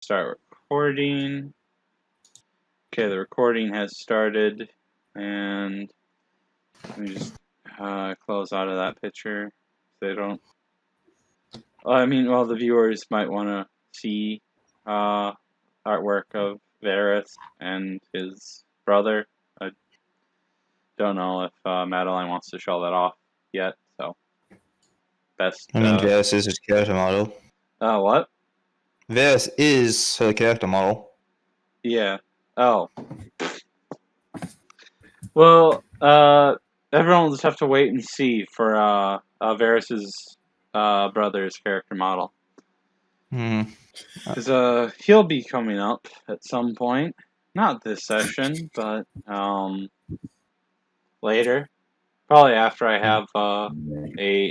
Start recording. Okay, the recording has started, and let me just close out of that picture. They don't. Well, the viewers might want to see artwork of Varius and his brother. I don't know if Madeline wants to show that off yet, so best. I mean, Varius is his character model. What? Varius is her character model. Yeah. Oh. Well, everyone will just have to wait and see for Varus's brother's character model. Because he'll be coming up at some point. Not this session, but later. Probably after I have a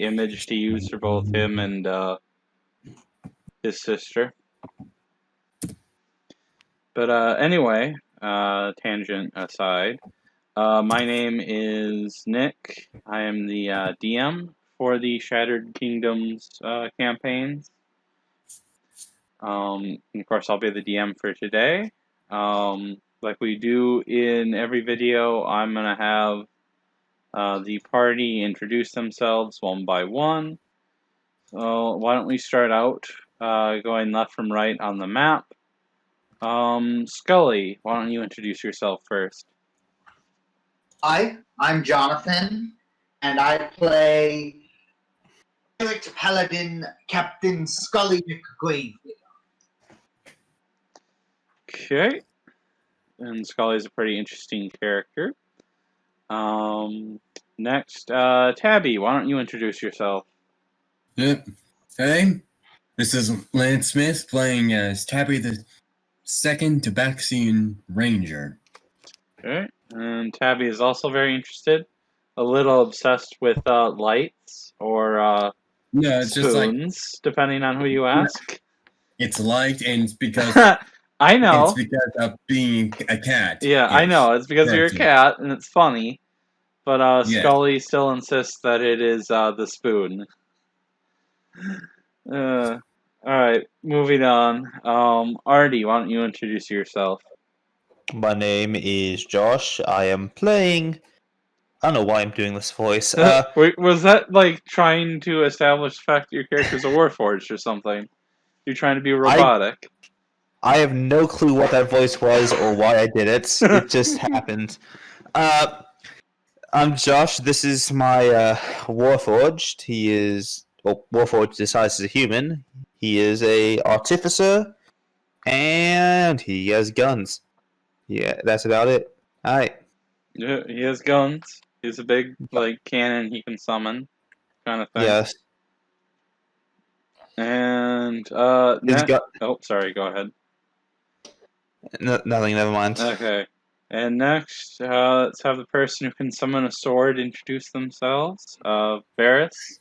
image to use for both him and his sister. But anyway, tangent aside, my name is Nick. I am the DM for the Shattered Kingdoms campaigns. And of course, I'll be the DM for today. Like we do in every video, I'm going to have the party introduce themselves one by one. So why don't we start out going left from right on the map. Scully, why don't you introduce yourself first? Hi, I'm Jonathan, and I play Pirate Paladin Captain Scully McGrave. Okay. And Scully's a pretty interesting character. Next, Tabby, why don't you introduce yourself? Yep. Hey, this is Lance Smith playing as Tabby the Second Tabaxian Ranger. Okay. And Tabby is also very interested. A little obsessed with lights or No, it's spoons, just like, depending on who you ask. it's light, and it's because I know. It's because of being a cat. Yeah, yes. I know. It's because you're a cat, and it's funny. But yes. Scully still insists that it is the spoon. Alright, moving on. Artie, why don't you introduce yourself? My name is Josh. I am playing... I don't know why I'm doing this voice. Wait, was that like trying to establish the fact that your character's a warforged or something? You're trying to be robotic. I have no clue what that voice was or why I did it. It just happened. I'm Josh. This is my warforged. He is... Well, warforged disguised as a human. He is a artificer. And he has guns. Yeah, that's about it. Alright. Yeah, he has guns. He has a big, like, cannon he can summon, kind of thing. Yes. And, Oh, sorry, go ahead. Nothing, never mind. Okay. And next, let's have the person who can summon a sword introduce themselves. Varius,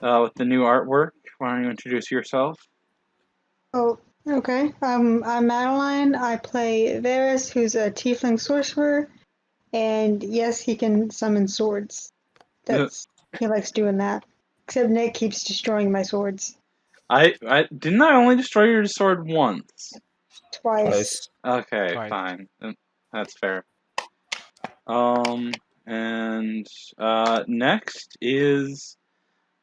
with the new artwork. Why don't you introduce yourself? Oh, okay. I'm Madeline. I play Varius, who's a tiefling sorcerer, and yes, he can summon swords. He likes doing that. Except Nick keeps destroying my swords. Didn't I only destroy your sword once? Twice. Okay, fine. That's fair. And next is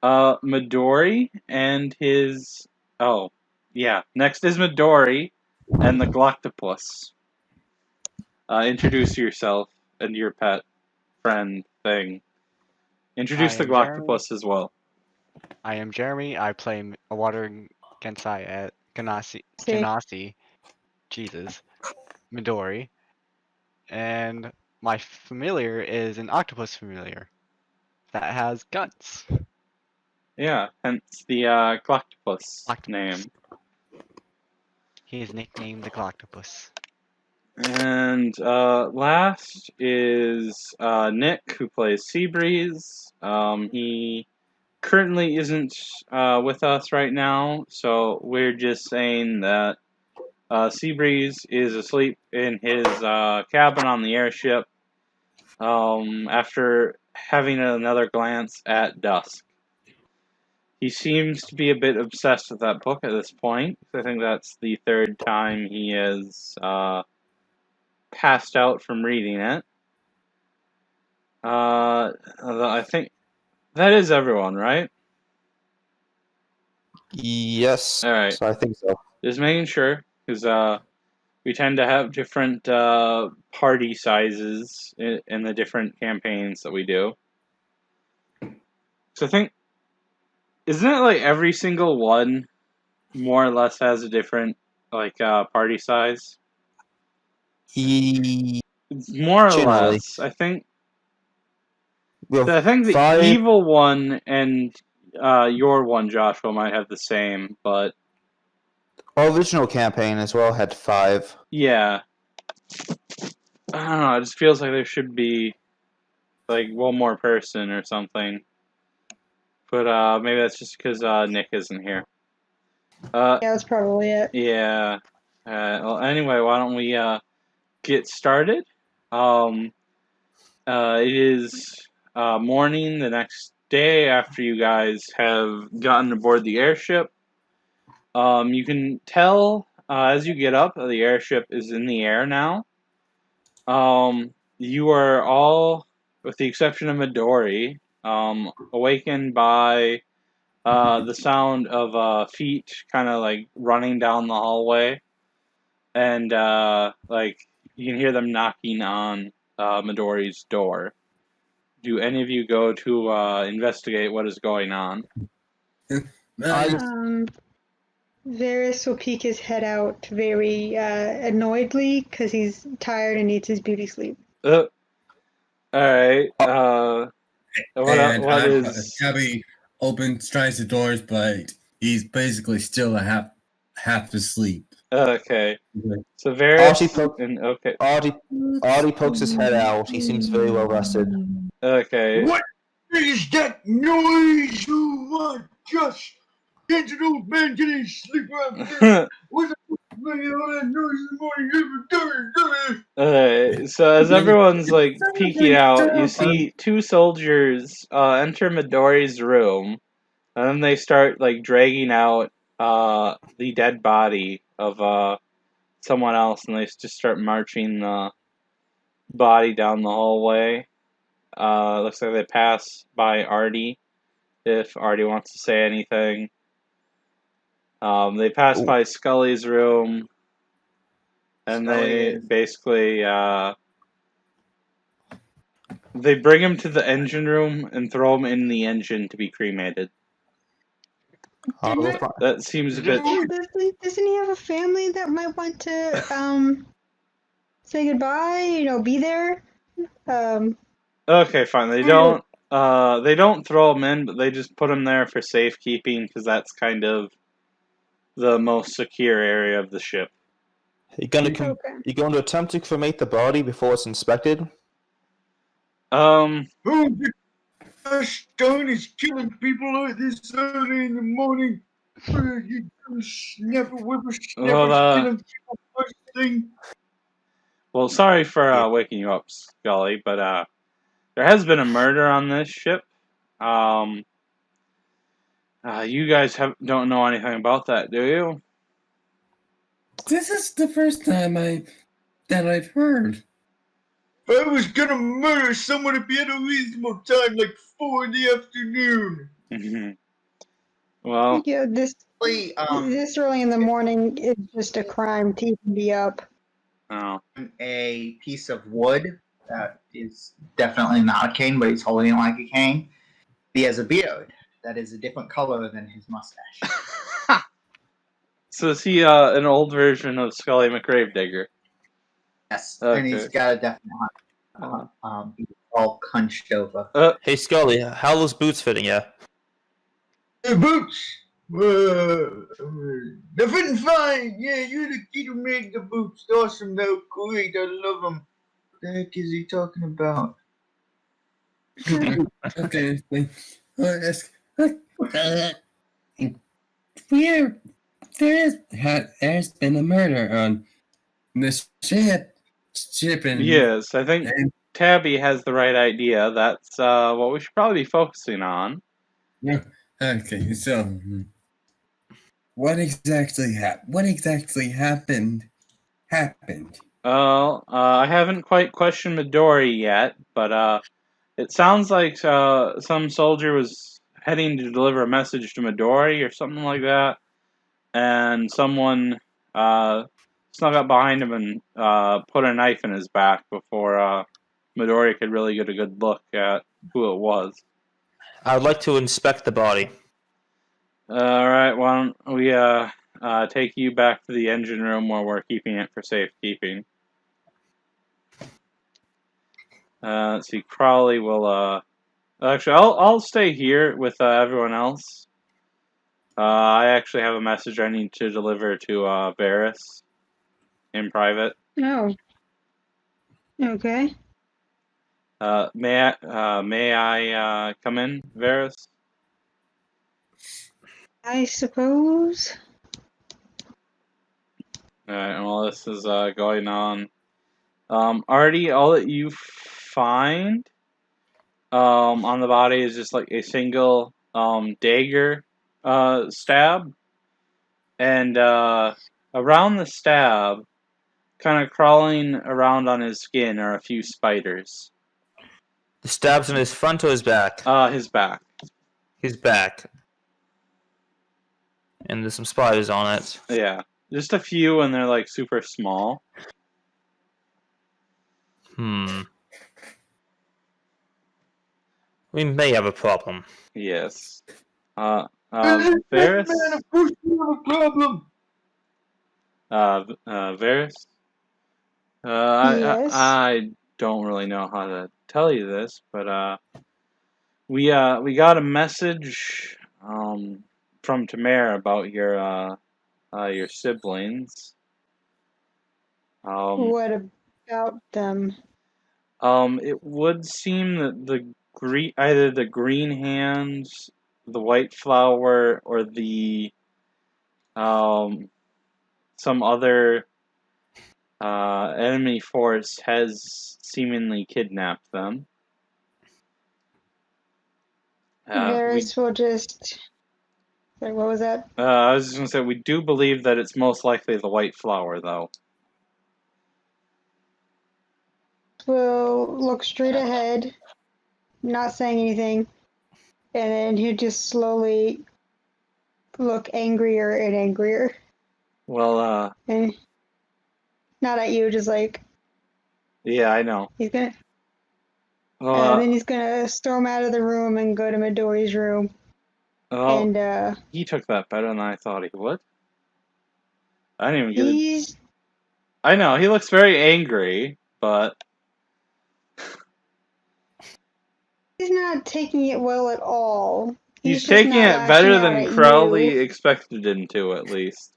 Midori and his... Oh, yeah. Next is Midori and the Gloctopus. Introduce yourself and your pet friend thing. Introduce the Gloctopus as well. I am Jeremy. I play a water Gensai at Ganassi. Jesus. Midori. And my familiar is an octopus familiar that has guns. Yeah, hence the Gloctopus name. He is nicknamed the Gloctopus. And last is Nick, who plays Seabreeze. He currently isn't with us right now, so we're just saying that Seabreeze is asleep in his cabin on the airship after having another glance at dusk. he seems to be a bit obsessed with that book at this point. I think that's the third time he has passed out from reading it. Although I think that is everyone, right? Yes. All right. So I think so. Just making sure, because we tend to have different party sizes in the different campaigns that we do. So I think, isn't it like every single one more or less has a different like party size? It's more or Generally. less. I think Well, the 5. evil one and your one, Joshua, might have the same, but Our original campaign as well had 5. yeah. I don't know, it just feels like there should be like one more person or something. But maybe that's just because Nick isn't here. Yeah, that's probably it. Yeah. Well, anyway, why don't we get started? It is morning the next day after you guys have gotten aboard the airship. You can tell as you get up, the airship is in the air now. You are all, with the exception of Midori, awakened by the sound of feet kind of like running down the hallway, and like you can hear them knocking on Midori's door. Do any of you go to investigate what is going on? Varys will peek his head out very annoyedly because he's tired and needs his beauty sleep. All right. What is? Tabby tries the doors, but he's basically still half asleep. Okay. So Varius okay. Artie pokes his head out. He seems very well rested. Okay. What is that noise? You want just get an old man getting sleep out there? What the fuck is making all that noise in the morning? Alright, so as everyone's like peeking out, you see 2 soldiers enter Midori's room, and then they start like dragging out the dead body of someone else, and they just start marching the body down the hallway. Looks like they pass by Artie, if Artie wants to say anything. They pass by Scully's room, and they basically they bring him to the engine room and throw him in the engine to be cremated. That seems a bit. Doesn't he have a family that might want to say goodbye? You know, be there. Okay, fine. They don't throw him in, but they just put him there for safekeeping because that's kind of the most secure area of the ship. You going to attempt to cremate the body before it's inspected? Oh, gosh, Stone is killing people like this early in the morning. You snapper whippersnappers killing people first thing. Well, sorry for waking you up, Scully, but there has been a murder on this ship. You guys don't know anything about that, do you? This is the first time that I've heard. I was gonna murder someone if you had a reasonable time, like 4 in the afternoon. Well, yeah, this early in the morning is just a crime to even be up. Oh. A piece of wood that is definitely not a cane, but he's holding it like a cane. He has a beard that is a different color than his mustache. So is he an old version of Scully McGravedigger? Yes, okay. And he's got a definite he's all hunched over. Hey Scully, how are those boots fitting you? The boots! They're fitting fine! Yeah, you're the kid who made the boots. Awesome, they're great, I love them. What the heck is he talking about? Okay. There's been a murder on this ship and yes, I think Tabby has the right idea. That's what we should probably be focusing on. Yeah, Okay, so what exactly happened? Well, I haven't quite questioned Midori yet, but it sounds like some soldier was heading to deliver a message to Midori or something like that, and someone snuck up behind him and put a knife in his back before Midori could really get a good look at who it was. I would like to inspect the body. Alright, why don't we take you back to the engine room where we're keeping it for safekeeping. Let's see, Crowley will, actually, I'll stay here with everyone else. I actually have a message I need to deliver to Varius in private. Oh. Okay. May I come in, Varius? I suppose. Alright, and while this is going on, Artie, all that you find on the body is just like a single dagger stab, and around the stab, kind of crawling around on his skin, are a few spiders. The stab's in his front or his back? His back. His back. And there's some spiders on it. Yeah, just a few, and they're like super small. We may have a problem. Yes. Man, Varus? of course you have a problem. Varus? Yes. I don't really know how to tell you this, but we got a message from Tamara about your siblings. What about them? It would seem that either the green hands, the white flower, or the some other enemy force has seemingly kidnapped them. Varys will just. Sorry, what was that? I was just gonna say we do believe that it's most likely the white flower, though. Will look straight ahead, not saying anything, and then he'll just slowly look angrier and angrier. Well, And not at you, just like yeah, I know. he's gonna. Well, Then he's gonna storm out of the room and go to Midori's room. well, And he took that better than I thought he would. I didn't even get it. he's I know, he looks very angry, but he's not taking it well at all. he's just taking not it better lashing out than at Crowley you. expected him to, at least.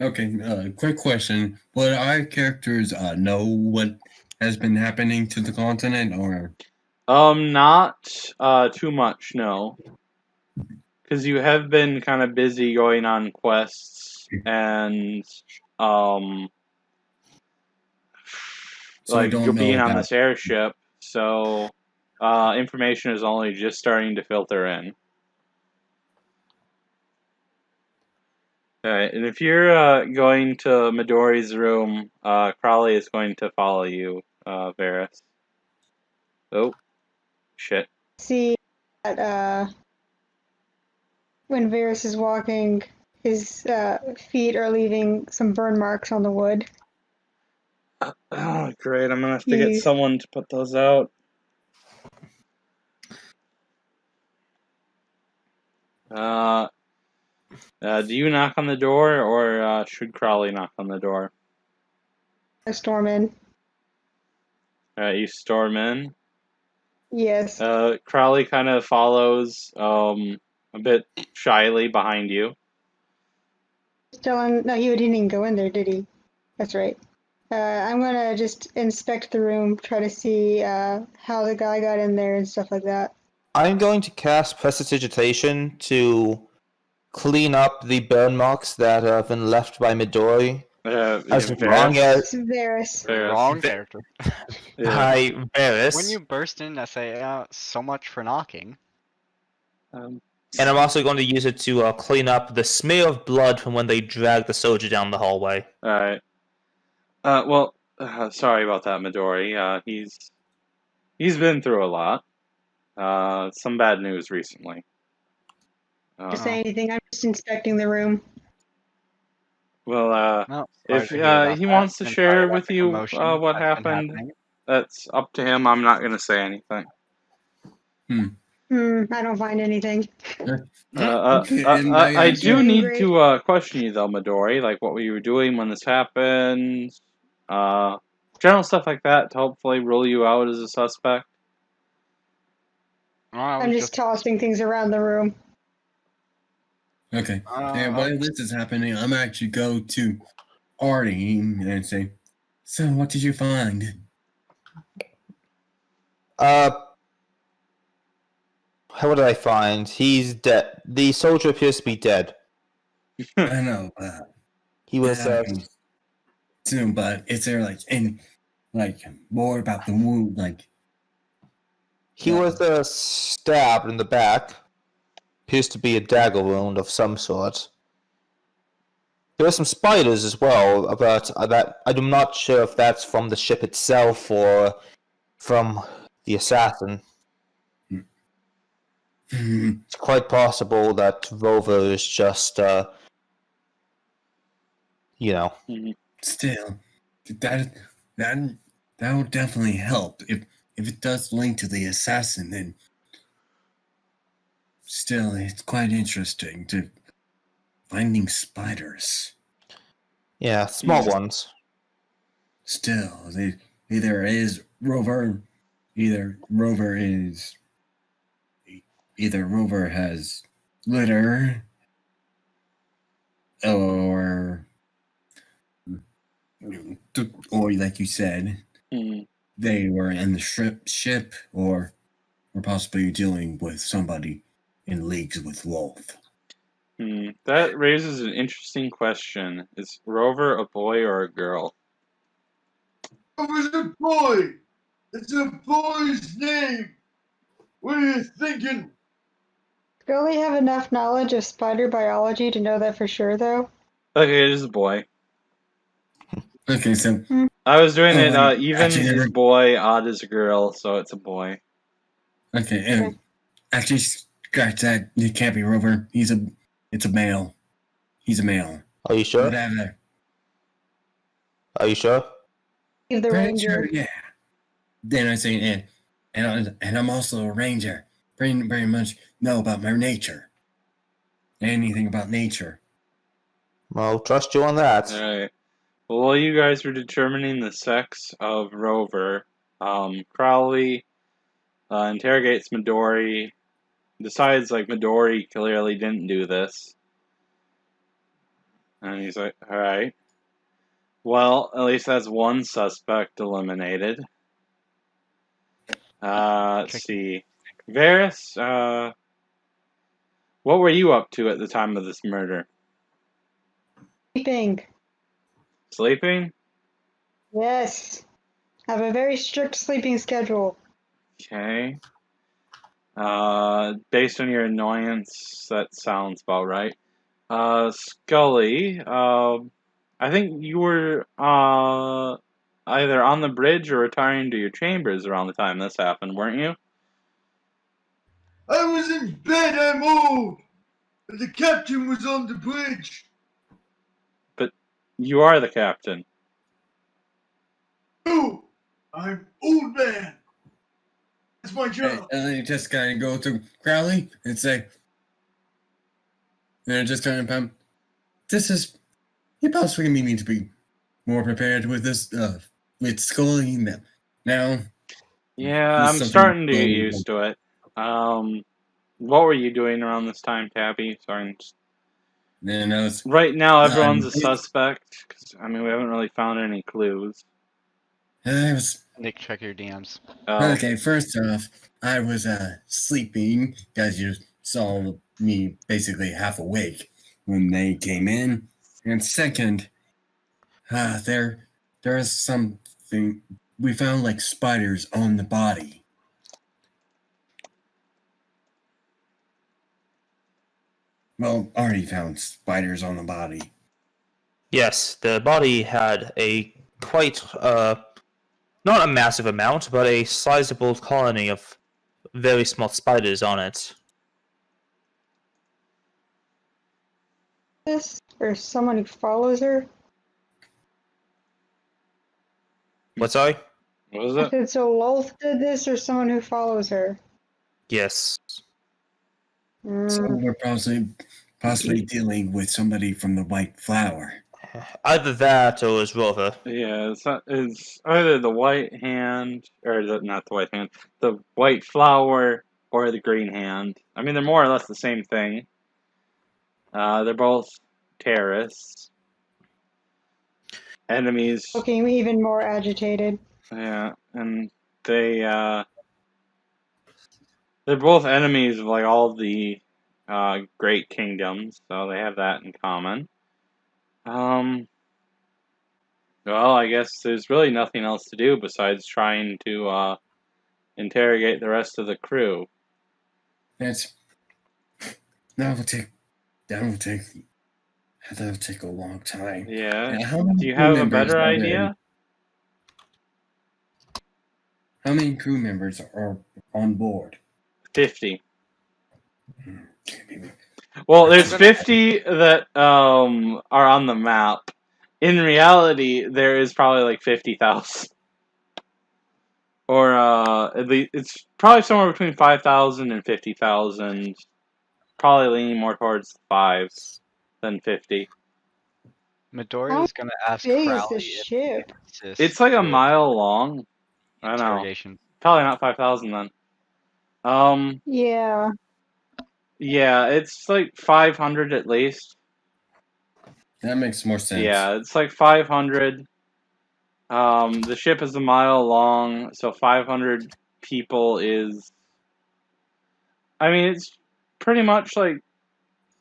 Okay, quick question. Would our characters know what has been happening to the continent, or? Not too much, no. Because you have been kind of busy going on quests and So we like don't know being on about. this airship, so information is only just starting to filter in. Alright, and if you're going to Midori's room, Crowley is going to follow you, Varus. Oh, shit. See that when Varys is walking, his feet are leaving some burn marks on the wood. Oh, great, I'm gonna have to get He's- someone to put those out. Do you knock on the door, or should Crowley knock on the door? I storm in. Alright, you storm in. Yes. Crowley kind of follows a bit shyly behind you. No, he didn't even go in there, did he? That's right. I'm gonna just inspect the room, try to see how the guy got in there and stuff like that. I'm going to cast Prestidigitation to clean up the burn marks that have been left by Midori. As long as Varys. Wrong character. by Varys. When you burst in, I say, so much for knocking. And I'm also going to use it to clean up the smear of blood from when they dragged the soldier down the hallway. Alright. Sorry about that, Midori. He's been through a lot. Some bad news recently. To say anything, I'm just inspecting the room. Well, No, sorry if to hear about he that. wants to And sorry share about with the you commotion what that's been happened, happening. that's up to him. I'm not gonna say anything. I don't find anything. Okay, I Makes you do need angry. to question you though, Midori. Like, what were you doing when this happened? General stuff like that to hopefully rule you out as a suspect. Well, I I'm was just tossing things around the room. Okay. Uh, And while this is happening, I'm actually go to Artie and say, "So, what did you find?" What did I find? He's dead. The soldier appears to be dead. I know, He was. soon, but is there like more about the wound? Like, He was stabbed in the back. Appears to be a dagger wound of some sort. There are some spiders as well, but I'm not sure if that's from the ship itself or from the assassin. It's quite possible that Rover is just, still, that that would definitely help if it does link to the assassin. Then still, it's quite interesting to finding spiders. Yeah, small ones. Still, either is Rover, either Rover is, either Rover has litter, or like you said, they were in the ship, or possibly dealing with somebody in leagues with Wolf. That raises an interesting question. Is Rover a boy or a girl? Rover's a boy. It's a boy's name. What are you thinking? Do we have enough knowledge of spider biology to know that for sure, though? Okay, it is a boy. Okay, so I was doing it even actually, is boy, odd is a girl, so it's a boy. okay, and actually, scratch that. It can't be Rover. It's a male. He's a male. Are you sure? Whatever. Are you sure? Leave the Pretty ranger. sure, yeah. Then I say, and I'm also a ranger. Very much know about my nature. Anything about nature. I'll trust you on that. Alright. Well, while you guys were determining the sex of Rover, Crowley interrogates Midori, decides like Midori clearly didn't do this. And he's like, alright. Well, at least that's one suspect eliminated. Let's see. Varius, what were you up to at the time of this murder? Sleeping. Sleeping? Yes. I have a very strict sleeping schedule. Okay. Based on your annoyance, that sounds about right. Scully, I think you were, either on the bridge or retiring to your chambers around the time this happened, weren't you? I was in bed, I'm old. The captain was on the bridge. But you are the captain. No, I'm old man. That's my And job. then you just kind of go to Crowley and say, and just kind of, you possibly need to be more prepared with this, with Scully now. Yeah, I'm starting to get used to it. What were you doing around this time, Tabby? Sorry. Right now, everyone's a suspect. 'Cause, I mean, we haven't really found any clues. Nick, check your DMs. Okay, first off, I was sleeping, because you saw me basically half awake when they came in. And second, there is something, we found like spiders on the body. Well, already found spiders on the body. Yes, the body had a quite, not a massive amount, but a sizable colony of very small spiders on it. This or someone who follows her? What's I? What was I it? said, so Lolth did this or someone who follows her? Yes. So Mm, we're possibly dealing with somebody from the White Flower. Either that or his brother. Yeah, it's either the white hand, or not the white hand, the white flower, or the green hand. I mean, they're more or less the same thing. They're both terrorists. Enemies. looking even more agitated. Yeah, and they're both enemies of like all the great kingdoms, so they have that in common. Well, I guess there's really nothing else to do besides trying to interrogate the rest of the crew. That's that'll take that'll take a long time. Yeah. And how many Do you crew have a members better are there? idea? How many crew members are on board? 50. Well, there's 50 that are on the map. In reality, there is probably like 50,000. Or at least it's probably somewhere between 5,000 and 50,000. Probably leaning more towards the fives than 50. Midori How is gonna ask big is Crowley this if he ship? can assist It's like a with mile long. I know. interrogation. Probably not 5,000 then. Yeah. Yeah, it's like 500 at least. That makes more sense. Yeah, it's like 500. The ship is a mile long, so 500 people is. I mean, it's pretty much like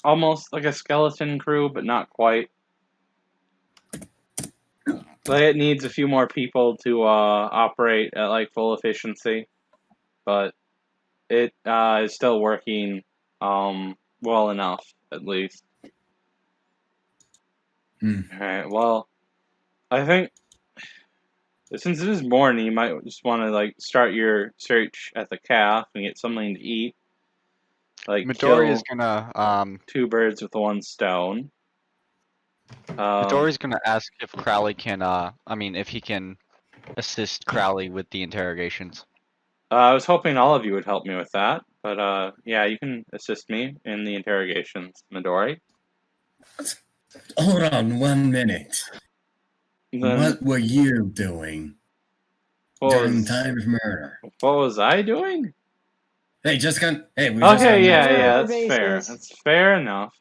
almost like a skeleton crew, but not quite. Like it needs a few more people to operate at like full efficiency, but it is still working well enough at least. All right. Well, I think since it is morning, you might just want to like start your search at the calf and get something to eat. Like Midori kill is gonna two birds with one stone. Midori's gonna ask if Crowley can if he can assist Crowley with the interrogations. I was hoping all of you would help me with that, but yeah, you can assist me in the interrogations, Midori. Hold on 1 minute. Then What were you doing during time of murder? what was I doing? Hey, just got. Hey, we Okay, just got yeah, Whatever yeah, that's basis. fair. That's fair enough.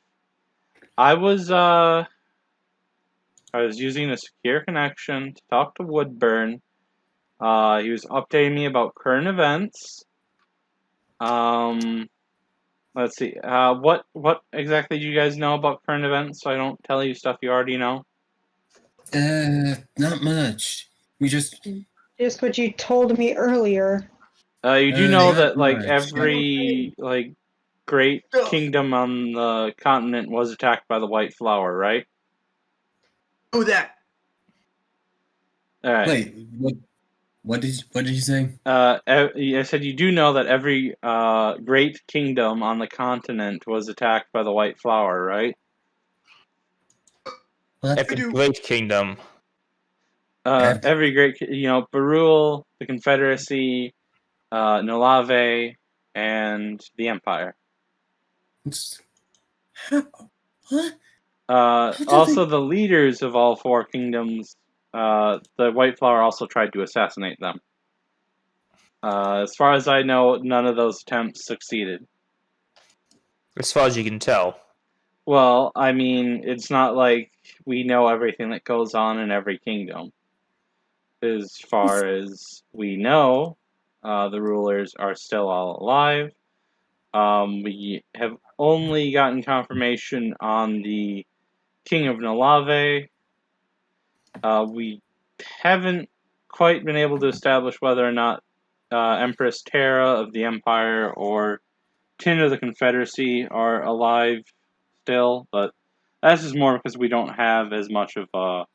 I was using a secure connection to talk to Woodburn. He was updating me about current events. Let's see. What exactly do you guys know about current events? So I don't tell you stuff you already know. Not much. We just. Just what you told me earlier. You do know not that like much. every like great kingdom on the continent was attacked by the White Flower, right? Oh, that. All right. Wait, what did you say? I said you do know that every great kingdom on the continent was attacked by the White Flower, right? What? Every do. great kingdom. Every great, Barul, the Confederacy, Nolave, and the Empire. What? Also, the leaders of all four kingdoms, the White Flower also tried to assassinate them. As far as I know, none of those attempts succeeded. As far as you can tell. Well, I mean, it's not like we know everything that goes on in every kingdom. As far as we know, the rulers are still all alive. We have only gotten confirmation on the King of Nolave. We haven't quite been able to establish whether or not Empress Terra of the Empire or Tin of the Confederacy are alive still, but that's just more because we don't have as much of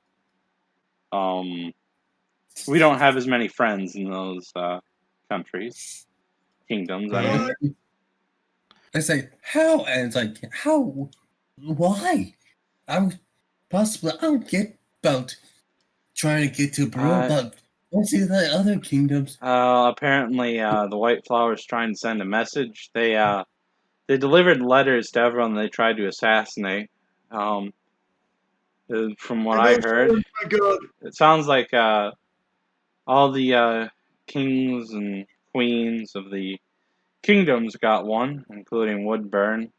we don't have as many friends in those countries, kingdoms. I mean, It's like, how? And it's like, how? Why? I don't get about trying to get to Peru, but let's see the other kingdoms. apparently, the White Flower's trying to send a message. They delivered letters to everyone they tried to assassinate. From what I heard, Oh my god. it sounds like all the kings and queens of the kingdoms got one, including Woodburn.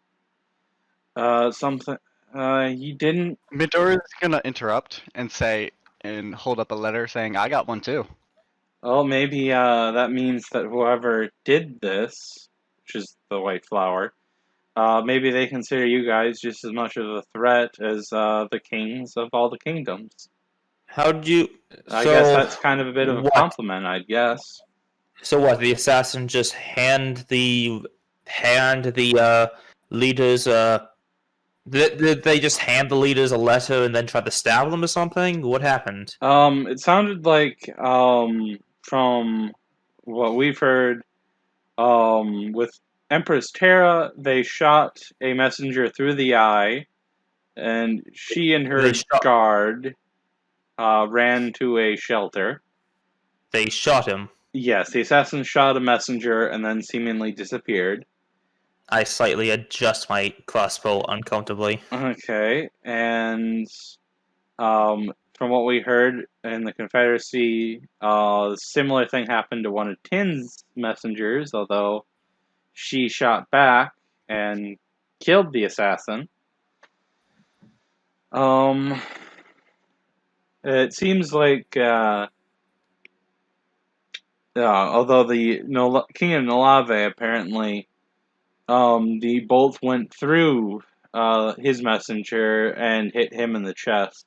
Something. He didn't. Midori's gonna interrupt and say and hold up a letter saying, "I got one too." Well, maybe that means that whoever did this, which is the White Flower, maybe they consider you guys just as much of a threat as the kings of all the kingdoms. How did you? I guess that's kind of a bit of a what? compliment, I'd guess. So what? The assassin just hand the leaders Did they just hand the leaders a letter and then try to stab them or something? What happened? It sounded like from what we've heard, with Empress Terra, they shot a messenger through the eye, and she and her guard ran to a shelter. They shot him. Yes, the assassin shot a messenger and then seemingly disappeared. I slightly adjust my crossbow uncomfortably. Okay, and from what we heard in the Confederacy, a similar thing happened to one of Tin's messengers, although she shot back and killed the assassin. It seems like, although the King of Nolave apparently, the bolt went through his messenger and hit him in the chest.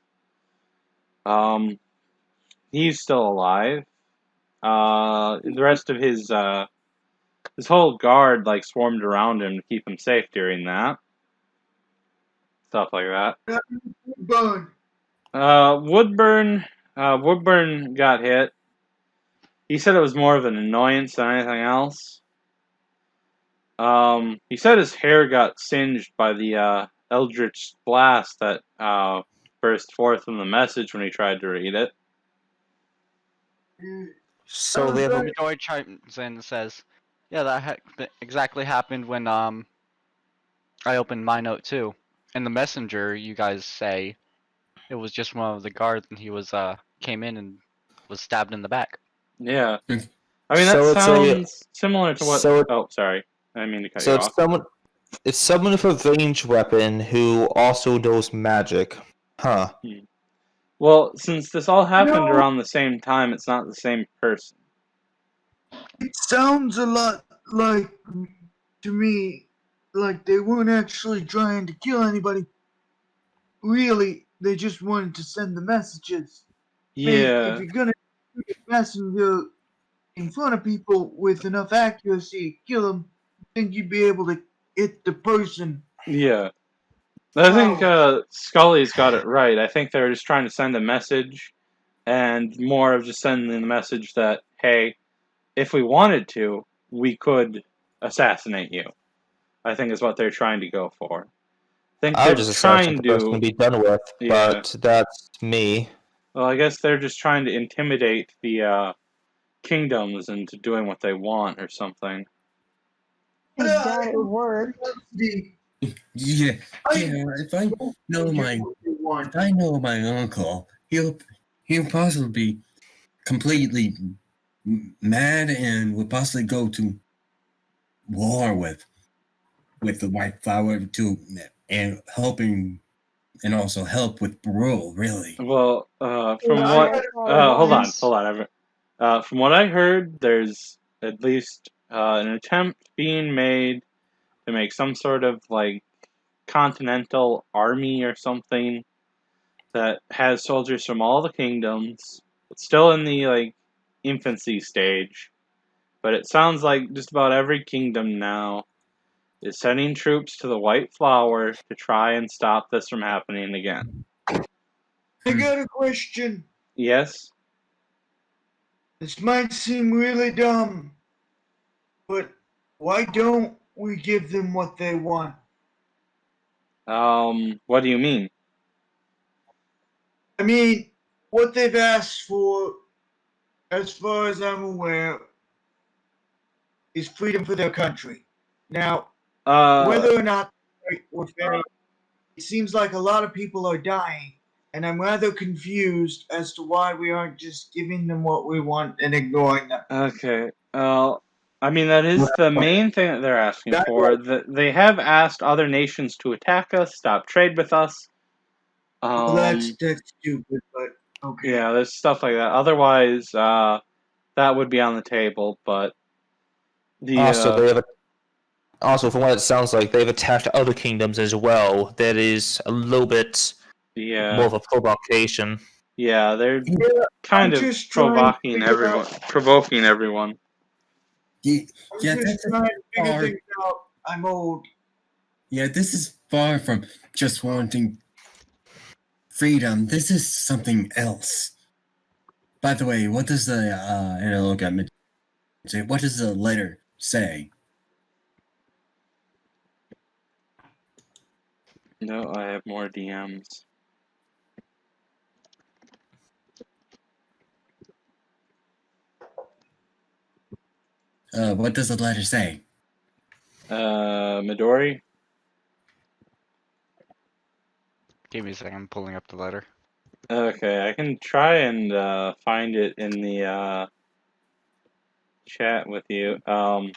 He's still alive. The rest of his whole guard swarmed around him to keep him safe during that. Stuff like that. Woodburn got hit. He said it was more of an annoyance than anything else. He said his hair got singed by the eldritch blast that burst forth from the message when he tried to read it. So they have Midori chimes in and says, "Yeah, that exactly happened when I opened my note too. In the messenger, you guys say it was just one of the guards, and he was came in and was stabbed in the back." Yeah. I mean, So that it's sounds similar to what... so- oh, sorry. I didn't mean to cut So you it's off. someone with a ranged weapon who also knows magic. Huh. Well, since this all happened around the same time, it's not the same person. It sounds a lot like, to me, like they weren't actually trying to kill anybody. Really, they just wanted to send the messages. I mean, if you're gonna shoot a messenger in front of people with enough accuracy to kill them, I think you'd be able to hit the person. Yeah. I think Scully's got it right. I think they're just trying to send a message, and more of just sending the message that, hey, if we wanted to, we could assassinate you. I think is what they're trying to go for. I think I they're would just assassinate trying the person to... and be done with, Yeah. but that's me. Well, I guess they're just trying to intimidate the kingdoms into doing what they want or something. I doubt it worked. Yeah. If I know my uncle, he'll possibly be completely mad and would possibly go to war with the White Flower and also help with Bro, really. Well, from Yeah, what... that's all it hold on. was. From what I heard, there's at least an attempt being made to make some sort of continental army or something that has soldiers from all the kingdoms. It's still in the infancy stage, but it sounds like just about every kingdom now is sending troops to the White Flower to try and stop this from happening again. I got a question. Yes? This might seem really dumb, but why don't we give them what they want? What do you mean? I mean, what they've asked for, as far as I'm aware, is freedom for their country. Now, whether or not we're fair, it seems like a lot of people are dying, and I'm rather confused as to why we aren't just giving them what we want and ignoring them. Okay, I mean, that is the main thing that they're asking for. They have asked other nations to attack us, stop trade with us. Well, that's stupid, but okay. Yeah, there's stuff like that. Otherwise, that would be on the table, but Also, from what it sounds like, they've attacked other kingdoms as well. That is a little bit more of a provocation. Yeah, they're I'm just trying to figure out. provoking everyone. Yeah, I'm yeah, just that's trying to figure far. things out. I'm old. Yeah, this is far from just wanting freedom. This is something else. By the way, what does the and I look at me say, what does the letter say? No, I have more DMs. What does the letter say? Midori? Give me a second, I'm pulling up the letter. Okay, I can try and find it in the chat with you. Hold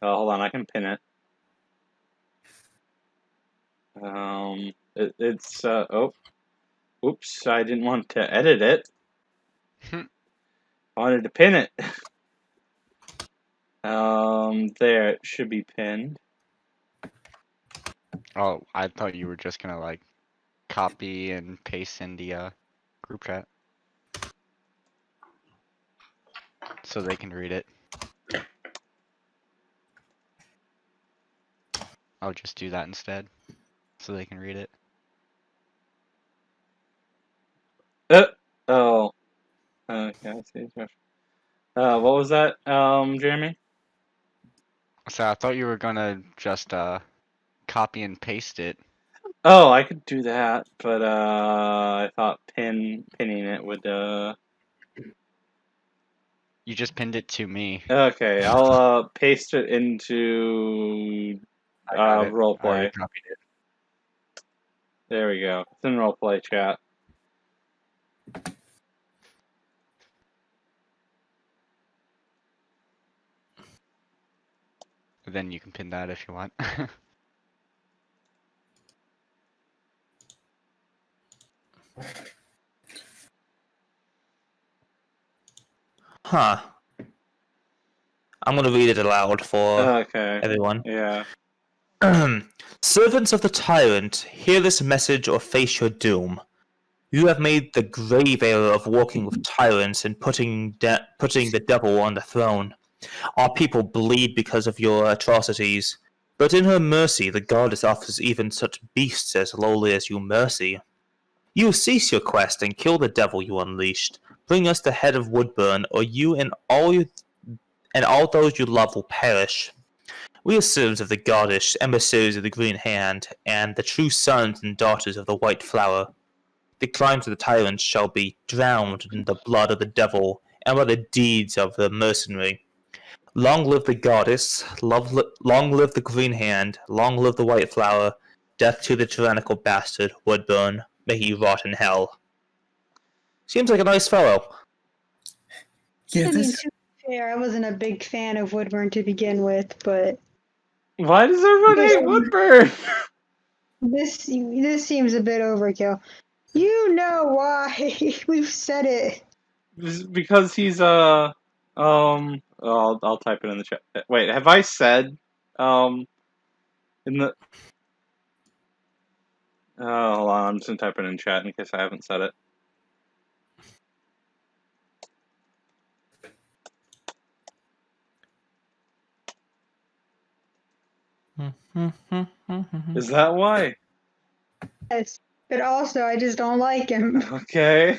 on, I can pin it. It's oh, oops, I didn't want to edit it. I wanted to pin it. There, it should be pinned. Oh, I thought you were just gonna like copy and paste in the group chat so they can read it. I'll just do that instead so they can read it. Oh, okay, I see. What was that, Jeremy? So I thought you were gonna just copy and paste it. Oh, I could do that, but I thought pinning it would You just pinned it to me. Okay, I'll paste it into I got it. I already roleplay. copied it. There we go. It's in roleplay chat. Then you can pin that if you want. Huh. I'm going to read it aloud for Okay. everyone. Yeah. Servants of the tyrant, hear this message or face your doom. You have made the grave error of walking with tyrants and putting the devil on the throne. Our people bleed because of your atrocities, but in her mercy the goddess offers even such beasts as lowly as you mercy. You cease your quest and kill the devil you unleashed. Bring us the head of Woodburn, or you and all those you love will perish. We are servants of the goddess, emissaries of the green hand, and the true sons and daughters of the white flower. The crimes of the tyrants shall be drowned in the blood of the devil, and by the deeds of the mercenary. Long live the goddess, long live the green hand, long live the white flower, death to the tyrannical bastard, Woodburn, may he rot in hell. Seems like a nice fellow. Yeah, I mean, this to be fair, I wasn't a big fan of Woodburn to begin with, but Why does everyone hate Woodburn? this seems a bit overkill. You know why? We've said it. Because he's I'll type it in the chat. Wait, have I said in the hold on, I'm just gonna type it in chat in case I haven't said it. Is that why? Yes. But also, I just don't like him. Okay.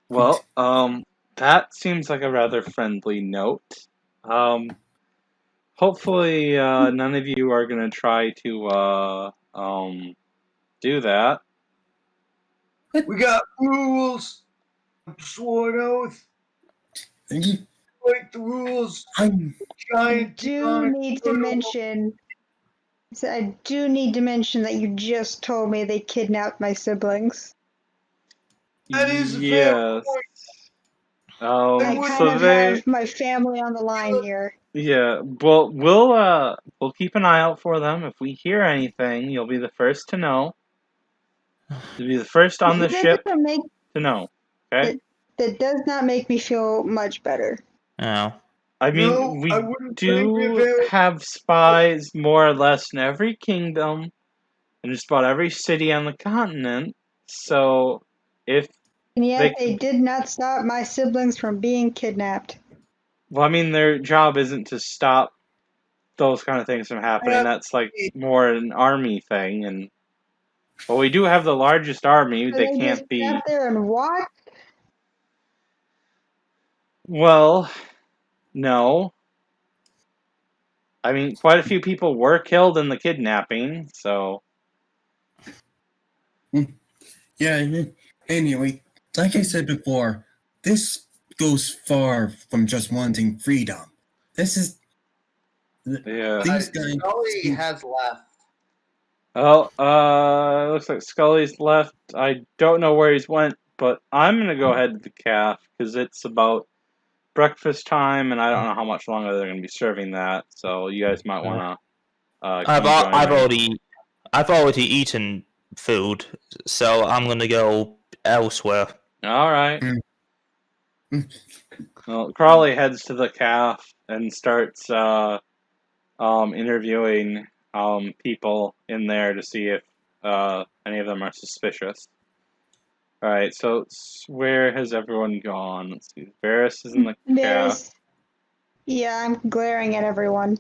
Well, that seems like a rather friendly note. Hopefully, none of you are gonna try to, do that. We got rules. I'm sworn oath. Break the rules. I'm Giant demonic I do need to mention that you just told me they kidnapped my siblings. That is a fair Yes. point. I would- kind So of they, have my family on the line here. yeah. Well, we'll keep an eye out for them. If we hear anything, you'll be the first to know. You'll be the first on the That ship doesn't make to know. Okay. that does not make me feel much better. Oh. I mean, No, we I wouldn't blame you, do Varus. have spies more or less in every kingdom and just about every city on the continent. So, if And yet they, they did not stop my siblings from being kidnapped. well, I mean, their job isn't to stop those kind of things from happening. Yeah. That's like more an army thing, and well, we do have the largest army. So They they can't just be. sat there and watched. Well, no. I mean, quite a few people were killed in the kidnapping, so. Yeah, anyway, like I said before, this goes far from just wanting freedom. This is. Yeah. These guys. Scully has left. Oh, looks like Scully's left. I don't know where he's went, but I'm gonna go ahead to the calf because it's about breakfast time, and I don't know how much longer they're gonna be serving that. So you guys might wanna I've come join me. I've already eaten food, so I'm gonna go elsewhere. All right. Mm. Well, Crawley heads to the calf and starts interviewing people in there to see if any of them are suspicious. All right, so where has everyone gone? Let's see. Varus is in the calf. Yeah, I'm glaring at everyone.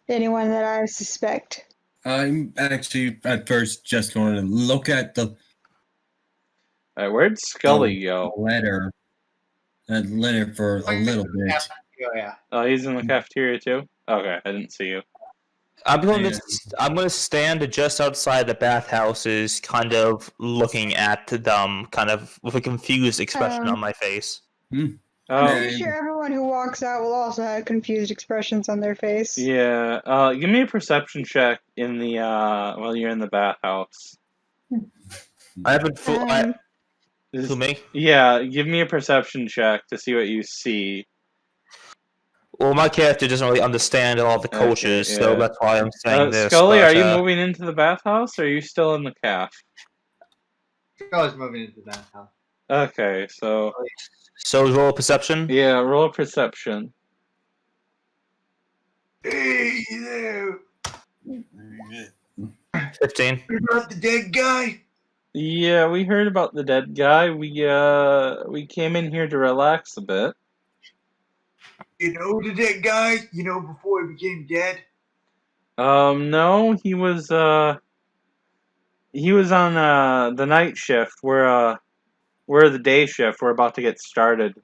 Anyone that I suspect. I'm actually at first just going to look at the All right, where'd Scully go? letter. That letter for a little bit. Yeah. Oh, he's in the cafeteria too? Okay, I didn't see you. I'm going Yeah. to I'm going to stand just outside the bathhouses, kind of looking at them, kind of with a confused expression on my face. I'm Oh, pretty sure everyone who walks out will also have confused expressions on their face. yeah. Give me a perception check in the while you're in the bathhouse. I haven't full. Is- Who, me? Yeah, give me a perception check to see what you see. Well, my character doesn't really understand all the cultures, Okay, so yeah. that's why I'm saying this. Scully, but, are you moving into the bathhouse, or are you still in the calf? Scully's moving into the bathhouse. Okay, so So roll perception. yeah, roll perception. Hey there. 15. Heard about the dead guy? Yeah, we heard about the dead guy. We came in here to relax a bit. You know the dead guy? You know, before he became dead? No, he was on the night shift. We're the day shift. We're about to get started.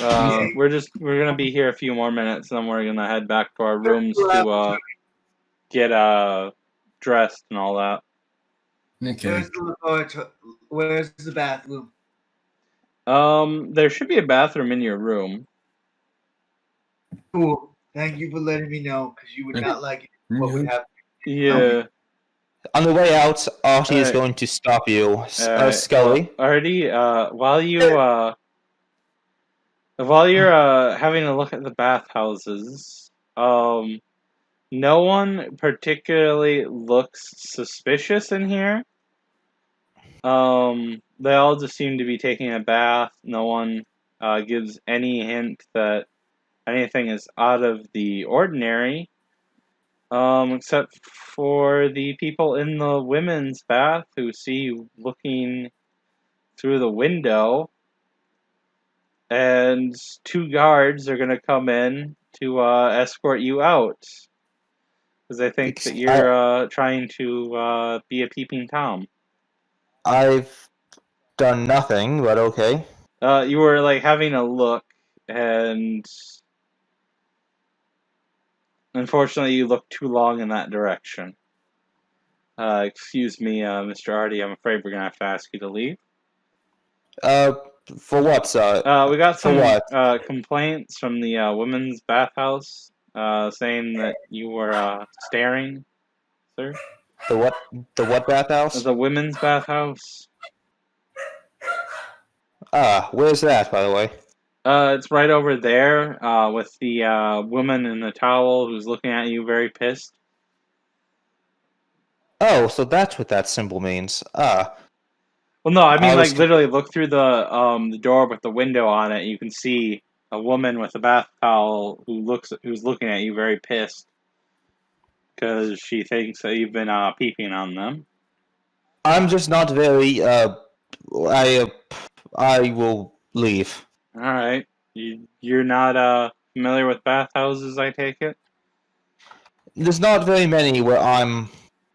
Okay. We're gonna be here a few more minutes, and then we're gonna head back to our rooms to get dressed and all that. Okay. Where's the bathroom? There should be a bathroom in your room. Cool. Thank you for letting me know, because you would not like it. What would happen? Yeah. On the way out, Artie is Alright. going to stop you. Alright, Scully. well, Artie, while you're having a look at the bathhouses, no one particularly looks suspicious in here. They all just seem to be taking a bath. No one gives any hint that anything is out of the ordinary. Except for the people in the women's bath who see you looking through the window. And 2 guards are gonna come in to escort you out. Because I think that you're trying to be a peeping Tom. I've done nothing, but okay. You were like having a look, and unfortunately, you looked too long in that direction. Excuse me, Mr. Hardy. I'm afraid we're gonna have to ask you to leave. For what, sir? We got For some what? complaints from the women's bathhouse, saying that you were staring, sir. The what? The what bathhouse? The women's bathhouse. Where's that, by the way? It's right over there, with the woman in the towel who's looking at you very pissed. Oh, so that's what that symbol means. Well, no, I mean, I was like, literally look through the door with the window on it. You can see a woman with a bath towel who's looking at you very pissed because she thinks that you've been peeping on them. I'm just not very. I will leave. All right, you're not familiar with bathhouses, I take it. There's not very many where I'm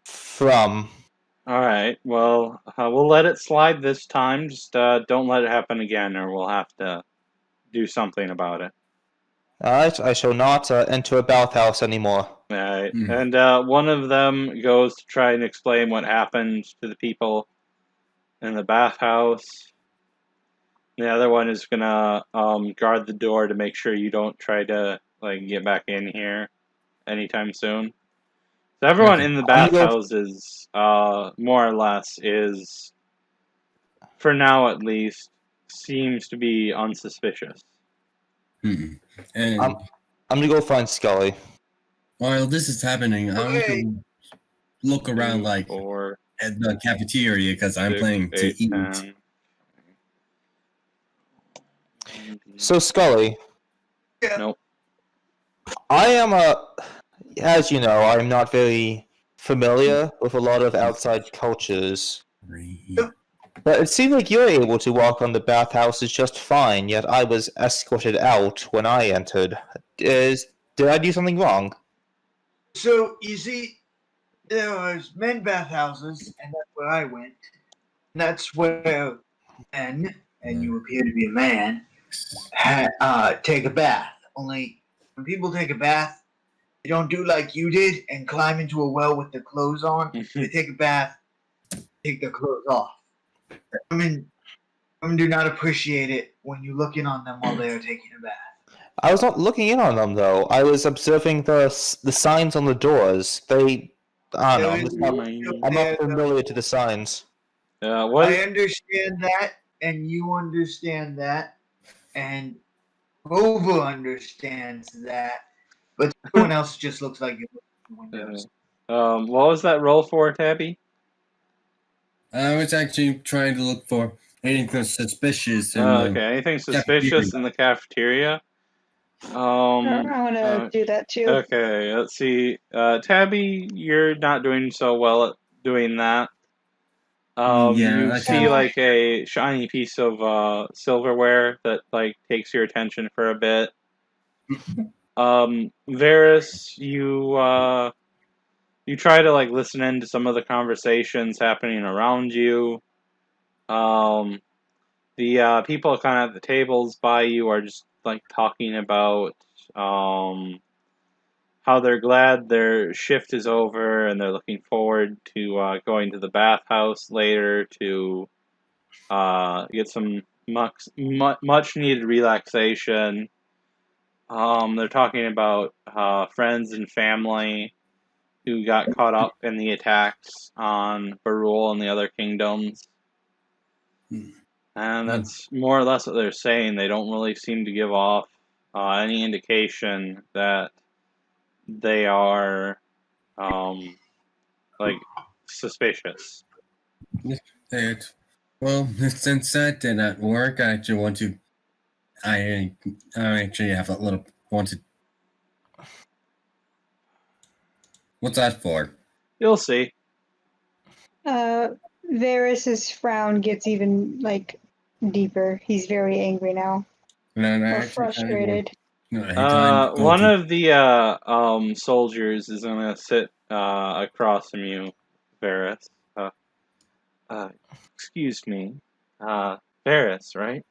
from. All right, well, we'll let it slide this time. Just don't let it happen again, or we'll have to do something about it. Alright, I shall not enter a bathhouse anymore. All right, Hmm. and one of them goes to try and explain what happened to the people in the bathhouse. The other one is gonna guard the door to make sure you don't try to like get back in here anytime soon. So everyone Okay. in the I'm gonna go- bathhouses, more or less, is, for now at least, seems to be unsuspicious. Hmm. And I'm gonna go find Scully. while this is happening, I want Okay. to look around like 4, at the cafeteria because I'm 6, planning to 8, eat. 10. So, Scully, Nope. I am as you know, I'm not very familiar with a lot of outside cultures. But it seemed like you're able to walk on the bathhouses just fine, yet I was escorted out when I entered. Did I do something wrong? So you see, there was men bathhouses, and that's where I went. And that's where men, and you appear to be a man, take a bath. Only when people take a bath, they don't do like you did and climb into a well with their clothes on. They take a bath, take their clothes off. Women do not appreciate it when you look in on them while they are taking a bath. I was not looking in on them though. I was observing the signs on the doors. I There don't is know. no I'm not there, familiar to the signs. What? I understand that, and you understand that, and Rover understands that, but everyone else just looks like you're looking at windows. What was that roll for, Tabby? I was actually trying to look for anything suspicious in Okay, anything suspicious in the cafeteria? I want to do that too. Okay, let's see. Tabby, you're not doing so well at doing that. Yeah, You I see kinda- like a shiny piece of silverware that like takes your attention for a bit. Varus, you try to like listen into some of the conversations happening around you. The people kind of at the tables by you are just like talking about how they're glad their shift is over and they're looking forward to going to the bathhouse later to get some much needed relaxation. They're talking about friends and family who got caught up in the attacks on Barul and the other kingdoms. And that's more or less what they're saying. They don't really seem to give off any indication that they are like suspicious. Well, since that did not work, I actually want to. I actually have a little wanted. What's that for? You'll see. Varus's frown gets even like deeper. He's very angry now, And I or actually kind of frustrated. Anytime. Go One to. of the soldiers is gonna sit across from you, Varus. Uh, excuse me, Varus, right?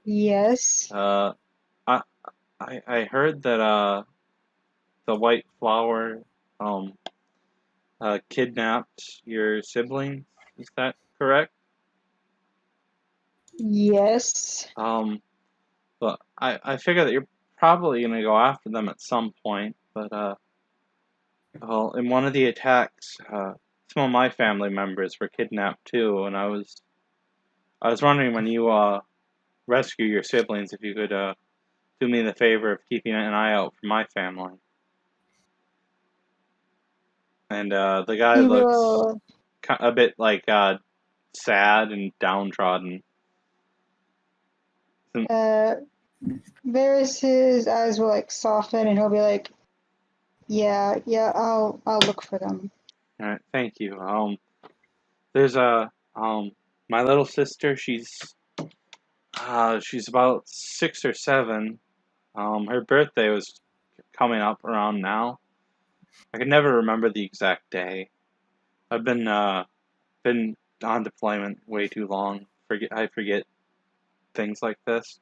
Yes. Uh, I I heard that the White Flower um kidnapped your siblings. Is that correct? Yes. But I figure that you're probably gonna go after them at some point. But well, in one of the attacks, some of my family members were kidnapped too, and I was wondering when you rescue your siblings if you could do me the favor of keeping an eye out for my family. And the guy He looks will. a bit like sad and downtrodden. Varys's eyes will like soften, and he'll be like, "Yeah, yeah, I'll look for them." All right, thank you. There's my little sister. She's about 6 or 7. Her birthday was coming up around now. I can never remember the exact day. I've been on deployment way too long. I forget things like this.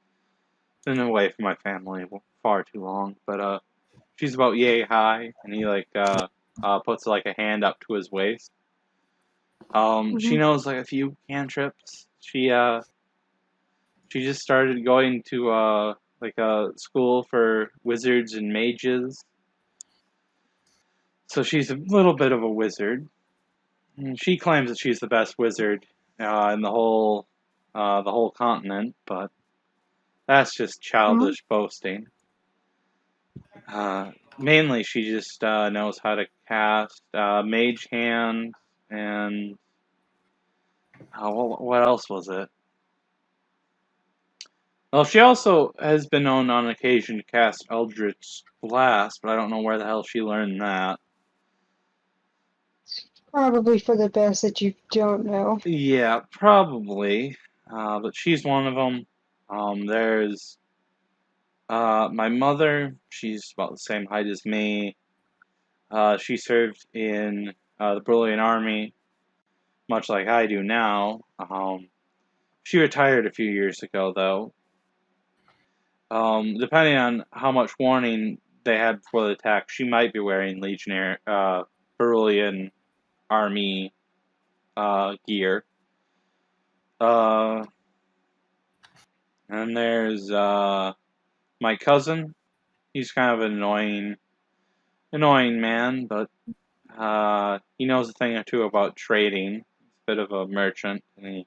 Been away from my family far too long. But she's about yay high, and he like puts like a hand up to his waist. She Mhm. knows like a few cantrips. She just started going to like a school for wizards and mages. So she's a little bit of a wizard. And she claims that she's the best wizard in the whole continent, but that's just Mhm. childish boasting. Mainly, she just knows how to cast Mage Hand and what else was it? Well, she also has been known on occasion to cast Eldritch Blast, but I don't know where the hell she learned that. Probably for the best that you don't know. Yeah, probably. But she's one of them. There's my mother. She's about the same height as me. She served in the Brilliant Army, much like I do now. She retired a few years ago, though. Depending on how much warning they had before the attack, she might be wearing Legionnaire, Brilliant Army gear. Uh, and there's my cousin. He's kind of an annoying man, but he knows a thing or two about trading. He's a bit of a merchant, and he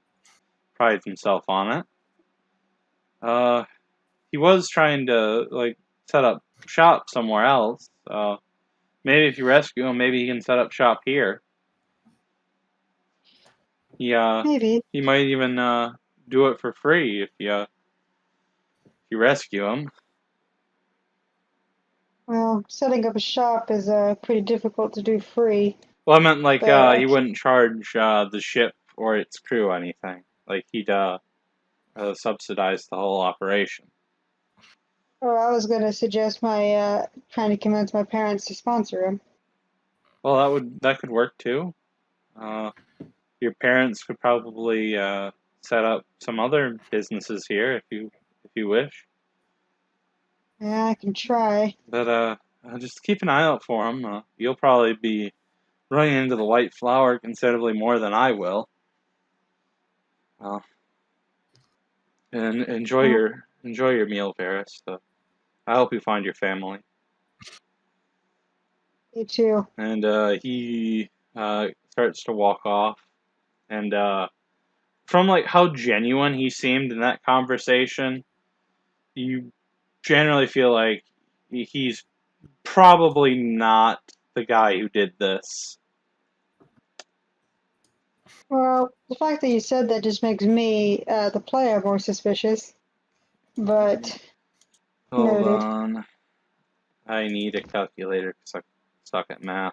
prides himself on it. He was trying to like set up shop somewhere else. Maybe if you rescue him, maybe he can set up shop here. Maybe. He might even do it for free if you rescue him. Well, setting up a shop is pretty difficult to do free. Well, I meant like But he wouldn't charge the ship or its crew anything. Like he'd subsidize the whole operation. oh, I was gonna suggest my trying to convince my parents to sponsor him. Well, that could work too. Your parents could probably set up some other businesses here if you wish. Yeah, I can try. But just keep an eye out for him. You'll probably be running into the White Flower considerably more than I will. And enjoy your meal, Varys. I hope you find your family. You too. And he starts to walk off, and from like how genuine he seemed in that conversation, you generally feel like he's probably not the guy who did this. Well, the fact that you said that just makes me, the player, more suspicious. But Hold noted. on. I need a calculator because I suck at math.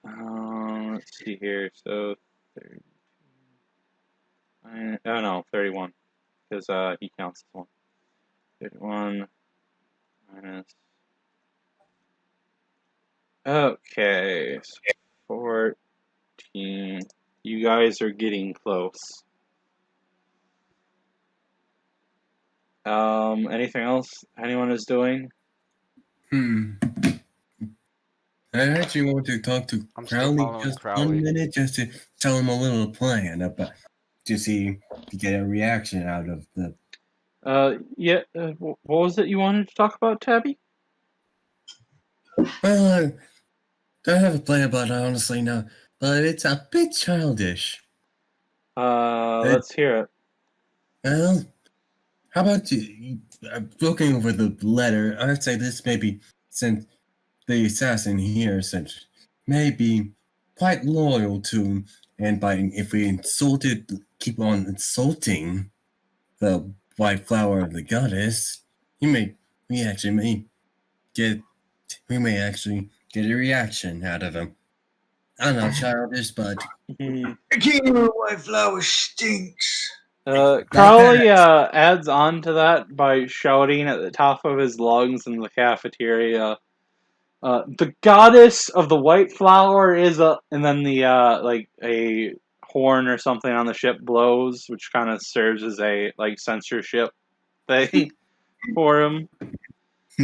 Let's see here. So, 30. Oh no, 31. Because he counts as one. 31 minus. Okay, so 14. You guys are getting close. Anything else anyone is doing? I actually want to talk to I'm still Crowley following just Crowley. 1 minute, just to tell him a little plan about to see to get a reaction out of the. Yeah. What was it you wanted to talk about, Tabby? Well, I have a plan, but honestly, no. But it's a bit childish. Let's hear it. Well, how about you? Looking over the letter, I'd say this maybe since the assassin here since maybe quite loyal to him, and by if we keep on insulting the white flower of the goddess, we get we may actually get a reaction out of him. I don't know, childish, but Hmm. The king of the white flower stinks. Crowley adds on to that by shouting at the top of his lungs in the cafeteria. The goddess of the white flower is a, and then the like a horn or something on the ship blows, which kind of serves as a like censorship thing for him.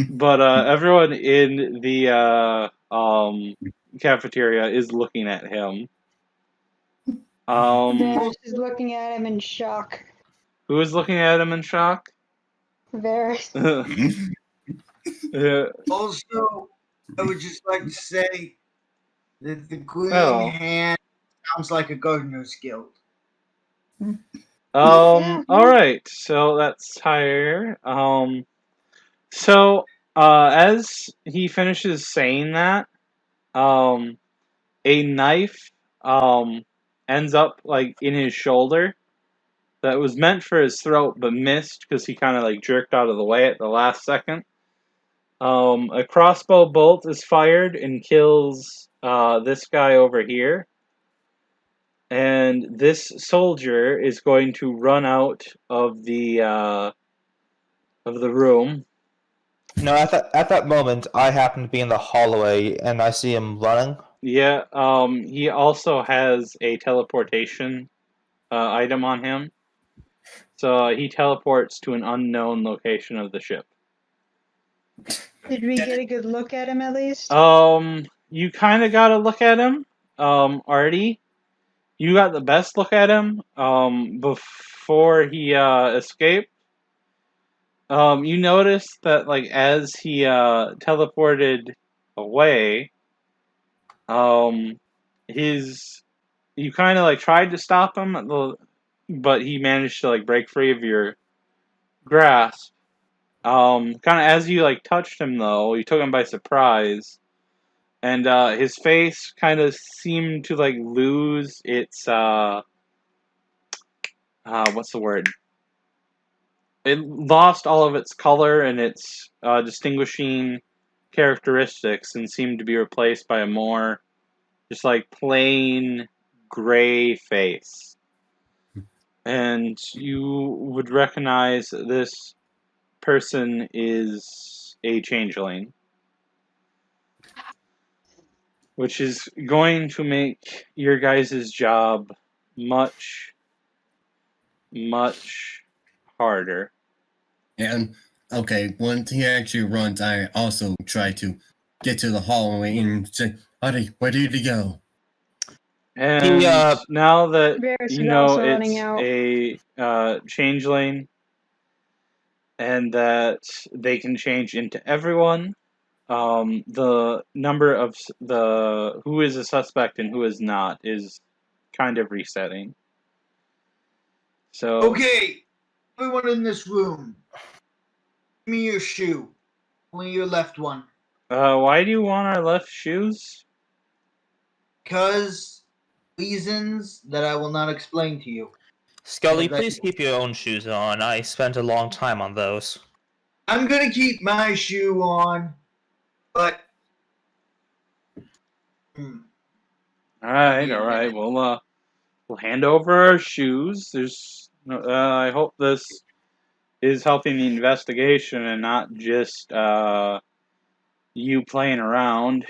But everyone in the cafeteria is looking at him. Varys is looking at him in shock. Who is looking at him in shock? Varys. Also, I would just like to say that the green Oh. hand sounds like a gardener's guild. Yeah. Alright, so that's higher. So, as he finishes saying that, a knife, ends up, like, in his shoulder that was meant for his throat but missed because he kind of, like, jerked out of the way at the last second. A crossbow bolt is fired and kills, this guy over here. And this soldier is going to run out of the room. No, at that moment, I happen to be in the hallway and I see him running. Yeah, he also has a teleportation item on him. So he teleports to an unknown location of the ship. Did we get a good look at him at least? You kind of got to look at him, Artie. You got the best look at him, before he, escaped. You noticed that, like, as he, teleported away, you kind of, like, tried to stop him, but he managed to, like, break free of your grasp. Kind of as you, like, touched him, though, you took him by surprise, and, his face kind of seemed to, like, lose its, what's the word? It lost all of its color and its distinguishing characteristics and seemed to be replaced by a more just like plain gray face. And you would recognize this person is a changeling, which is going to make your guys' job much, much harder. And okay, once he actually runs, I also try to get to the hallway and say, "Buddy, where did he go?" And now that Varys you is know also running it's out. a changeling and that they can change into everyone, the number of the who is a suspect and who is not is kind of resetting. So Okay, everyone in this room, give me your shoe. Only your left one. why do you want our left shoes? Because reasons that I will not explain to you. Scully, Okay. please keep your own shoes on. I spent a long time on those. I'm gonna keep my shoe on, but All right. Well, we'll hand over our shoes. I hope this is helping the investigation and not just you playing around.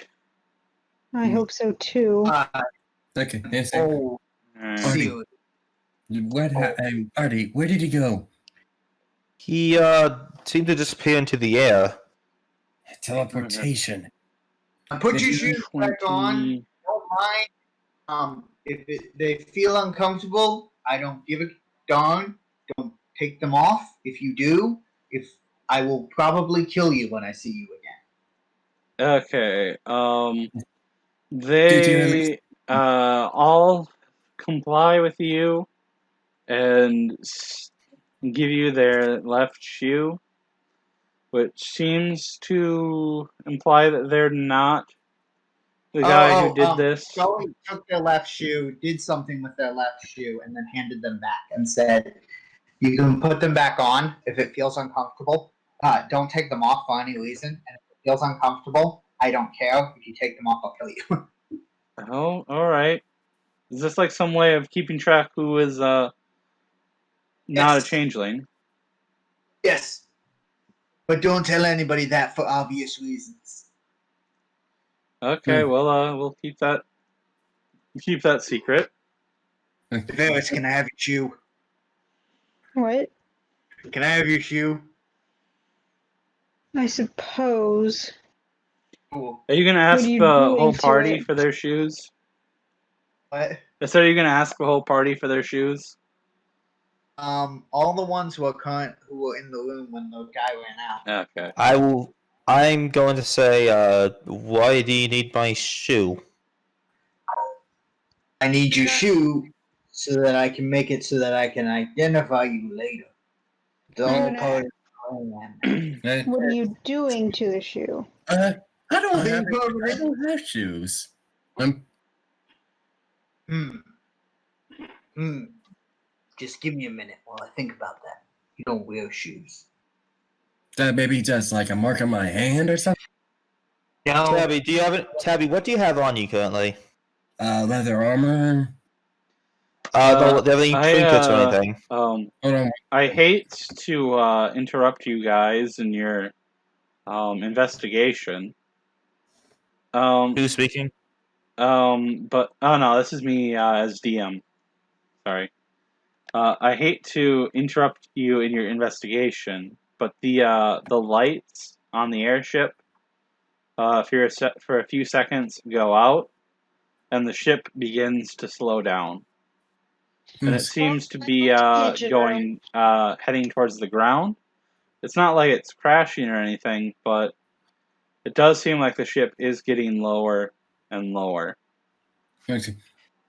I hope so too. Okay, yes, Oh, Alright. seriously. Artie, where did he go? He seemed to disappear into the air. Teleportation. Put your shoes back on. 20. Don't mind. If they feel uncomfortable, I don't give a darn. Don't take them off. If you do, I will probably kill you when I see you again. Okay. They all comply with you and give you their left shoe, which seems to imply that they're not the guy who did this. Scully took their left shoe, did something with their left shoe, and then handed them back and said, "You can put them back on if it feels uncomfortable. Don't take them off for any reason. And if it feels uncomfortable, I don't care. If you take them off, I'll kill you." Oh, alright. Is this like some way of keeping track who is not a changeling? Yes. But don't tell anybody that for obvious reasons. Okay, well, we'll keep that secret. Varus, can I have your shoe? What? Can I have your shoe? I suppose. Cool. Are you gonna ask are you the doing whole to party it? for their shoes? What? So are you gonna ask the whole party for their shoes? All the ones who were in the room when the guy ran out. Okay. I'm going to say, why do you need my shoe? I need your shoe so that I can make it so that I can identify you later. The only part of What are you doing to the shoe? I don't have shoes. Just give me a minute while I think about that. You don't wear shoes. That maybe just like a mark on my hand or something? No. Tabby, what do you have on you currently? Leather armor. No, do you have any trinkets or anything? Hold on. I hate to interrupt you guys in your investigation. Who's speaking? But oh no, this is me as DM. Sorry. I hate to interrupt you in your investigation, but the lights on the airship for a few seconds go out, and the ship begins to slow down. And it seems to be heading towards the ground. It's not like it's crashing or anything, but it does seem like the ship is getting lower and lower. Okay.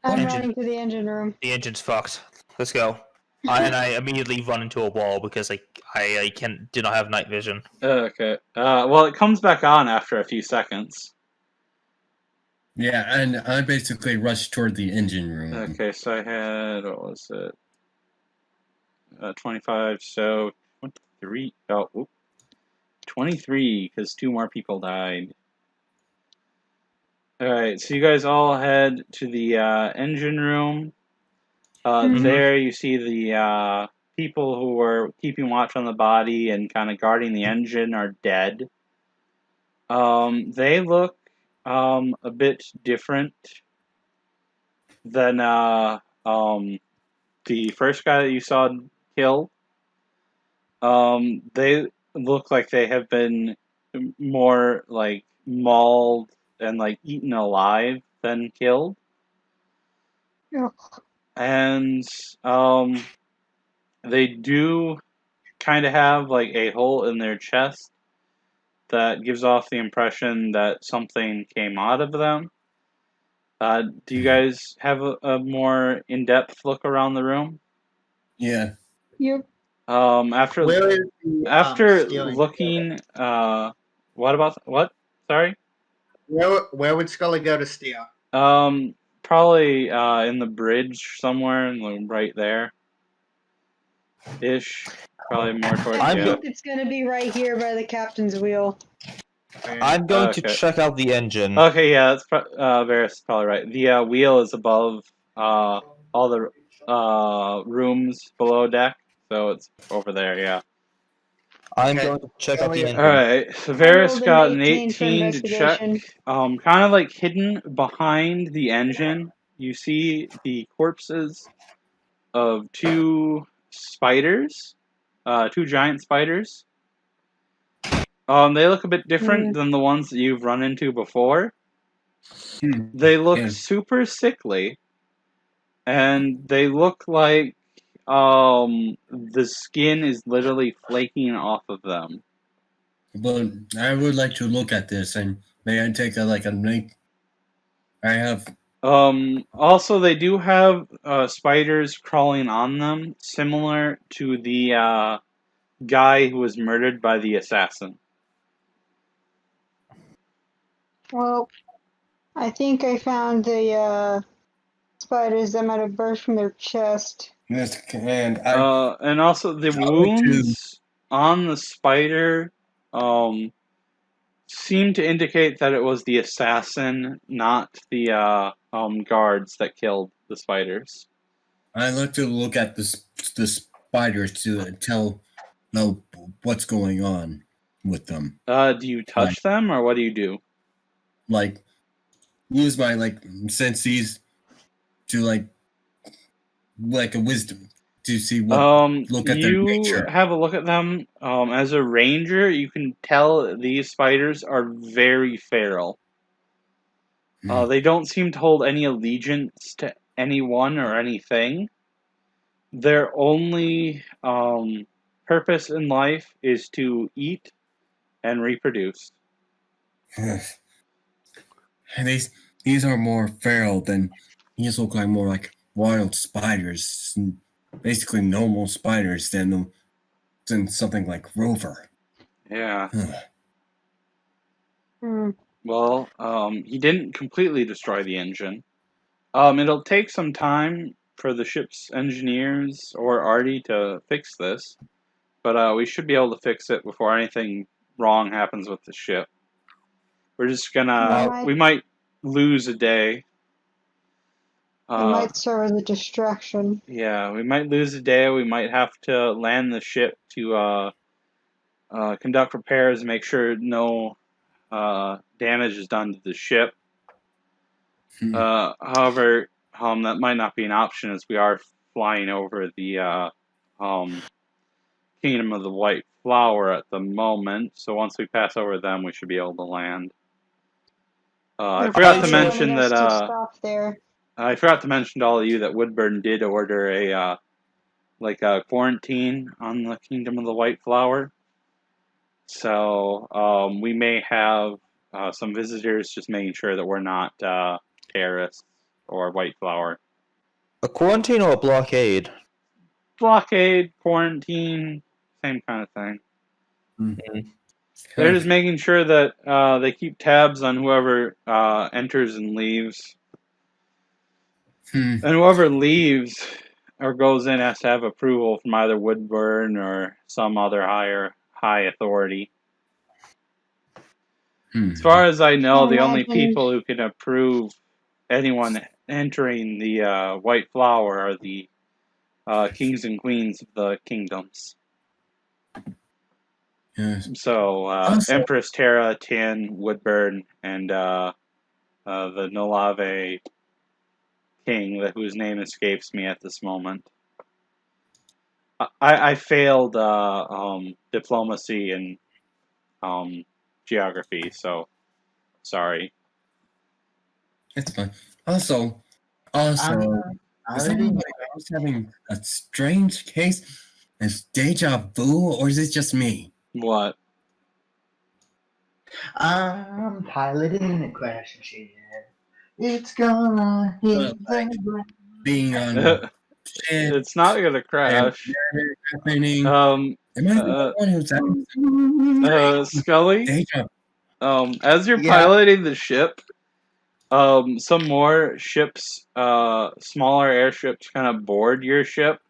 I'm running to the engine room. The engine's fucked. Let's go. And I immediately run into a wall because I do not have night vision. Okay. Well, it comes back on after a few seconds. Yeah, and I basically rushed toward the engine room. Okay, so I had, what was it? 25, so 23. Oh, whoop. 23, because 2 more people died. Alright, so you guys all head to the engine room. There you see the people who were keeping watch on the body and kind of guarding the engine are dead. They look a bit different than the first guy that you saw killed. They look like they have been more like mauled and like eaten alive than killed. Ugh. And they do kind of have like a hole in their chest that gives off the impression that something came out of them. Do you guys have a more in-depth look around the room? Yeah. Yep. After Where is the stealing looking, what? Sorry. Where would Scully go to steal? Probably in the bridge somewhere, right there. Ish. Probably more towards I you. think it's gonna be right here by the captain's wheel. I'm going to check out the engine. Okay, yeah, that's Varus is probably right. The wheel is above all the rooms below deck. So it's over there, yeah. I'm Okay. going to check out the Elliot. engine. Alright, so I Varus rolled an got an 18 for 18 to check. investigation. Kind of like hidden behind the engine, you see the corpses of two spiders, two giant spiders. They look a bit different than the ones that you've run into before. They look Yeah. super sickly, and they look like the skin is literally flaking off of them. But I would like to look at this, and may I take a night? I have. Also, they do have spiders crawling on them, similar to the guy who was murdered by the assassin. Well, I think I found the spiders that might have burst from their chest. Yes, and I And also the wounds on the spider seem to indicate that it was the assassin, not the guards that killed the spiders. I like to look at the spiders to know what's going on with them. Do you touch them, or what do you do? Like use my senses to like a wisdom to see what look at their You nature. have a look at them. As a ranger, you can tell these spiders are very feral. They don't seem to hold any allegiance to anyone or anything. Their only purpose in life is to eat and reproduce. And these are more feral than these look like more like wild spiders, basically normal spiders than something like Rover. Yeah. Hmm. Well, he didn't completely destroy the engine. It'll take some time for the ship's engineers or Artie to fix this, but we should be able to fix it before anything wrong happens with the ship. We're just gonna... we might lose a day. It might serve as a distraction. Yeah, we might lose a day. We might have to land the ship to conduct repairs and make sure no damage is done to the ship. However, that might not be an option as we are flying over the Kingdom of the White Flower at the moment. So once we pass over them, we should be able to land. I forgot to mention that stop there. I forgot to mention to all of you that Woodburn did order a quarantine on the Kingdom of the White Flower. So we may have some visitors, just making sure that we're not terrorists or White Flower. A quarantine or a blockade? Blockade, quarantine, same kind of thing. Mm-hmm. They're just making sure that they keep tabs on whoever enters and leaves. And whoever leaves or goes in has to have approval from either Woodburn or some other high authority. As far as I know, the only people who can approve anyone entering the White Flower are the kings and queens of the kingdoms. Yes. So, Empress Terra, Tin, Woodburn, and the Nolave king, whose name escapes me at this moment. I failed diplomacy and geography, so sorry. It's fine. Also, is anybody else having a strange case? Is deja vu, or is it just me? What? I'm piloting a crash machine. It's gonna hit the ground. Being on the ship, It's not gonna crash. happening. Am I the one who's having Scully? deja? As you're piloting the ship, some more ships, smaller airships kind of board your ship.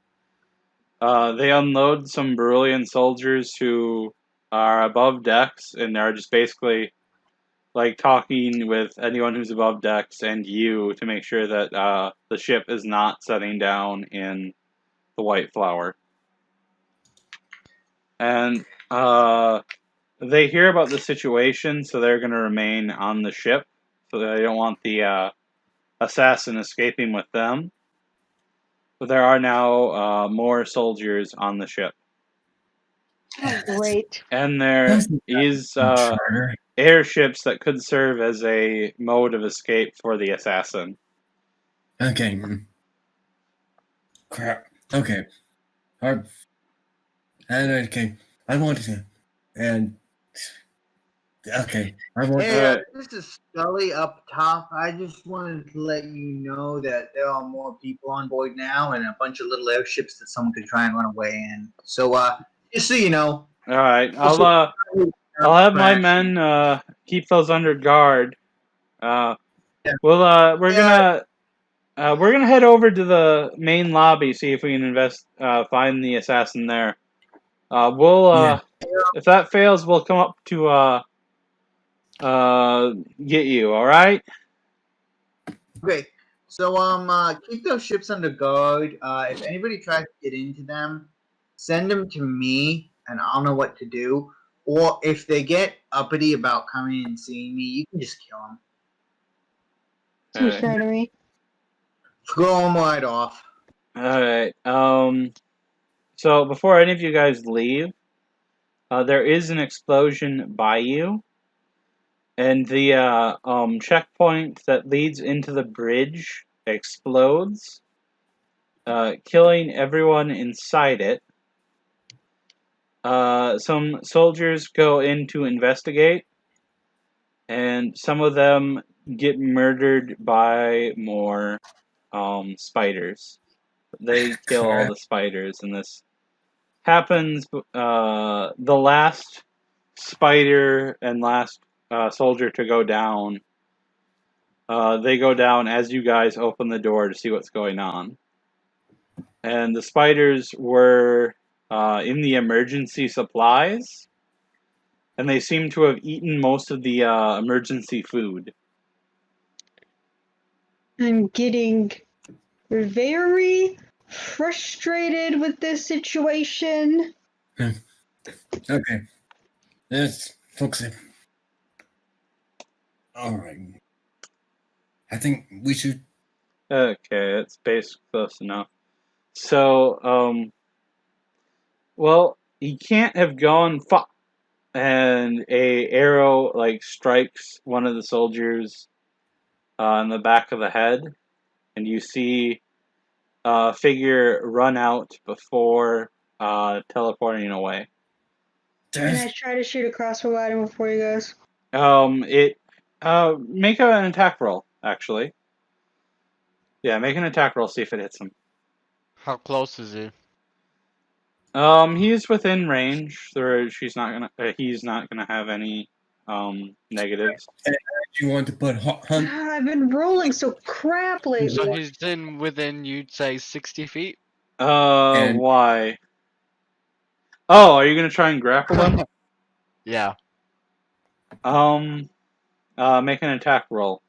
They unload some Berulian soldiers who are above decks and are just basically like talking with anyone who's above decks and you to make sure that the ship is not setting down in the White Flower. And they hear about the situation, so they're going to remain on the ship. So they don't want the assassin escaping with them. But there are now more soldiers on the ship. Oh, great. And there is airships that could serve as a mode of escape for the assassin. Okay. Crap. Okay. Okay. I want to. And. Okay. I want Hey, Alright. this is Scully up top. I just wanted to let you know that there are more people on board now and a bunch of little airships that someone could try and run away in. So, just so you know. Alright, I'll have my men keep those under guard. We're gonna head over to the main lobby, see if we can find the assassin there. If that fails, we'll come up to get you. All right? Okay. So, keep those ships under guard. If anybody tries to get into them, send them to me, and I'll know what to do. Or if they get uppity about coming and seeing me, you can just kill them. Seems fair to me. Throw them right off. All right. So before any of you guys leave, there is an explosion by you, and the checkpoint that leads into the bridge explodes, killing everyone inside it. Some soldiers go in to investigate, and some of them get murdered by more spiders. They kill all the spiders, and this happens. The last spider and last soldier to go down, they go down as you guys open the door to see what's going on. And the spiders were in the emergency supplies, and they seem to have eaten most of the emergency food. I'm getting very frustrated with this situation. Okay. Let's focus it. Alright. I think we should. Okay, it's basically close enough. So, well, he can't have gone and a arrow like strikes one of the soldiers in the back of the head, and you see a figure run out before teleporting away. Can I try to shoot a crossbow at him before he goes? Make an attack roll, actually. Yeah, make an attack roll, see if it hits him. How close is he? He's within range. He's not gonna have any negatives. Do you want to put hunt? I've been rolling so crap lately. So he's within, you'd say, 60 feet? Why? Oh, are you gonna try and grapple him? Yeah. Make an attack roll.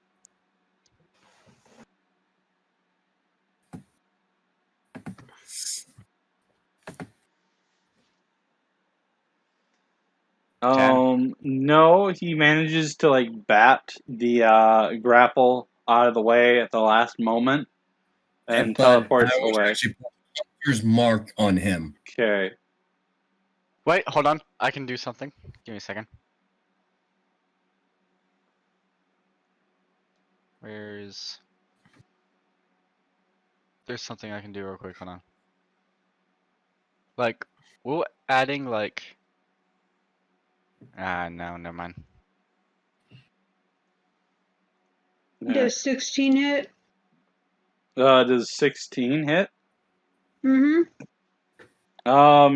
No, he manages to like bat the grapple out of the way at the last moment and teleports away. Actually put Hunter's mark on him. Okay. Wait, hold on. I can do something. Give me a second. There's something I can do real quick. Hold on. Like, we're adding like. No, never mind. Does 16 hit? Does 16 hit? Mm-hmm.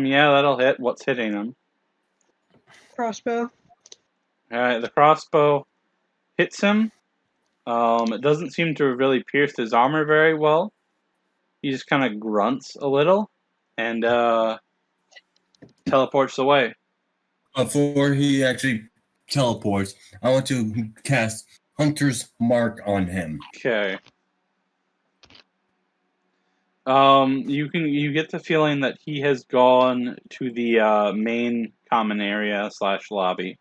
Yeah, that'll hit. What's hitting him? Crossbow. Alright, the crossbow hits him. It doesn't seem to have really pierced his armor very well. He just kind of grunts a little and teleports away. Before he actually teleports, I want to cast Hunter's Mark on him. Okay. You get the feeling that he has gone to the main common area / lobby.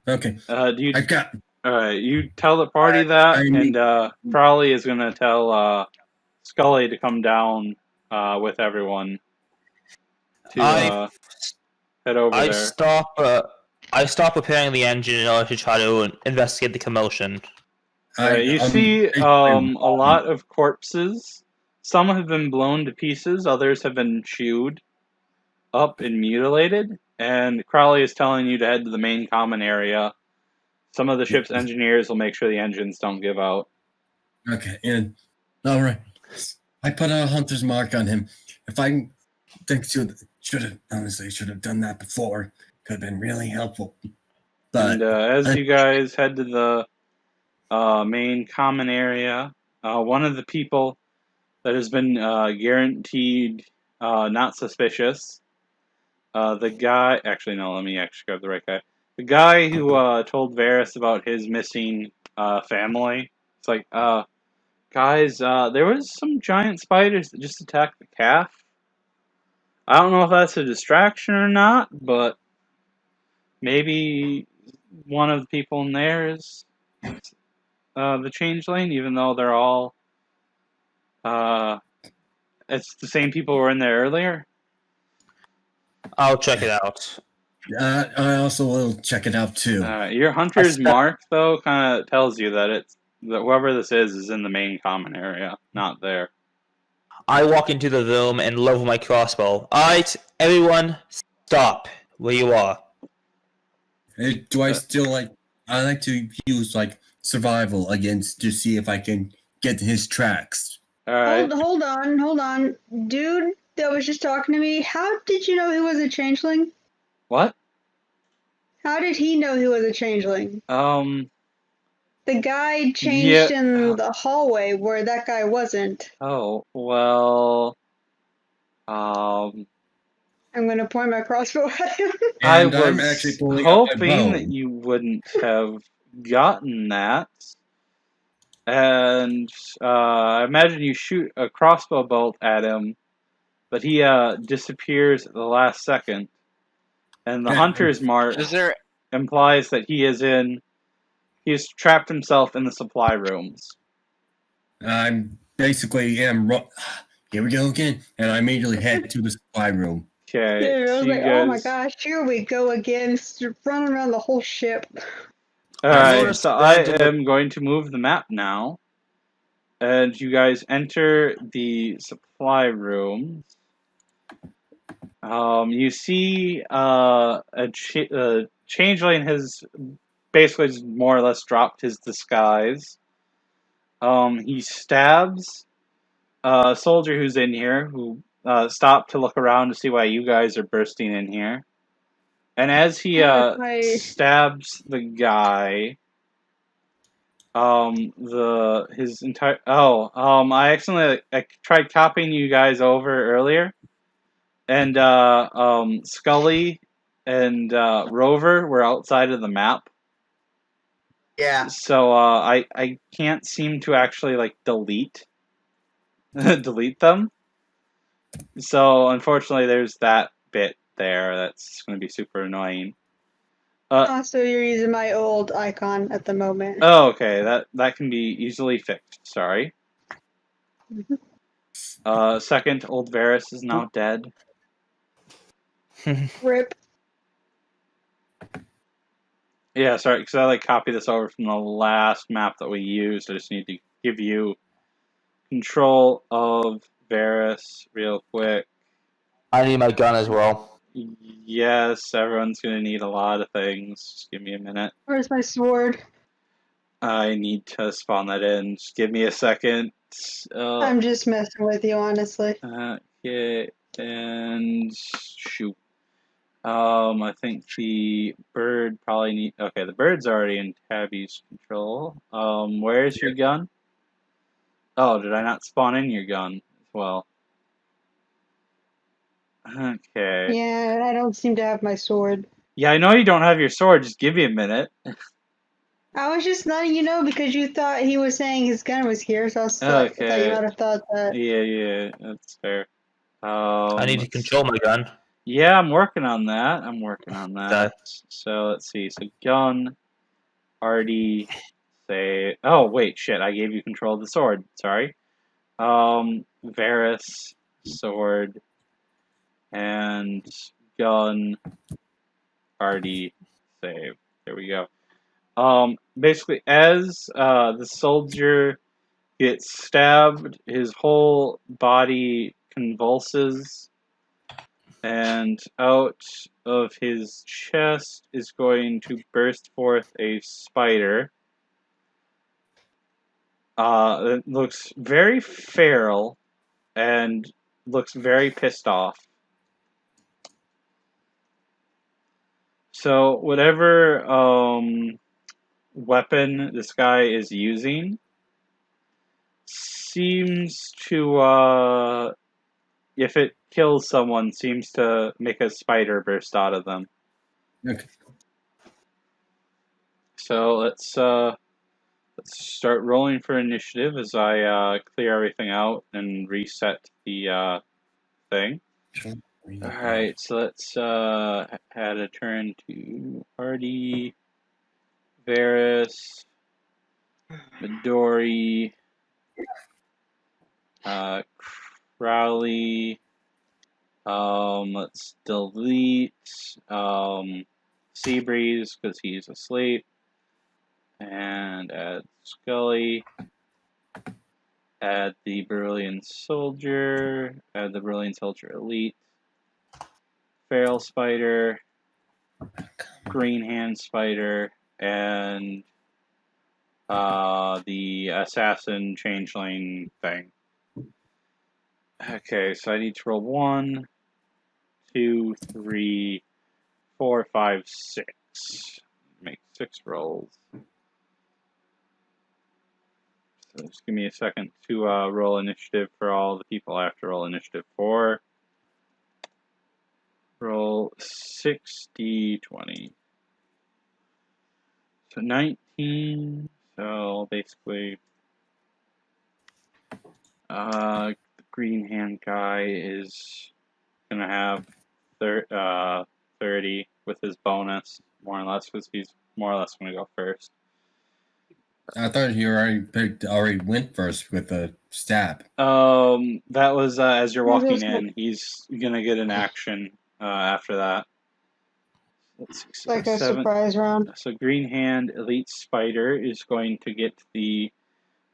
Okay. Do you? I've got. Alright, you tell the party that, and Crowley is gonna tell Scully to come down with everyone to head over there. I stop repairing the engine in order to try to investigate the commotion. You see a lot of corpses. Some have been blown to pieces, others have been chewed up and mutilated, and Crowley is telling you to head to the main common area. Some of the ship's engineers will make sure the engines don't give out. Okay, and all right. I put a Hunter's Mark on him. If I think should have done that before. Could have been really helpful. But And as you guys head to the main common area, one of the people that has been guaranteed not suspicious, the guy... Actually, no, let me actually grab the right guy. The guy who told Varius about his missing family. It's like, guys, there was some giant spiders that just attacked the calf. I don't know if that's a distraction or not, but maybe one of the people in there is the changeling, even though they're all... it's the same people who were in there earlier. I'll check it out. I also will check it out too. Your hunter's mark, though, kind of tells you that whoever this is in the main common area, not there. I walk into the room and level my crossbow. Alright, everyone, stop where you are. Do I still like... I like to use, like, survival against to see if I can get his tracks. Alright. Hold on. Dude that was just talking to me, how did you know he was a changeling? What? How did he know he was a changeling? The guy changed in the hallway where that guy wasn't. Oh, well... I'm gonna point my crossbow at him. I And I'm was actually pulling out my hoping bow. that you wouldn't have gotten that. And I imagine you shoot a crossbow bolt at him, but he disappears at the last second. And the hunter's mark implies that he has trapped himself in the supply rooms. I'm basically am. Here we go again, and I immediately head to the supply room. Okay. Dude, I was so like, oh my gosh, here we go again, running around the whole ship. Alright, so I am going to move the map now. And you guys enter the supply room. You see a changeling has basically just more or less dropped his disguise. He stabs a soldier who's in here, who stopped to look around to see why you guys are bursting in here. And as he stabs the guy, I accidentally tried copying you guys over earlier, and Scully and Rover were outside of the map. Yeah. So I can't seem to actually like delete them. So unfortunately, there's that bit there that's going to be super annoying. So you're using my old icon at the moment. Oh, okay. That can be easily fixed. Sorry. Second, old Varius is now dead. Rip. Yeah, sorry, because I copied this over from the last map that we used. I just need to give you control of Varius real quick. I need my gun as well. Yes, everyone's gonna need a lot of things. Just give me a minute. Where's my sword? I need to spawn that in. Just give me a second. I'm just messing with you, honestly. Okay, and shoot. I think the bird probably need... Okay, the bird's already in Tabby's control. Where's your gun? Oh, did I not spawn in your gun as well? Okay. Yeah, I don't seem to have my sword. Yeah, I know you don't have your sword. Just give me a minute. I was just letting you know because you thought he was saying his gun was here, so I thought you Okay. might have thought that. Yeah, that's fair. I need to Let's control my gun. Yeah, I'm working on that. I'm working on that. Okay. So let's see. So gun, already say. Oh wait, shit! I gave you control of the sword. Sorry. Varus, sword, and gun, already save. There we go. Basically, as the soldier gets stabbed, his whole body convulses, and out of his chest is going to burst forth a spider. It looks very feral and looks very pissed off. So whatever weapon this guy is using seems to, if it kills someone, seems to make a spider burst out of them. Okay. So let's start rolling for initiative as I clear everything out and reset the thing. Alright, so let's add a turn to Hardy, Varus, Midori, Crowley, let's delete Seabreeze because he's asleep, and add Scully, add the Brilliant Soldier, add the Brilliant Soldier Elite, Feral Spider, Green Hand Spider, and the Assassin Changeling thing. Okay, so I need to roll 1, 2, 3, 4, 5, 6. Make 6 rolls. So just give me a second to roll initiative for all the people I have to roll initiative for. Roll 6d20. So 19. So basically, the green hand guy is gonna have 30 with his bonus, more or less, because he's more or less gonna go first. I thought you already went first with the stab. That was as you're Yeah, that walking was good. in. He's gonna get an action after that. Let's see, so Like a 7. surprise round. So Green Hand Elite Spider is going to get the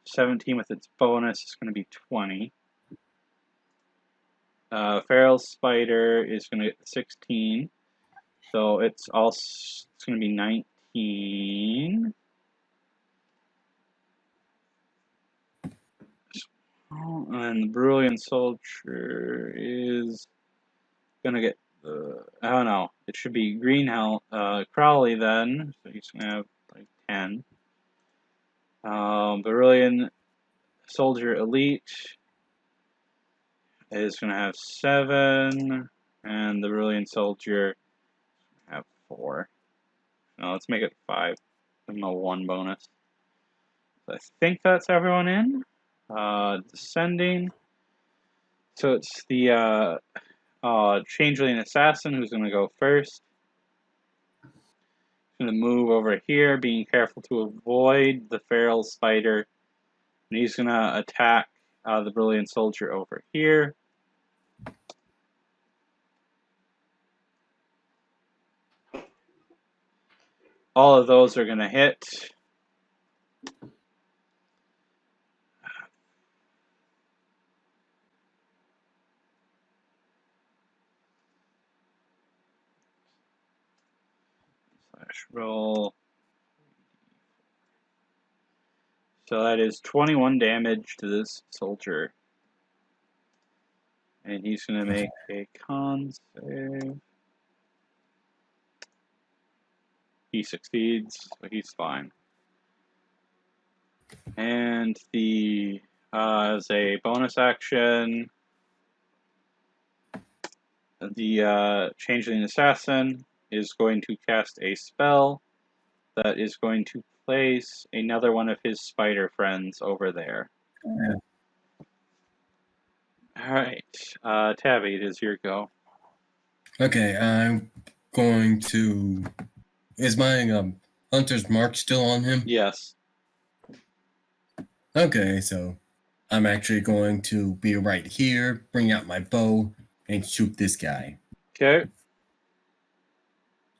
17 with its bonus. It's going to be 20. Feral Spider is going to get 16. So it's going to be 19. And the Brilliant Soldier is going to get I don't know. It should be Green Crowley then. So he's going to have like 10. Brilliant Soldier Elite is going to have 7, and the Brilliant Soldier have 4. No, let's make it 5. Give them a 1 bonus. So I think that's everyone in. Descending. So it's the Changeling Assassin who's going to go first. He's going to move over here, being careful to avoid the Feral Spider. And he's going to attack the Brilliant Soldier over here. All of those are going to hit. Slash roll. So that is 21 damage to this soldier. And he's going to make a con save. He succeeds, so he's fine. And the as a bonus action, the Changeling Assassin is going to cast a spell that is going to place another one of his spider friends over there. Alright, Tabby, it is your go. Okay, I'm going to. Is my hunter's mark still on him? Yes. Okay, so I'm actually going to be right here, bring out my bow, and shoot this guy. Okay.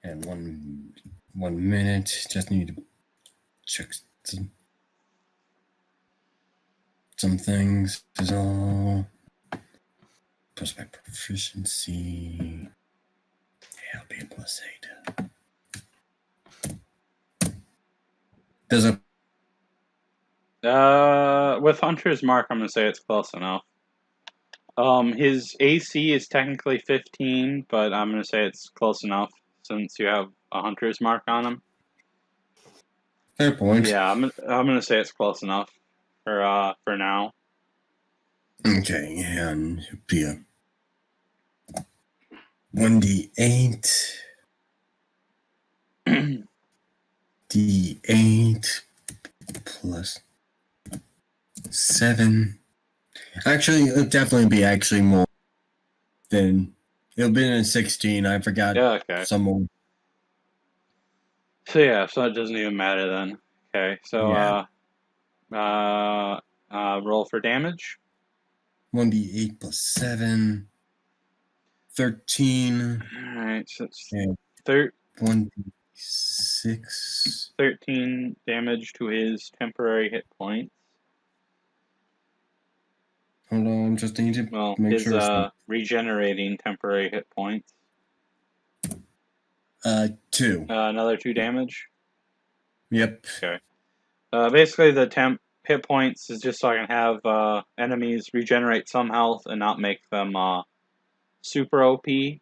And one minute, just need to check some things. Is all plus my proficiency. Yeah, I'll be a +8. Does a With Hunter's Mark, I'm gonna say it's close enough. His AC is technically 15, but I'm gonna say it's close enough since you have a Hunter's Mark on him. fair point? Yeah, I'm gonna say it's close enough for now. Okay, and it'd be a 1d8. D8 plus 7. Actually, it'll definitely be actually more than it'll be in 16. I forgot Yeah, okay. some more. So yeah, so it doesn't even matter then. Okay, so Yeah. roll for damage. 1d8 plus 7. 13. Alright, so it's And 1d6. 13 damage to his temporary hit points. Hold on, just need to Well, make his sure. regenerating temporary hit points. 2. Another 2 damage. Yep. Okay. Basically, the temp hit points is just so I can have enemies regenerate some health and not make them super OP. Because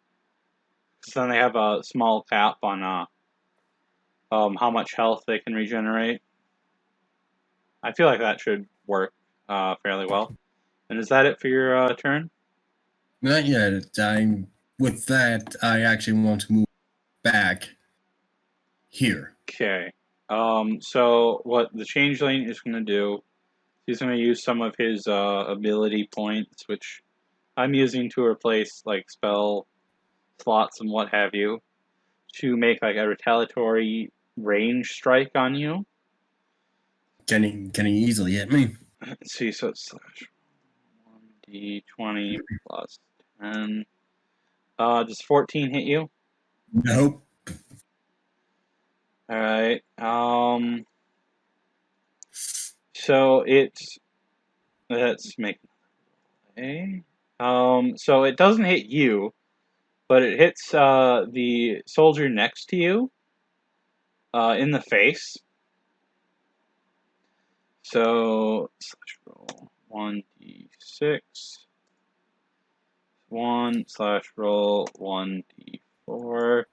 then they have a small cap on how much health they can regenerate. I feel like that should work fairly well. And is that it for your turn? Not yet. With that, I actually want to move back here. Okay. So what the changeling is going to do, he's going to use some of his ability points, which I'm using to replace like spell slots and what have you, to make like a retaliatory range strike on you. Can he easily hit me? Let's see, so it's 1d20 plus 10. Does 14 hit you? Nope. Alright, so it's, let's make a, so it doesn't hit you, but it hits, the soldier next to you, in the face. So, slash roll 1d6, 1 slash roll 1d4. So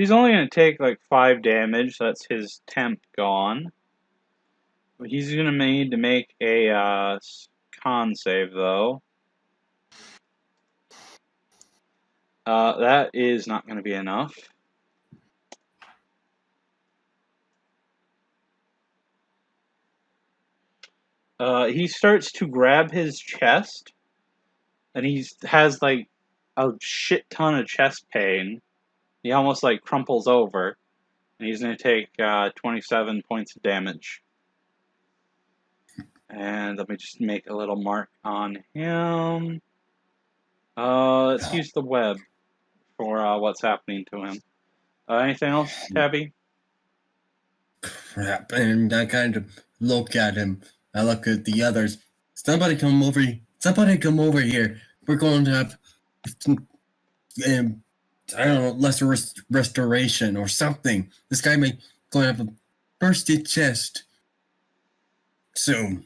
he's only going to take like 5 damage, that's his temp gone. But he's going to need to make a con save though. That is not going to be enough. He starts to grab his chest, and he has like a shit ton of chest pain. He almost like crumples over, and he's going to take 27 points of damage. And let me just make a little mark on him. Let's use the web for what's happening to him. Anything else, Tabby? Crap. And I kind of look at him. I look at the others. Somebody come over here. Somebody come over here. We're going to have, I don't know, lesser restoration or something. This guy may going to have a bursted chest soon.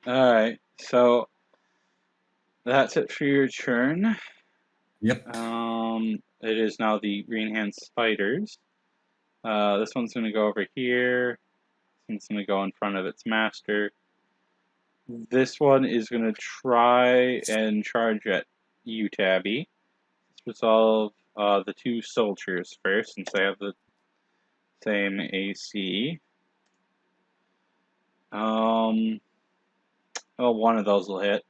Alright, so that's it for your turn. Yep. It is now the green hand spiders. This one's going to go over here. This one's going to go in front of its master. This one is going to try and charge at you, Tabby. Resolve the two soldiers first, since they have the same AC. One of those will hit.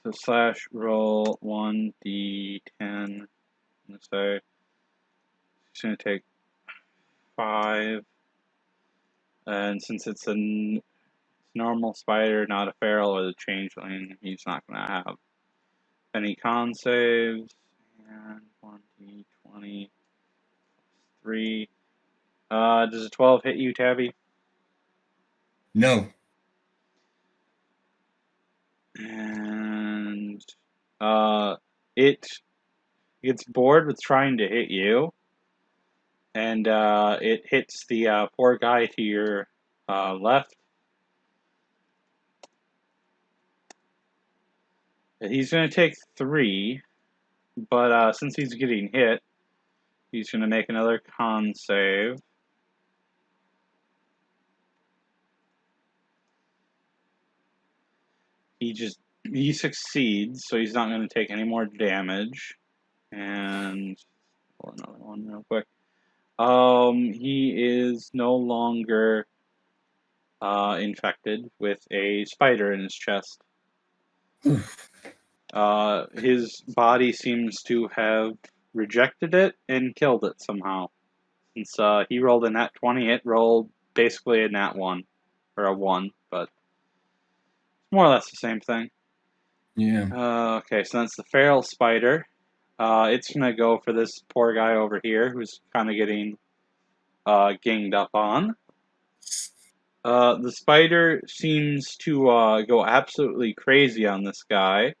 So slash roll 1d10. So it's going to take 5. And since it's a normal spider, not a feral or the changeling, he's not going to have any con saves. And 1d20 3. Does a 12 hit you, Tabby? No. And it gets bored with trying to hit you, and it hits the poor guy to your left. He's going to take 3, but since he's getting hit, he's going to make another con save. He succeeds, so he's not going to take any more damage. And pull another one real quick. He is no longer infected with a spider in his chest. His body seems to have rejected it and killed it somehow. Since he rolled a nat 20, it rolled basically a nat 1. Or a 1, but more or less the same thing. Yeah. Okay, so that's the feral spider. It's going to go for this poor guy over here who's kind of getting ganged up on. The spider seems to go absolutely crazy on this guy.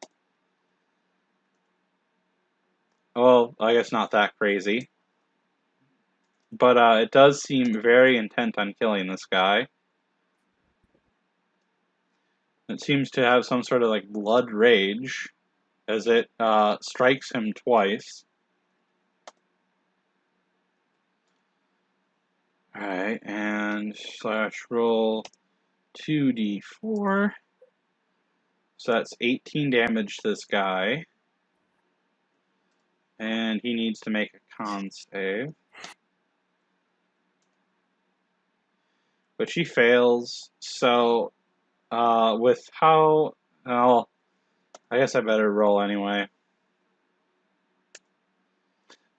Well, I guess not that crazy. But it does seem very intent on killing this guy. It seems to have some sort of like blood rage as it strikes him twice. Alright, and slash roll 2d4. So that's 18 damage to this guy. And he needs to make a con save. But she fails, so with how... Well, I guess I better roll anyway.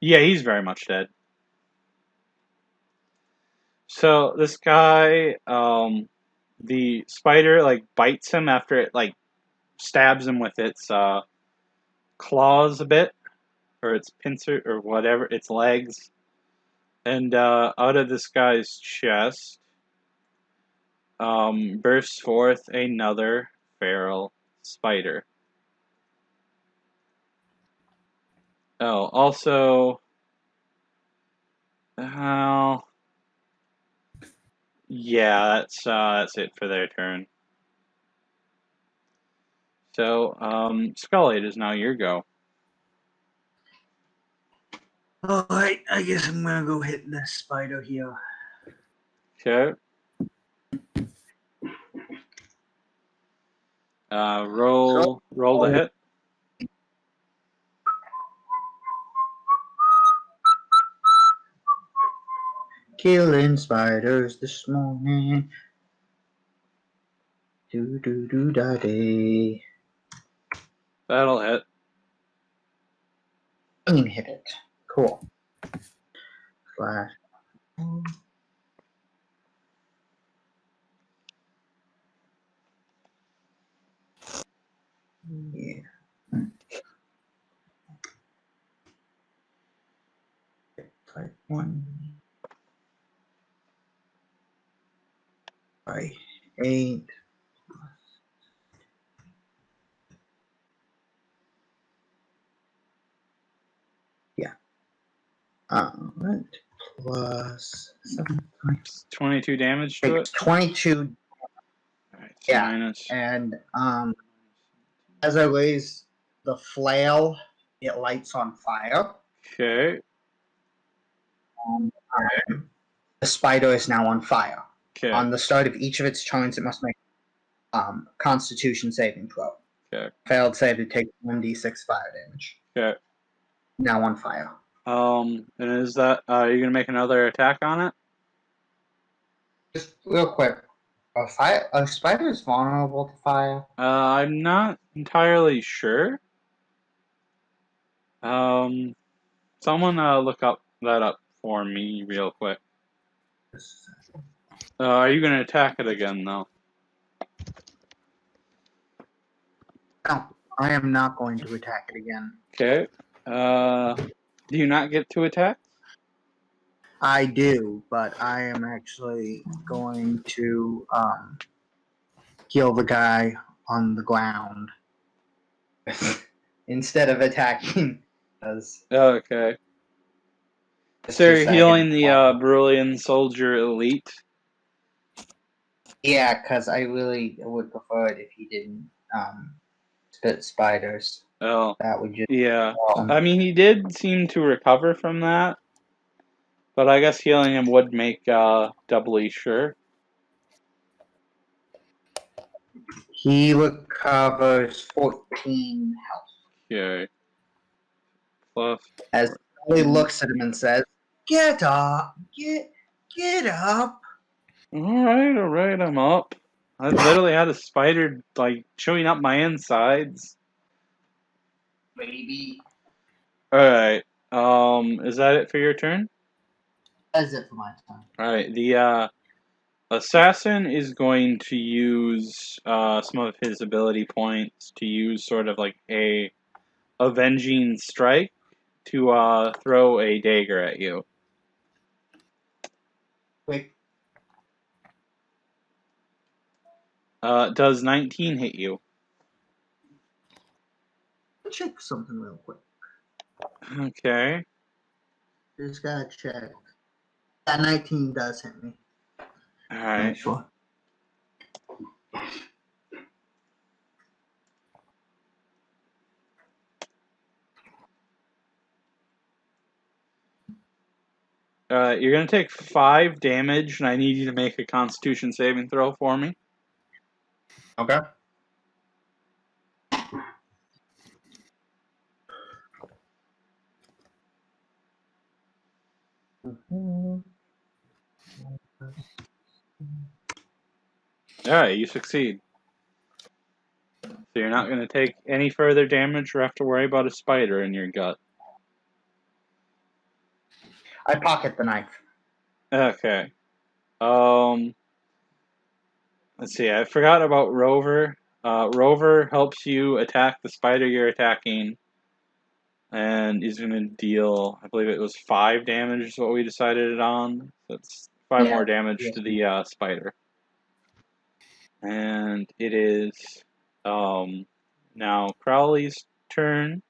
Yeah, he's very much dead. So this guy, the spider like bites him after it like stabs him with its claws a bit, or its pincer or whatever, its legs, and out of this guy's chest bursts forth another feral spider. Oh, also, yeah, that's it for their turn. So, Skull, it is now your go. Alright, I guess I'm gonna go hit the spider here. Okay. Roll the hit. Killing spiders this morning. Do do do da day. That'll hit. Hit it. Cool. Slash. Yeah. Type 1. By 8. Yeah. Alright. Plus 7. 22 damage to it. 22. Alright, so Yeah. minus. And as I raise the flail, it lights on fire. Okay. The spider is now on fire. Okay. On the start of each of its turns, it must make Constitution saving throw. Okay. Failed save, it takes 1d6 fire damage. Okay. Now on fire. And is that are you gonna make another attack on it? Just real quick. A spider is vulnerable to fire. I'm not entirely sure. Someone look that up for me real quick. Are you gonna attack it again though? No, I am not going to attack it again. Okay. Do you not get to attack? I do, but I am actually going to kill the guy on the ground instead of attacking. Okay. Just So a you're second. healing the Brilliant Soldier Elite. Yeah, because I really would prefer it if he didn't spit spiders. Oh. That would just Yeah. I mean, he did seem to recover from that, but I guess healing him would make doubly sure. He recovers 14 health. Okay. Plus. As he looks at him and says, "Get up, get up." All right, I'm up. I literally had a spider like chewing up my insides. Baby. All right. Is that it for your turn? That's it for my turn. All right. The assassin is going to use some of his ability points to use sort of like a avenging strike to throw a dagger at you. Quick. Does 19 hit you? Check something real quick. Okay. Just gotta check. That 19 does hit me. All right. Sure. You're gonna take 5 damage, and I need you to make a Constitution saving throw for me. Okay. Alright, you succeed. So you're not going to take any further damage or have to worry about a spider in your gut. I pocket the knife. Okay. Let's see, I forgot about Rover. Rover helps you attack the spider you're attacking. And he's going to deal, I believe it was 5 damage is what we decided on. That's 5 more damage to the spider. And it is now Crowley's turn.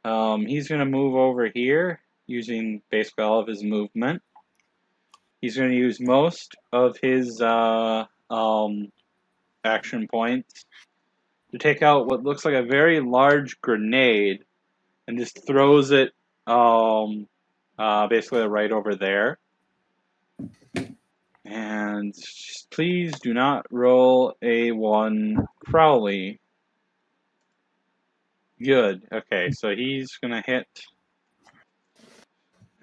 He's going to move over here using basically all of his movement. He's going to use most of his action points to take out what looks like a very large grenade and just throws it basically right over there. And please do not roll a 1 Crowley. Good. Okay, so he's going to hit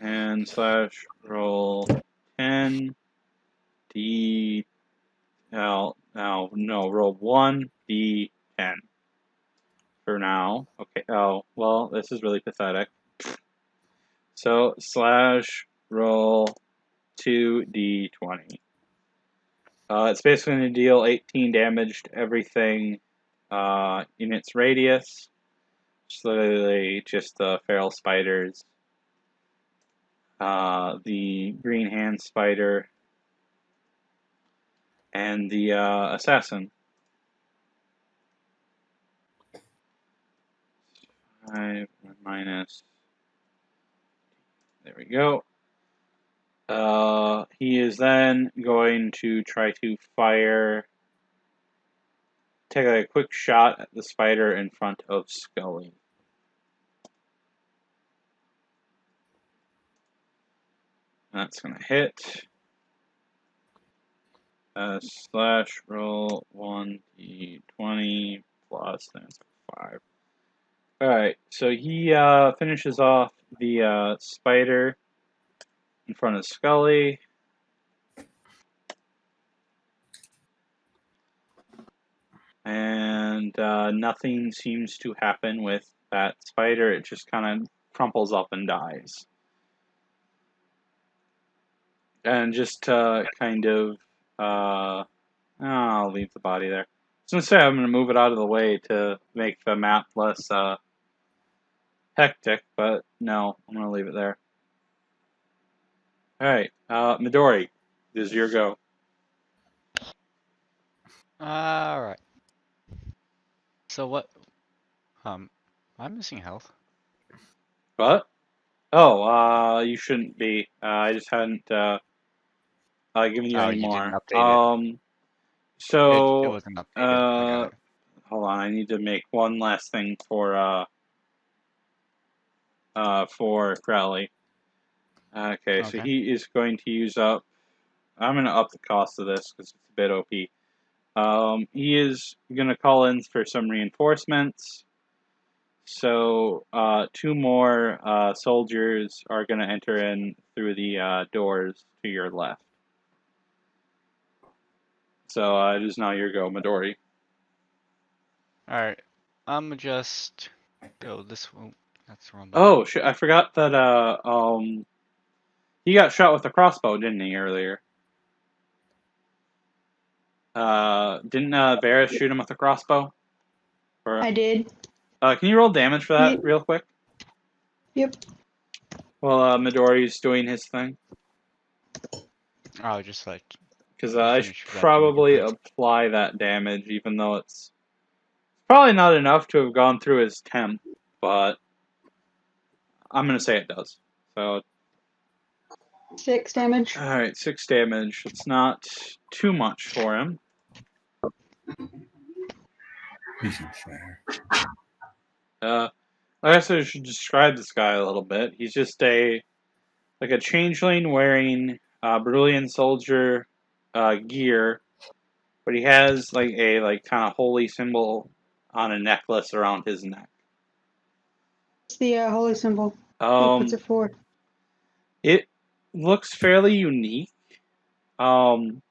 and slash roll 10 D no, roll 1 D10 for now. Okay, oh, well, this is really pathetic. So, slash roll 2d20. It's basically going to deal 18 damage to everything in its radius. It's literally just the feral spiders, the green hand spider, and the assassin. 5 minus. There we go. He is then going to try to take a quick shot at the spider in front of Scully. That's going to hit. Slash roll 1d20 plus 5. Alright, so he finishes off the spider in front of Scully. And nothing seems to happen with that spider. It just kind of crumples up and dies. And just kind of, I'll leave the body there. I was going to say I'm going to move it out of the way to make the map less hectic, but no, I'm going to leave it there. Alright, Midori, this is your go. Alright. So what? I'm missing health. What? Oh, you shouldn't be. I just hadn't given you Oh, any you more. didn't update it. It So, wasn't updated. I got it. hold on, I need to make one last thing for Crowley. Okay, so Okay. he is going to use up. I'm going to up the cost of this because it's a bit OP. He is going to call in for some reinforcements. So, 2 more soldiers are going to enter in through the doors to your left. So, it is now your go, Midori. Alright. I'm just go this one. That's the wrong button. Oh, shit, I forgot that, he got shot with a crossbow, didn't he, earlier? Didn't, Varius shoot him with a crossbow? Or, I did. can you roll damage for that, Ye- real quick? Yep. While, Midori's doing his thing? Oh, just like Because, I should finish that damage probably first. apply that damage, even though it's probably not enough to have gone through his temp, but I'm gonna say it does. So, 6 damage. alright, 6 damage. It's not too much for him. I guess I should describe this guy a little bit. He's just a changeling wearing Brilliant Soldier gear, but he has like a kind of holy symbol on a necklace around his neck. It's the holy symbol. What's it for? It looks fairly unique. On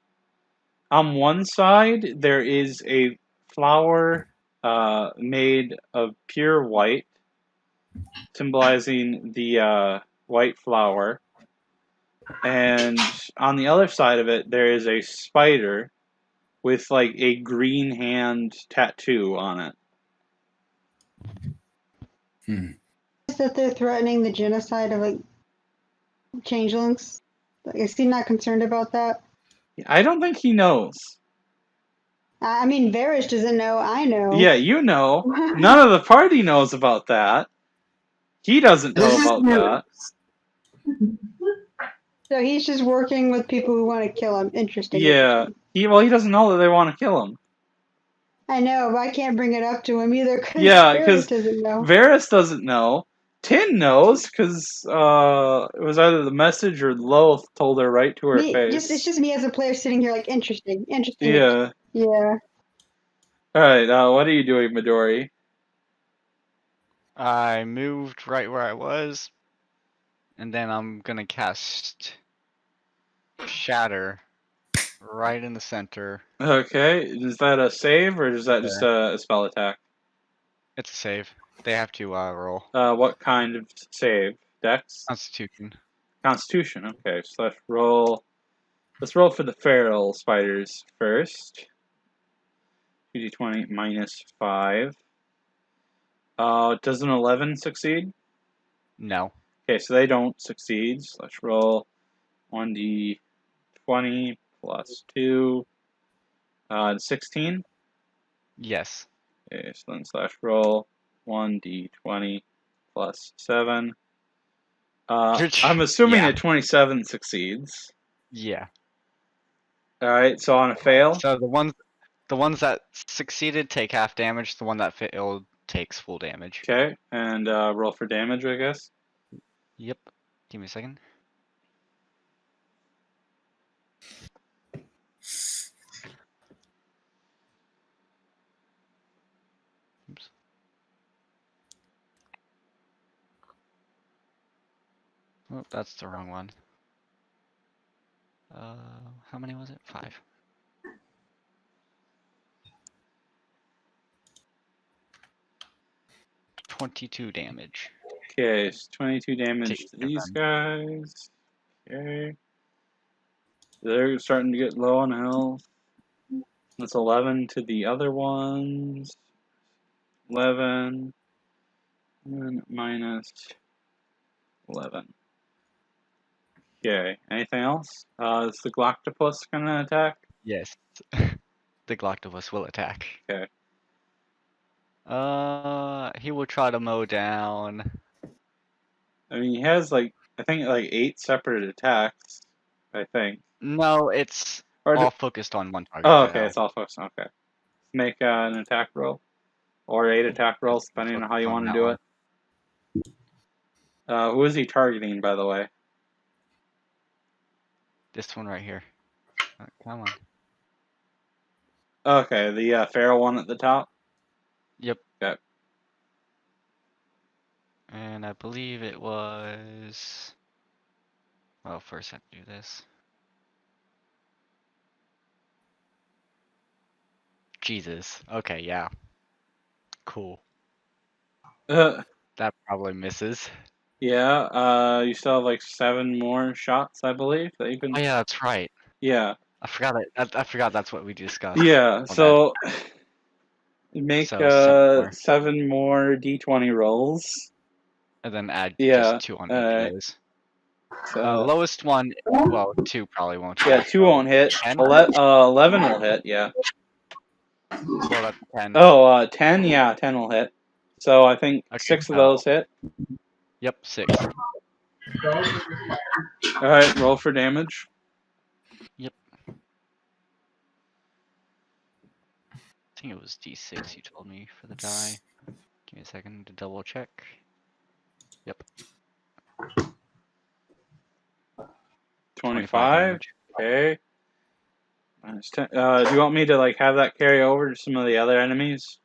one side, there is a flower made of pure white, symbolizing the white flower. And on the other side of it, there is a spider with like a green hand tattoo on it. Is that they're threatening the genocide of like changelings? Like, is he not concerned about that? I don't think he knows. I mean, Varish doesn't know. I know. Yeah, you know. None of the party knows about that. He doesn't know about that. So he's just working with people who want to kill him. Interesting. Yeah. Interesting. He doesn't know that they want to kill him. I know, but I can't bring it up to him either because Yeah, Varish because doesn't know. Varus doesn't know. Tin knows because it was either the message or Loth told her right to her face. It's just me as a player sitting here like interesting. Yeah. Yeah. Alright, what are you doing, Midori? I moved right where I was, and then I'm gonna cast Shatter right in the center. Okay, is that a save or is that just a spell attack? It's a save. They have to roll. What kind of save? Dex? Constitution. Constitution, okay, so let's roll. Let's roll for the feral spiders first. 2d20 minus 5. Does an 11 succeed? No. Okay, so they don't succeed. So let's roll 1d20 plus 2. 16? Yes. Okay, so then slash roll 1d20 plus 7. I'm assuming Yeah. a 27 succeeds. Yeah. Alright, so on a fail. So the ones that succeeded take half damage. The one that failed takes full damage. Okay, and roll for damage, I guess. Yep. Give me a second. Oops. Oh, that's the wrong one. How many was it? 5. $22 damage. Okay, it's 22 damage each to of these them. guys. Okay. They're starting to get low on health. That's 11 to the other ones. 11. And minus 11. Okay, anything else? Is the Galactopus gonna attack? Yes. The Galactopus will attack. Okay. He will try to mow down. I mean, he has like, I think like 8 separate attacks. I think. No, it's Or all focused on one target oh, right okay, now. it's all focused. Okay. Make an attack roll. Or 8 attack rolls, depending on how you want to do it. Who is he targeting, by the way? This one right here. Come on. Okay, the feral one at the top? Yep. Okay. And I believe it was... Well, first I have to do this. Jesus. Okay, yeah. Cool. That probably misses. Yeah, you still have like 7 more shots, I believe, that you can... Oh yeah, that's right. Yeah. I forgot it. I forgot that's what we discussed. Yeah, My bad. so... Make So 7 more. 7 more d20 rolls. And then add Yeah, just 2 on each of those. So, Lowest one, well, 2 probably won't hit. yeah, 2 won't hit. 10? 11 will hit, yeah. Well, that's 10. Oh, 10? Yeah, 10 will hit. So I think Okay, 6 of those hit. Yep, 6. Alright, roll for damage. Yep. I think it was D6 you told me for the die. Give me a second to double check. Yep. 25 25. damage. Okay. Minus 10. Do you want me to like have that carry over to some of the other enemies?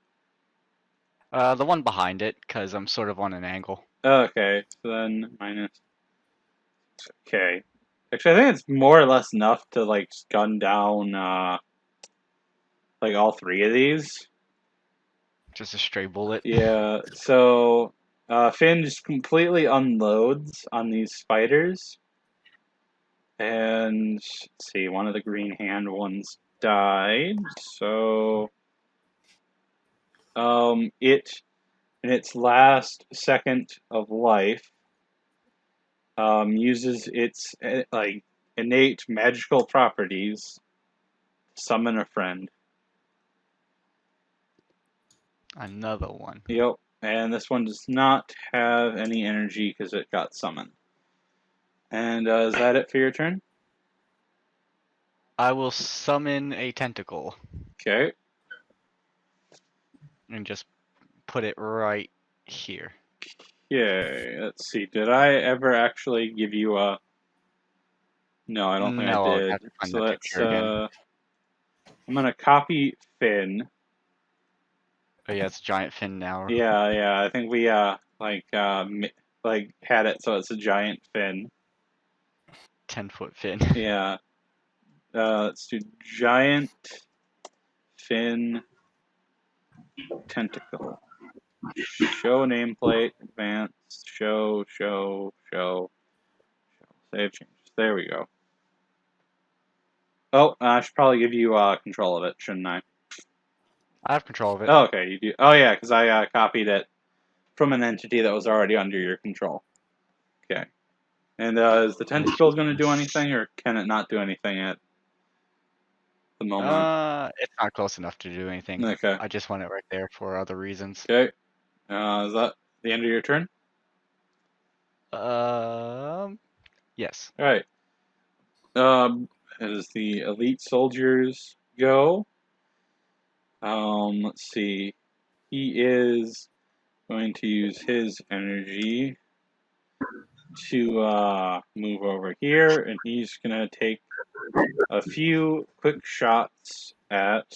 The one behind it, because I'm sort of on an angle. Okay, so then minus. Okay. Actually, I think it's more or less enough to like gun down like all 3 of these. Just a stray bullet. Yeah, so Finn just completely unloads on these spiders. And let's see, one of the green hand ones died. So it in its last second of life uses its like innate magical properties to summon a friend. Another one. Yep, and this one does not have any energy because it got summoned. And is that it for your turn? I will summon a tentacle Okay. and just put it right here. Okay, let's see. Did I ever actually give you a... No, I don't think I No, I'll did. have to find So that let's, picture again. I'm gonna copy Finn. Oh yeah, it's a giant fin now. Yeah, I think we, like, had it so it's a giant fin. 10-foot fin. Yeah. Let's do giant fin tentacle. Show nameplate, advanced, show. Save changes. There we go. Oh, I should probably give you control of it, shouldn't I? I have control of it. Oh, okay, you do. Oh, yeah, because I copied it from an entity that was already under your control. Okay. And is the tentacle going to do anything, or can it not do anything at the moment? It's not close enough to do anything. Okay. I just want it right there for other reasons. Okay. Is that the end of your turn? Yes. All right. As the elite soldiers go, let's see. He is going to use his energy to move over here, and he's gonna take a few quick shots at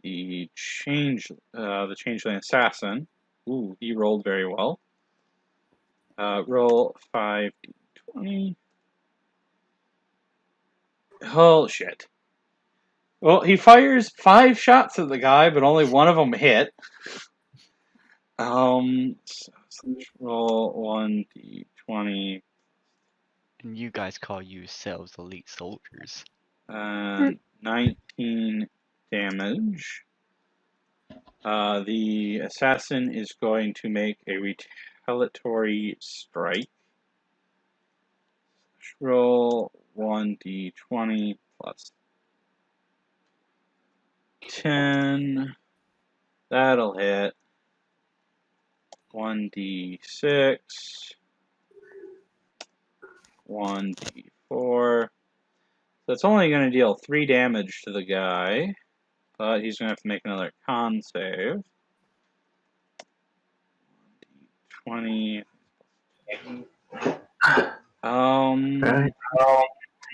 the changeling assassin. Ooh, he rolled very well. Roll 5d. 20. Oh, shit. Well, he fires 5 shots at the guy, but only one of them hit. So let's roll 1d20 And you guys call yourselves elite soldiers. and 19 damage. The assassin is going to make a retaliatory strike. Let's roll 1d20 plus 10. That'll hit. 1d6. 1d4. So it's only going to deal 3 damage to the guy, but he's going to have to make another con save. 20. Right.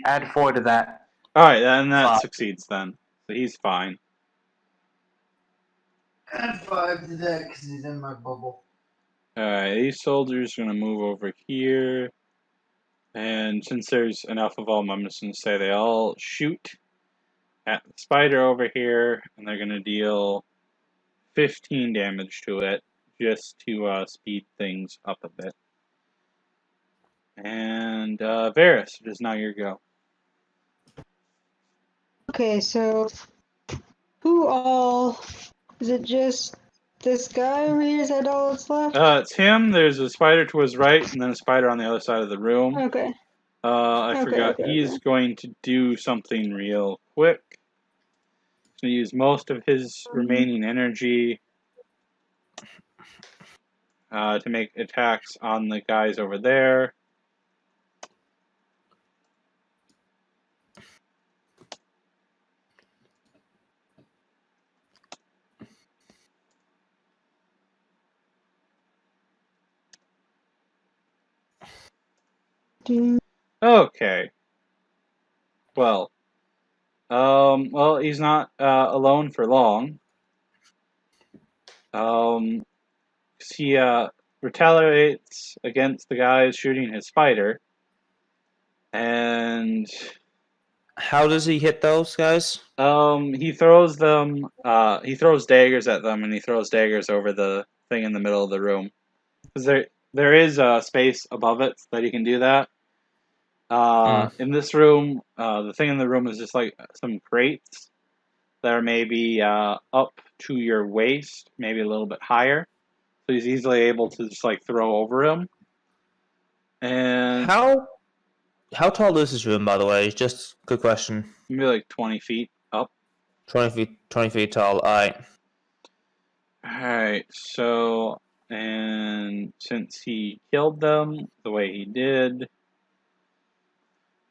Add 4 to that. Alright, and that 5. succeeds then. So he's fine. Add 5 to that because he's in my bubble. Alright, these soldiers are going to move over here. And since there's enough of them, I'm just going to say they all shoot at the spider over here, and they're going to deal 15 damage to it, just to speed things up a bit. And Varius, it is now your go. Okay, so who all? Is it just this guy over here? Is that all that's left? It's him, there's a spider to his right, and then a spider on the other side of the room. Okay. I Okay, forgot, okay, he's okay. going to do something real quick. He's going to use most of his remaining energy to make attacks on the guys over there. Okay. Well, he's not alone for long. He retaliates against the guys shooting his spider, and How does he hit those guys? he throws them. He throws daggers at them, and he throws daggers over the thing in the middle of the room. Because there is a space above it that he can do that. In this room, the thing in the room is just like some crates that are maybe up to your waist, maybe a little bit higher. So he's easily able to just like throw over him. And How tall is this room, by the way? Just good question. maybe like 20 feet up. 20 feet tall. Alright. Alright, so, and since he killed them the way he did,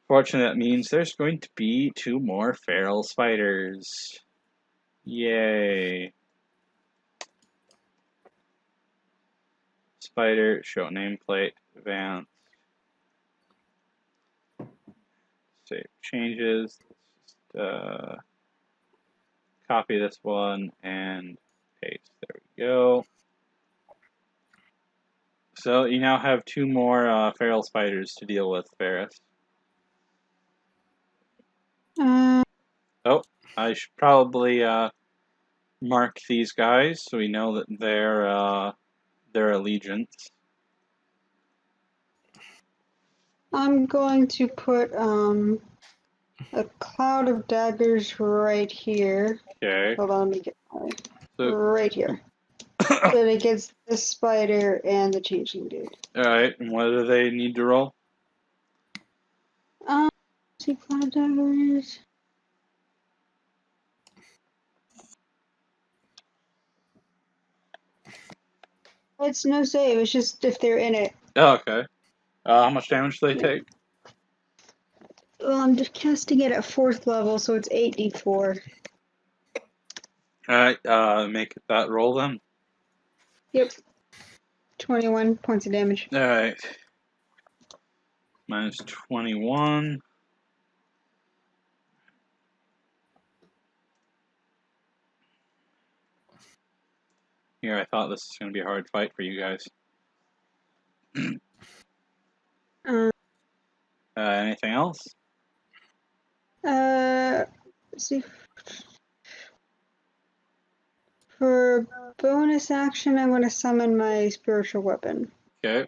fortunately that means there's going to be 2 more feral spiders. Yay. Spider, show nameplate, advance. Save changes. Just, copy this one and paste. There we go. So you now have 2 more feral spiders to deal with, Varius. Oh, I should probably mark these guys so we know that their allegiance. I'm going to put a cloud of daggers right here. Okay. Hold on, let me get So, right here. So that it gets the spider and the changeling dude. alright, and what do they need to roll? See cloud of daggers. It's no save. It's just if they're in it. Oh, okay. How much damage do they take? Well, I'm just casting it at 4th level, so it's 8d4. Alright, make that roll then. Yep. 21 points of damage. Alright. Minus 21. Here, I thought this was going to be a hard fight for you guys. Anything else? Let's see. For bonus action, I'm going to summon my spiritual weapon. Okay.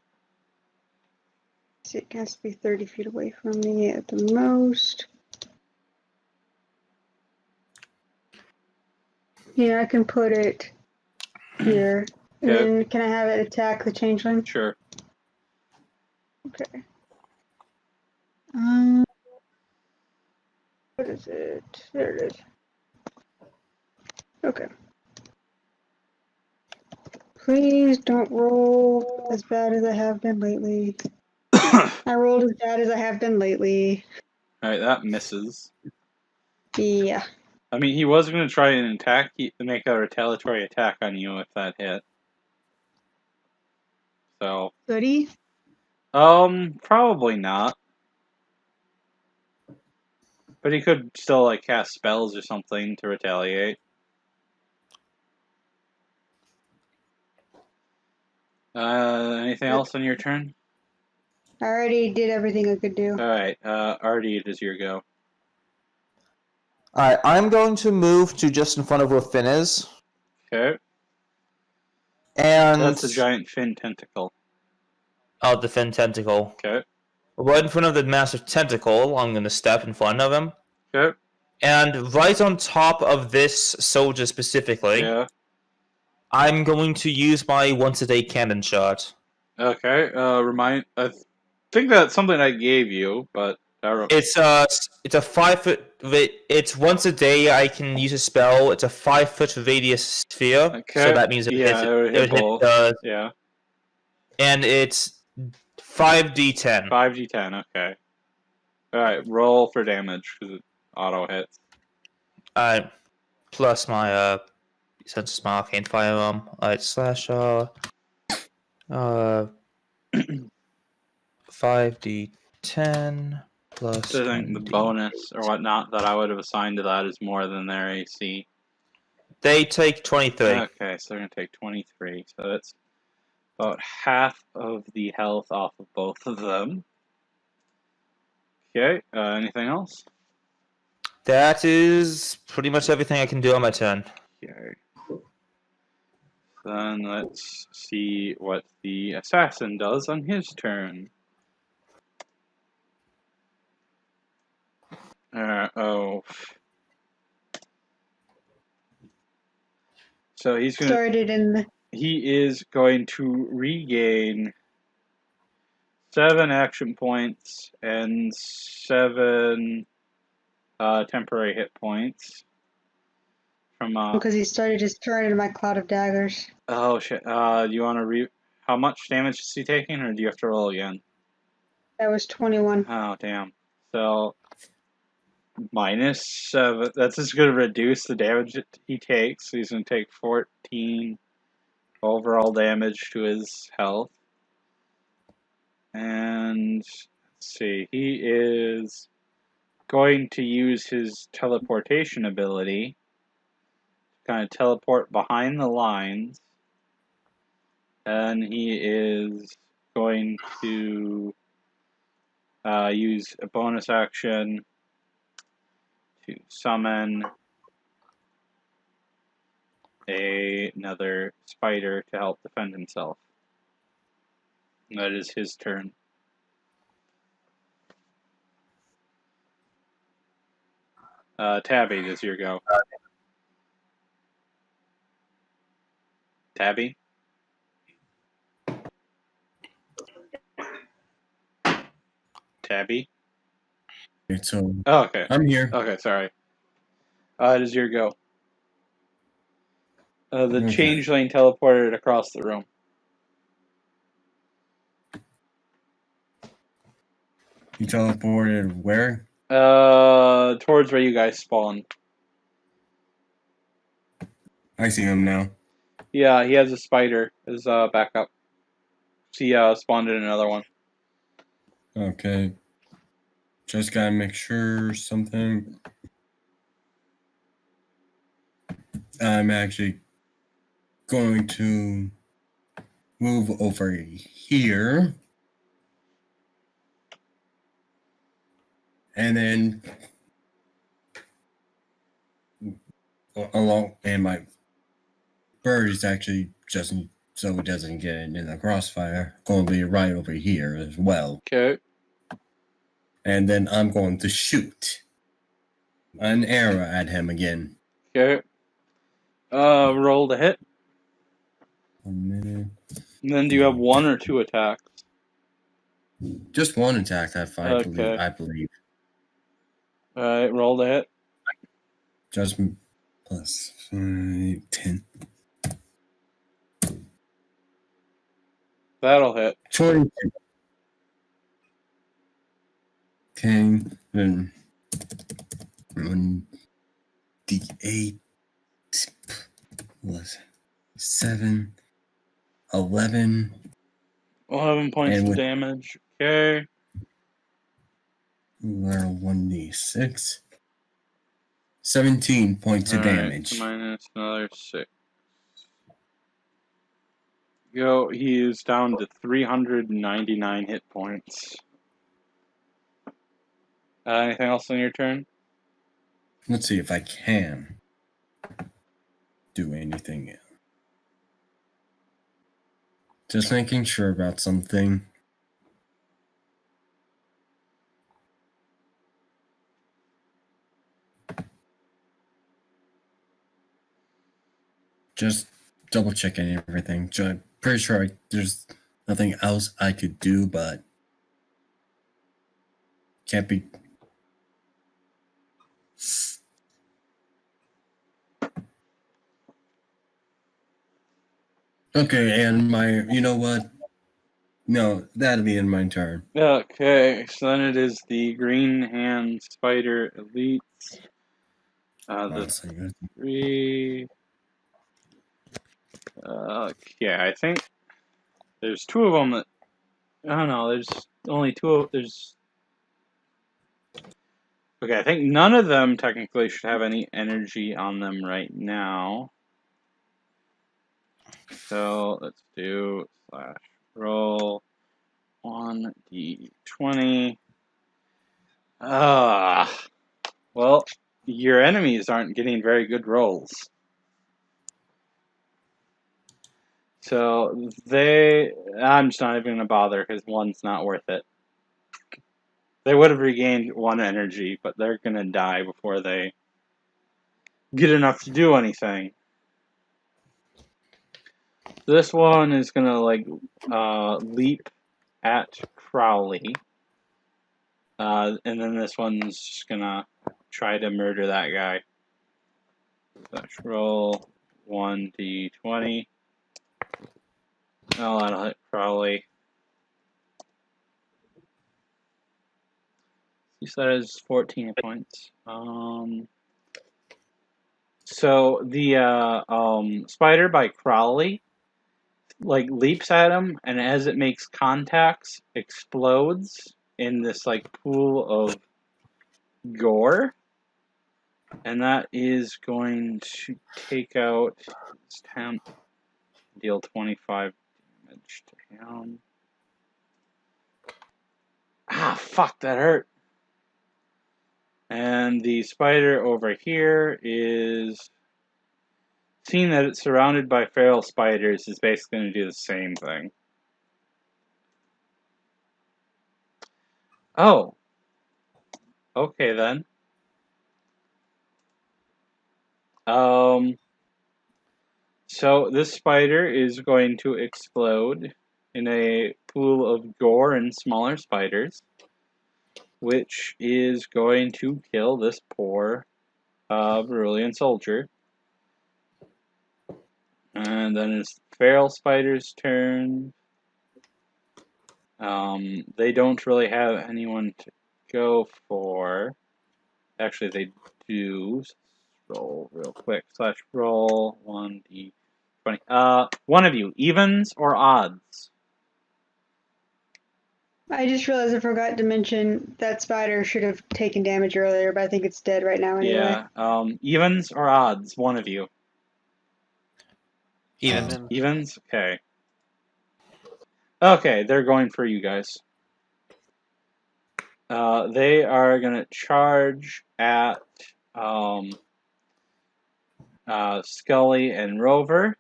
See, it has to be 30 feet away from me at the most. Yeah, I can put it here. And Okay. then can I have it attack the changeling? Sure. Okay. What is it? There it is. Okay. Please don't roll as bad as I have been lately. I rolled as bad as I have been lately. Alright, that misses. Yeah. I mean, he was going to try and make a retaliatory attack on you if that hit. So, Goody? probably not. But he could still, like, cast spells or something to retaliate. Anything else on your turn? I already did everything I could do. Alright, Artie, it is your go. Alright, I'm going to move to just in front of where Finn is. Okay. And That's a giant fin tentacle. Oh, the Finn tentacle. Okay. Right in front of the massive tentacle, I'm going to step in front of him. Okay. And right on top of this soldier specifically, Yeah. I'm going to use my once-a-day cannon shot. Okay. I think that's something I gave you, but I don't. It's a 5 foot. It's once a day I can use a spell. It's a 5 foot radius sphere, Okay. so that means it Yeah, it would hit both. Yeah. And it's 5d10. 5d10. Okay. All right. Roll for damage because it auto hits. Plus my since it's my arcane firearm. Alright, slash 5d10 plus. So I think the bonus or whatnot that I would have assigned to that is more than their AC. They take 23. Okay, so they're gonna take 23. So that's about half of the health off of both of them. Okay. Anything else? That is pretty much everything I can do on my turn. Okay. Then let's see what the assassin does on his turn. Oh. So he's gonna. Started in the. He is going to regain 7 action points and 7 temporary hit points from. Because he started his turn in my cloud of daggers. Oh shit! Do you want to How much damage is he taking, or do you have to roll again? That was 21. Oh damn! So -7. That's just going to reduce the damage that he takes. So he's going to take 14 overall damage to his health. And let's see, he is going to use his teleportation ability to kind of teleport behind the lines. And he is going to use a bonus action to summon another spider to help defend himself. And that is his turn. Tabby, does your go. Tabby? Tabby? So Oh, okay. I'm here. Okay, sorry. Does your go. The Okay. changeling teleported across the room. You teleported where? Towards where you guys spawned. I see him now. Yeah, he has a spider as backup. He spawned in another one. Okay. Just gotta make sure something. I'm actually going to move over here. And then along, and my bird is actually just so it doesn't get in the crossfire, going to be right over here as well. Okay. And then I'm going to shoot an arrow at him again. Okay. Roll to hit. 1 minute. And then do you have 1 or 2 attacks? Just one attack, I Okay. believe. Alright, roll to hit. Just plus 5, 10. That'll hit. 20. Okay, then 1d8 plus 7, 11. 11 points And of with- damage. Okay. Roll 1d6. 17 points of Alright, damage. minus another 6. Go. He is down to 399 hit points. Anything else on your turn? Let's see if I can do anything else. Just making sure about something. Just double checking everything. Pretty sure there's nothing else I could do, but can't be. Okay, and you know what? No, that'll be in my turn. Okay, so then it is the Green Hand Spider Elites. The 3. Yeah, I think there's 2 of them that. I don't know, there's only 2 there's. Okay, I think none of them technically should have any energy on them right now. So let's do /roll 1d20. Well, your enemies aren't getting very good rolls. So I'm just not even going to bother because 1's not worth it. They would have regained 1 energy, but they're going to die before they get enough to do anything. This one is going to leap at Crowley. And then this one's just going to try to murder that guy. Let's roll 1d20. Oh, that'll hit Crowley. You said it was 14 points. So the spider by Crowley leaps at him, and as it makes contacts, explodes in this pool of gore, and that is going to take out his temp, deal 25 damage to him. Ah, fuck, that hurt. And the spider over here is, seeing that it's surrounded by feral spiders, is basically going to do the same thing. Oh. Okay then. So this spider is going to explode in a pool of gore and smaller spiders, which is going to kill this poor Varulian soldier. And then it's feral spider's turn. They don't really have anyone to go for. Actually, they do. Roll real quick. /roll 1d20. One of you, evens or odds? I just realized I forgot to mention that spider should have taken damage earlier, but I think it's dead right now anyway. Yeah. Evens or odds? One of you. Evens. Evens? Okay. Okay, they're going for you guys. They are going to charge at Scully and Rover.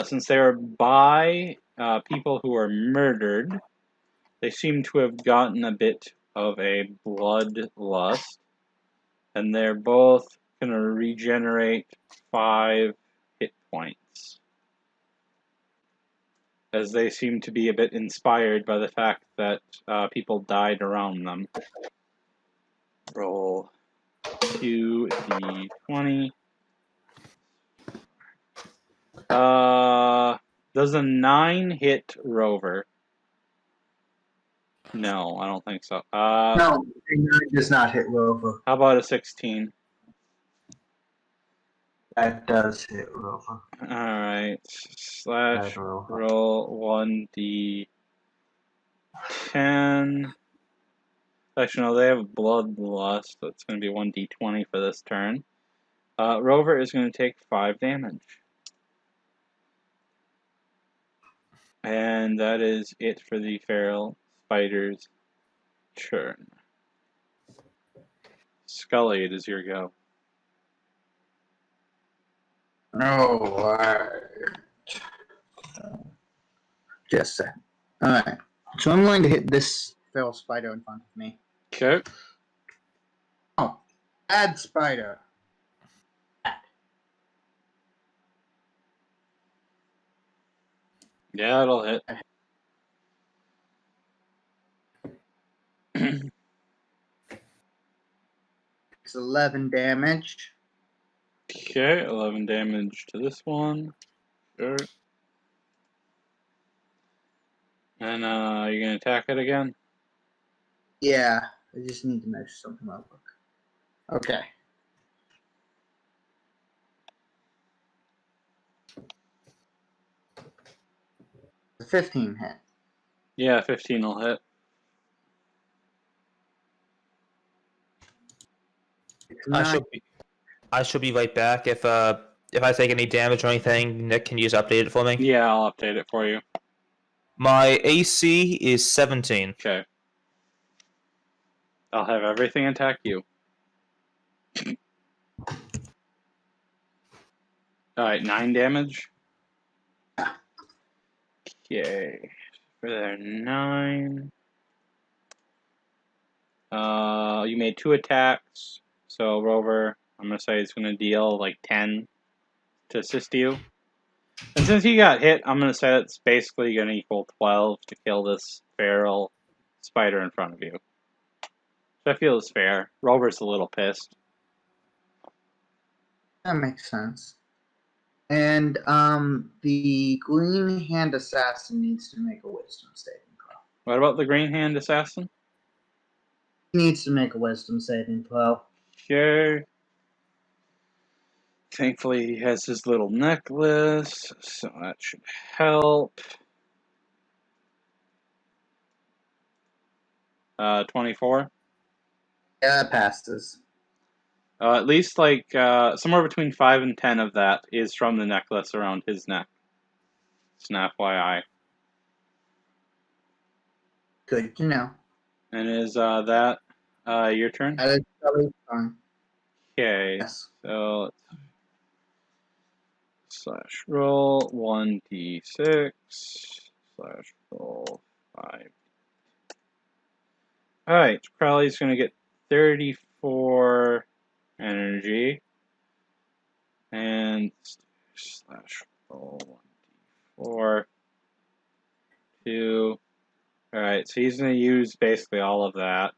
Since they are by people who are murdered, they seem to have gotten a bit of a bloodlust, and they're both going to regenerate 5 hit points, as they seem to be a bit inspired by the fact that people died around them. Roll 2d20. Does a 9 hit Rover? No, I don't think so. No, it does not hit Rover. How about a 16? That does hit Rover. Alright. Slash That roll. roll 1d10. Actually, no, they have bloodlust, so it's going to be 1d20 for this turn. Rover is going to take 5 damage. And that is it for the feral spider's turn. Scully, it is your go. Alright. Just a second. Alright. So I'm going to hit this feral spider in front of me. Okay. Oh, bad spider. Yeah, it'll hit. It's 11 damage. Okay, 11 damage to this one. Sure. And you're gonna attack it again? Yeah, I just need to measure something real quick. Okay. The 15 hit. Yeah, 15 will hit. It's I nine. should be right back. If I take any damage or anything, Nick, can you just update it for me? Yeah, I'll update it for you. My AC is 17. Okay. I'll have everything attack you. Alright, 9 damage. Okay. For their 9. You made 2 attacks. So, Rover, I'm gonna say it's gonna deal like 10 to assist you. And since you got hit, I'm gonna say that's basically gonna equal 12 to kill this feral spider in front of you. So I feel it's fair. Rover's a little pissed. That makes sense. And the green hand assassin needs to make a wisdom saving throw. What about the green hand assassin? He needs to make a wisdom saving throw. Sure. Thankfully, he has his little necklace, so that should help. 24. Yeah, that passes. At least like somewhere between 5 and 10 of that is from the necklace around his neck. It's an FYI. Good to know. And is that your turn? That is probably fine. Okay. Yes. So let's slash roll 1d6 slash roll 5. Alright, Crowley's gonna get 34 energy. And slash roll 1d4 2. Alright, so he's gonna use basically all of that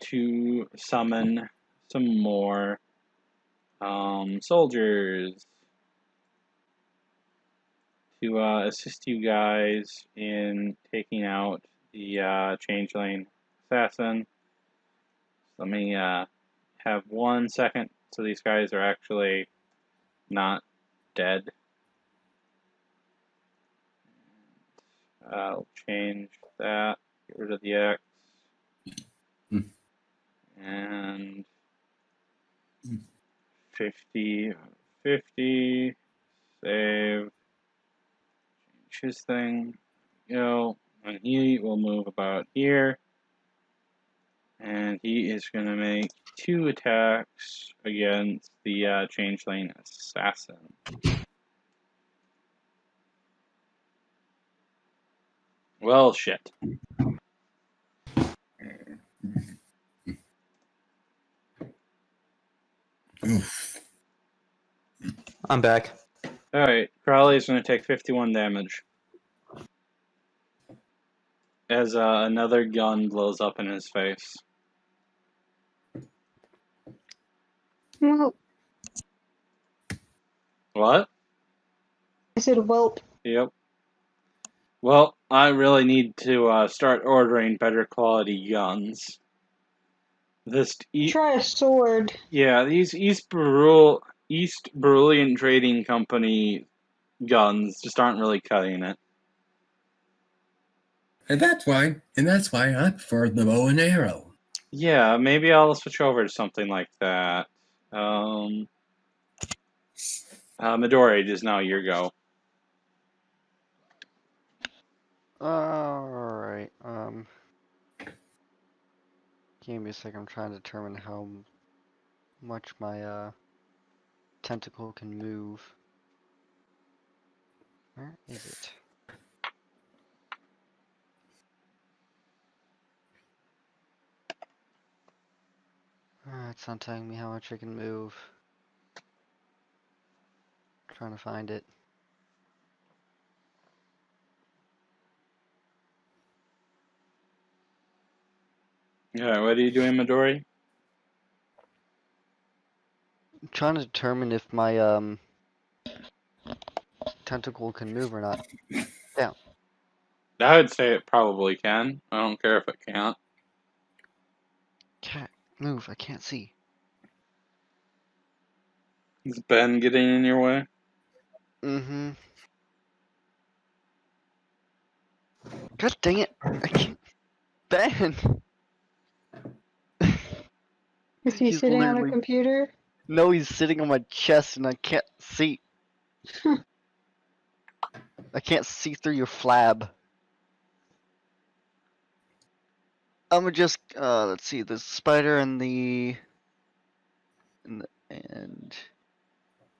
to summon some more soldiers to assist you guys in taking out the changeling assassin. Let me have 1 second so these guys are actually not dead. I'll change that, get rid of the X, and 50, 50, save, change his thing, go, And he will move about here. And he is going to make 2 attacks against the changeling assassin. Well, shit. Oof. I'm back. Alright, Crowley's going to take 51 damage. As another gun blows up in his face. Well, What? I said whelp. Yep. Well, I really need to start ordering better quality guns. Try a sword. Yeah, these East Beryllian Trading Company guns just aren't really cutting it. And that's why I prefer the bow and arrow. Yeah, maybe I'll switch over to something like that. Midori, it is now your go. Alright, give me a second, I'm trying to determine how much my, tentacle can move. Where is it? It's not telling me how much I can move. Trying to find it. Yeah, what are you doing, Midori? I'm trying to determine if my, tentacle can move or not. I would say it probably can. I don't care if it can't. Cat, move, I can't see. Is Ben getting in your way? Mm-hmm. God dang it! I can't. Ben! Is he He's sitting on a literally- computer? No, he's sitting on my chest and I can't see. I can't see through your flab. I'm gonna just, let's see, the spider and the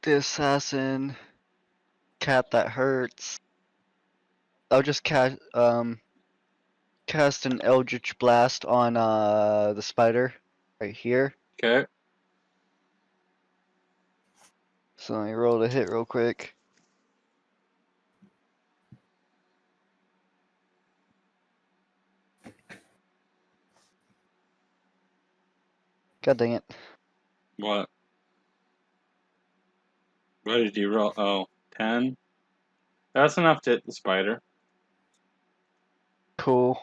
assassin, cat that hurts. I'll just cast an Eldritch Blast on, the spider right here. Okay. So let me roll the hit real quick. God dang it. What? What did you roll? Oh, 10? That's enough to hit the spider. Cool.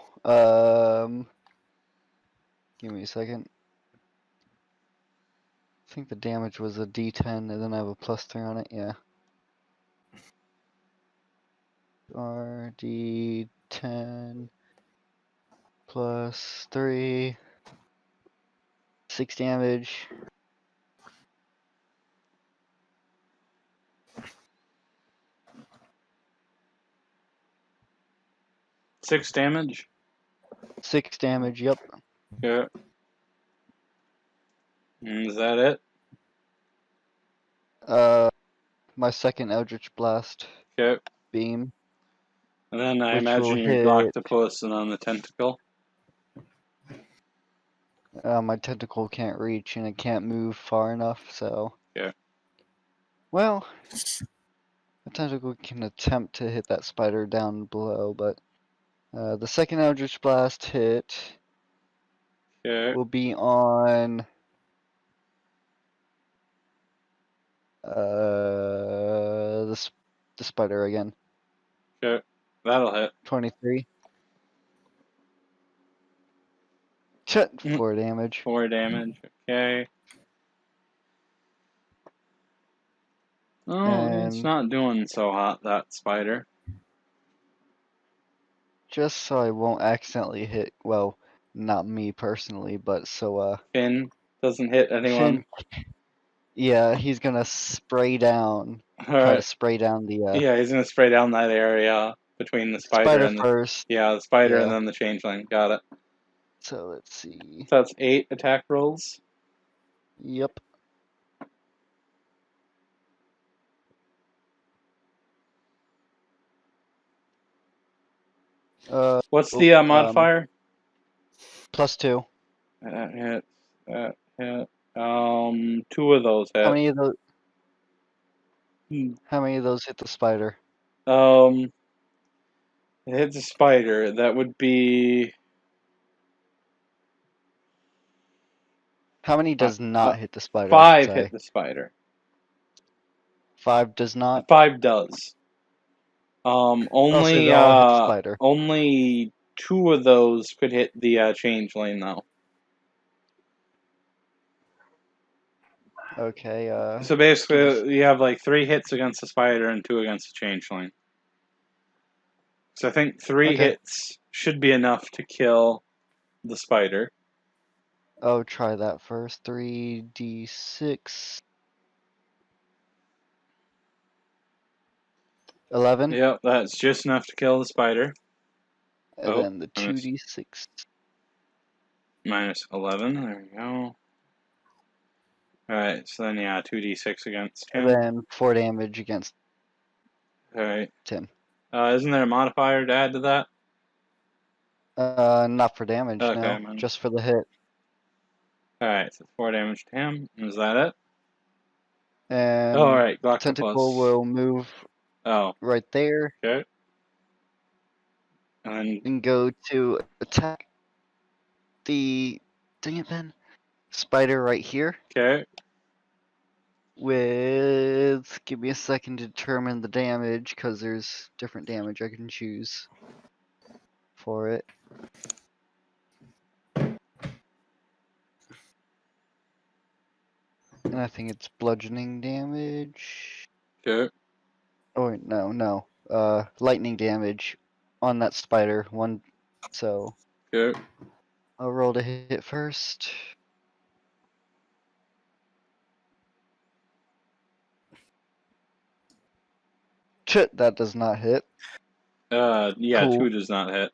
Give me a second. I think the damage was a D10 and then I have a +3 on it, yeah. RD10 +3. 6 damage. Six damage? 6 damage, yep. Okay. Is that it? My second Eldritch Blast Okay. beam. And then I Which imagine will you're hit- Gloctopus and on the tentacle. My tentacle can't reach and it can't move far enough, so. Yeah. Well, the tentacle can attempt to hit that spider down below, but the second Eldritch Blast hit Okay. will be on the spider again. Okay. That'll hit. 23. 4 damage. 4 damage. Okay. Oh, it's And- not doing so hot, that spider. Just so I won't accidentally hit, well, not me personally, but so Finn doesn't hit anyone. Finn, yeah, he's gonna spray down, try to Alright. spray down the Yeah, he's gonna spray down that area. between the spider, Spider and the first. the spider and Yeah. then the changeling. Got it. So let's see. So that's 8 attack rolls. Yep. What's the modifier? +2. That hit. That hit. 2 of those How hit. many of those? Hmm. How many of those hit the spider? It hits a spider. That would be. How many does not hit the spider? 5 I should hit say? the spider. 5 does not. 5 does. Oh, so Only they all hit the spider. only 2 of those could hit the changeling though. Okay. So basically, you have like 3 hits against the spider and 2 against the changeling. So I think 3 Okay. hits should be enough to kill the spider. Oh, try that first. 3d6. 11. Yep, that's just enough to kill the spider. And Oh, then the 2d6. minus 11. There we go. Alright, so then, yeah, 2d6 against And him. then 4 damage against Alright. him. Isn't there a modifier to add to that? Not for damage, Okay, no. man. Just for the hit. Alright, so 4 damage to him. Is that it? And Oh, alright, the tentacle will move right there Okay. And and go to attack the dang it, Ben. Spider right here. okay. With give me a second to determine the damage because there's different damage I can choose for it. And I think it's bludgeoning damage. Okay. Oh wait, no. Lightning damage on that spider. One so Okay. I'll roll to hit first. Chit, that does not hit. Yeah, Cool. 2 does not hit.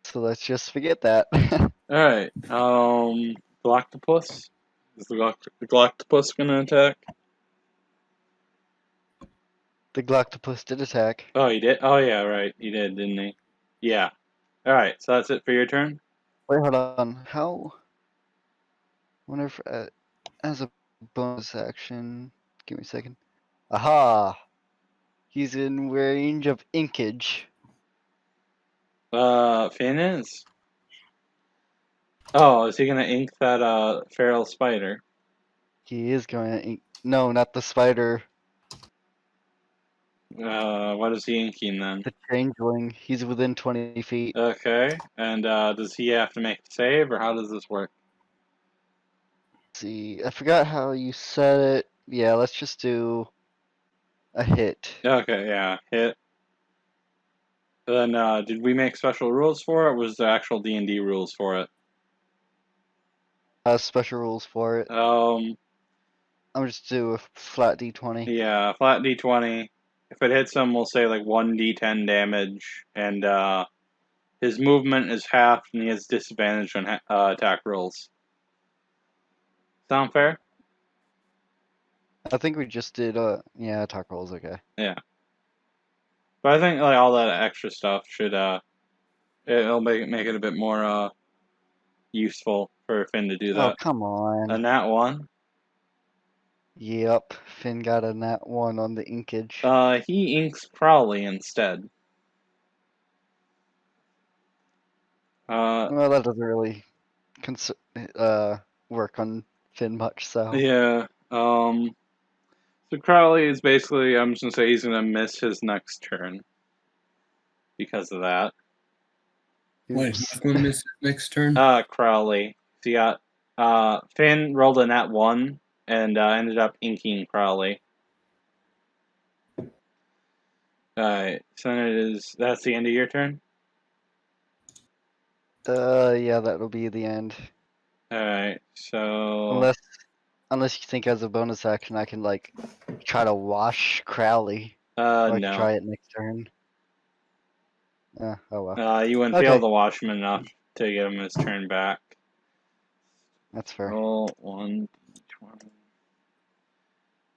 So let's just forget that. Alright, Galactopus? Is the Galactopus gonna attack? The Galactopus did attack. Oh, he did? Oh, yeah, right. He did, didn't he? Yeah. Alright, so that's it for your turn? Wait, hold on. How? Wonder if as a bonus action. Give me a second. Aha! He's in range of inkage. Finn is? Oh, is he gonna ink that, feral spider? He is going to ink. No, not the spider. What is he inking then? The changeling. He's within 20 feet. Okay, and, does he have to make a save, or how does this work? Let's see, I forgot how you said it. Yeah, let's just do a hit. Okay, yeah, hit. Then, did we make special rules for it, or was the actual D&D rules for it? Special rules for it. Um, I'm just do a flat d20. yeah, flat D20. If it hits him, we'll say like 1d10 damage, and his movement is halved, and he has disadvantage on attack rolls. Sound fair? I think we just did yeah, attack rolls, okay. Yeah. But I think like all that extra stuff should it'll make it a bit more useful for Finn to do Oh, that. come on. A nat 1. Yep, Finn got a nat 1 on the inkage. He inks Crowley instead. Well, that doesn't really work on Finn much, so. Yeah. So Crowley is basically, I'm just gonna say he's gonna miss his next turn because of that. What? Oops. He's going to miss his next turn? Crowley. So you got Finn rolled a nat 1 and ended up inking Crowley. Alright, so then that's the end of your turn? Yeah, that'll be the end. Alright, so Unless you think as a bonus action I can like try to wash Crowley. I can No. try it next turn. Oh well. You wouldn't be Okay. able to watch him enough to get him his turn back. That's fair. Roll 1d20.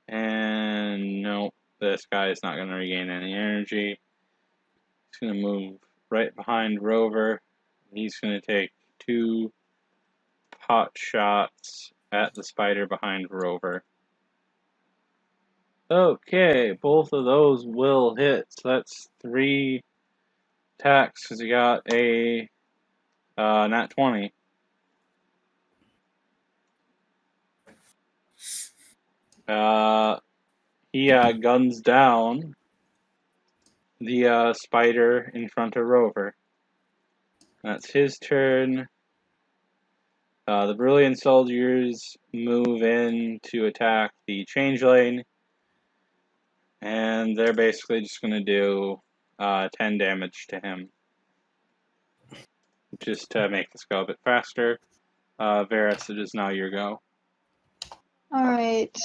And nope, this guy is not going to regain any energy. He's going to move right behind Rover. He's going to take 2 pot shots at the spider behind Rover. Okay, both of those will hit. So that's 3 attacks because he got a nat 20. He guns down the spider in front of Rover. That's his turn. The Brilliant Soldiers move in to attack the Changeling, and they're basically just going to do 10 damage to him. Just to make this go a bit faster. Varus, it is now your go. Alright,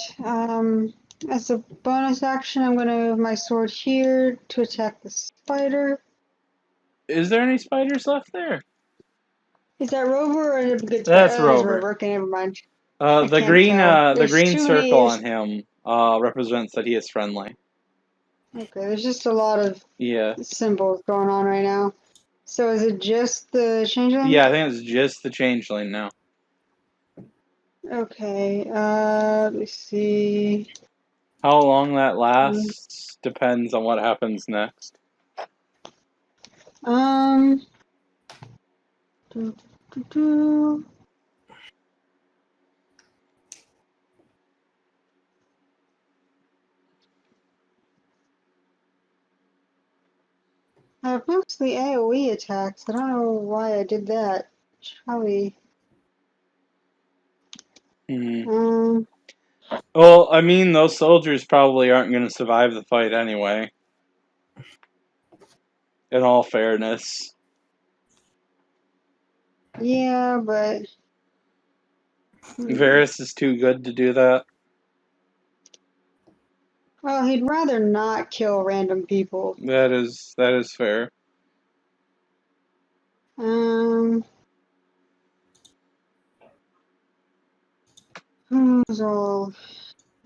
as a bonus action, I'm gonna move my sword here to attack the spider. Is there any spiders left there? Is that Rover or is it good That's spider? Oh, it's Rover. Rover. Okay, never mind. I The can't tell. the There's green too circle many. on him represents that he is friendly. Okay, there's just a lot of Yeah. symbols going on right now. So is it just the changeling? Yeah, I think it's just the Changeling now. Okay, let me see. How long that lasts depends on what happens next. Um, do, do, do. I have mostly AoE attacks. I don't know why I did that. Probably. Hmm. Well, I mean, those soldiers probably aren't going to survive the fight anyway. In all fairness. Yeah, but. Varus is too good to do that. Well, he'd rather not kill random people. That is fair. Who's all?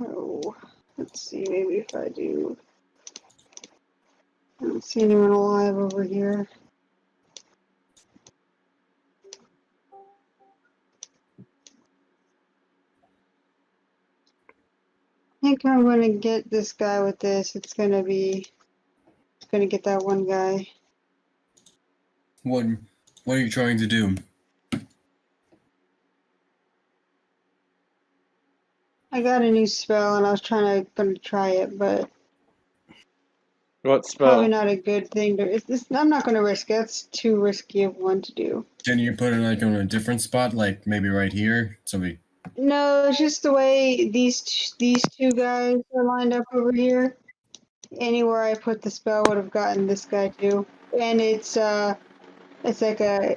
Oh, let's see. Maybe if I do. I don't see anyone alive over here. I think I'm gonna get this guy with this. It's gonna get that one guy. What are you trying to do? I got a new spell and I was gonna try it, but What probably spell? not a good thing to. I'm not gonna risk it. That's too risky of one to do. Can you put it like on a different spot, like maybe right here? No, it's just the way these two guys are lined up over here. Anywhere I put the spell would have gotten this guy too, and it's like a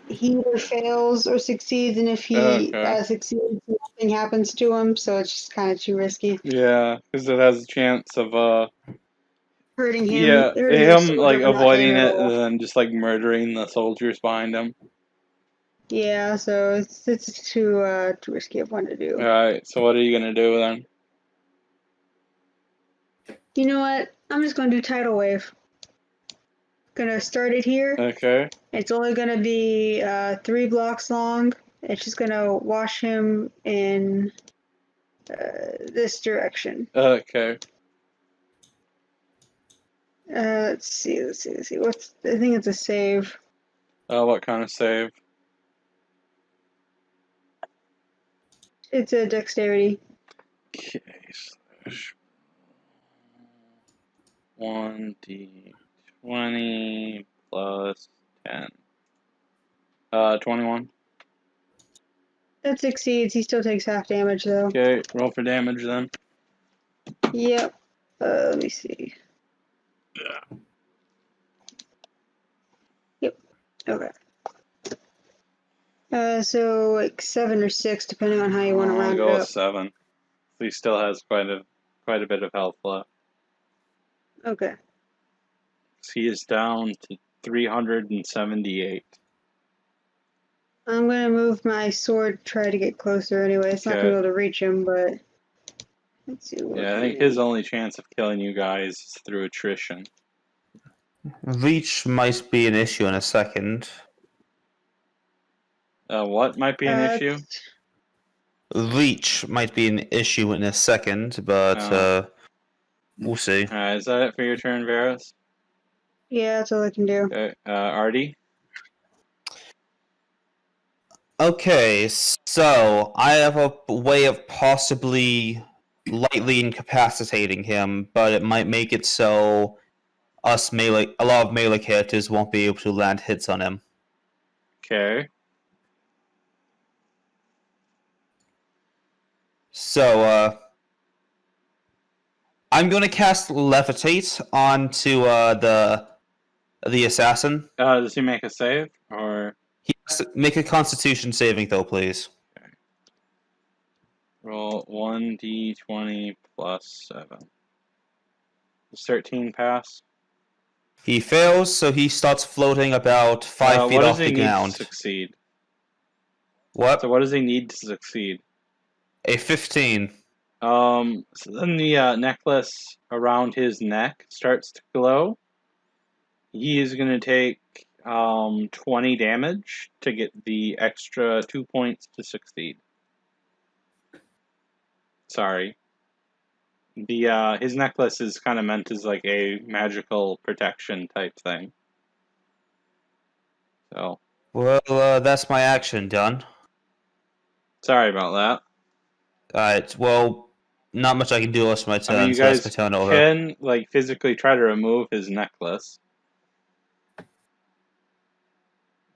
he either fails or succeeds, and if he Okay. succeeds, nothing happens to him. So it's just kind of too risky. Yeah, because it has a chance of Hurting yeah, hurting the him soldier, like but not him avoiding at it all. and then just like murdering the soldiers behind him. Yeah, so it's too risky of one to do. Alright, so what are you gonna do then? You know what? I'm just gonna do tidal wave. Gonna start it here. Okay. It's only gonna be 3 blocks long. It's just gonna wash him in this direction. Okay. Let's see. I think it's a save. What kind of save? It's a dexterity. Okay, slash 1d20 plus 10. 21. That succeeds. He still takes half damage though. Okay, roll for damage then. Yep. Let me see. Yep. Okay. So like 7 or 6, depending on how you want to I'll round it go with up. 7. So he still has quite a bit of health left. Okay. He is down to 378. I'm gonna move my sword, try to get closer anyway. It's not gonna be able to reach him, but let's see what. Yeah, I think his only chance of killing you guys is through attrition. Reach might be an issue in a second. What might be an issue? Reach might be an issue in a second, but we'll see. Is that it for your turn, Varus? Yeah, that's all I can do. Okay, Artie? Okay, so I have a way of possibly lightly incapacitating him, but it might make it so a lot of melee characters won't be able to land hits on him. Okay. So, I'm going to cast Levitate onto the assassin. Does he make a save? Or He has to make a Constitution saving throw, please. roll 1d20 plus 7. Does 13 pass? He fails, so he starts floating about 5 feet what off does he the need ground. to succeed? What? So what does he need to succeed? A 15. So then the necklace around his neck starts to glow. He is going to take 20 damage to get the extra 2 points to succeed. Sorry. His necklace is kind of meant as like a magical protection type thing. So. Well, that's my action done. Sorry about that. Alright, well, not much I can do the rest of my turn, I mean, you so that's guys my turn over. can like physically try to remove his necklace.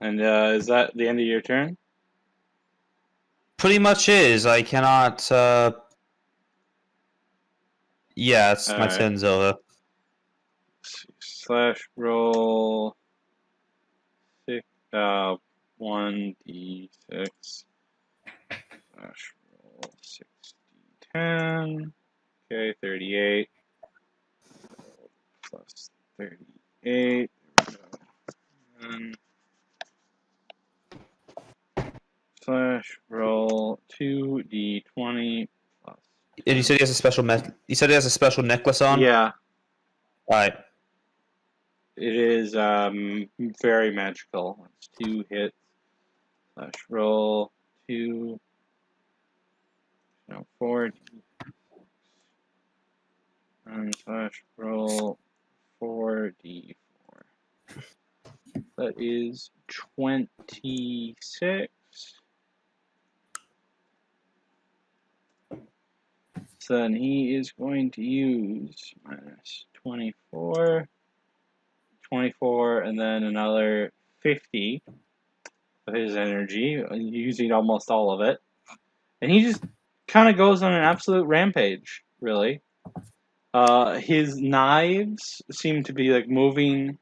And is that the end of your turn? Pretty much is. I cannot, yeah, it's my Alright. turn's over. Slash roll 6, 1d6 slash roll 6d10. Okay, 38 plus 38. And slash roll 2d20 plus. And you said he has a special you said he has a special necklace on? Yeah, Alright. it is very magical. It's 2 hits slash roll 2. No, 4 and slash roll 4d4. That is 26. So then he is going to use minus 24, and then another 50 of his energy, using almost all of it. And he just kind of goes on an absolute rampage, really. His knives seem to be like moving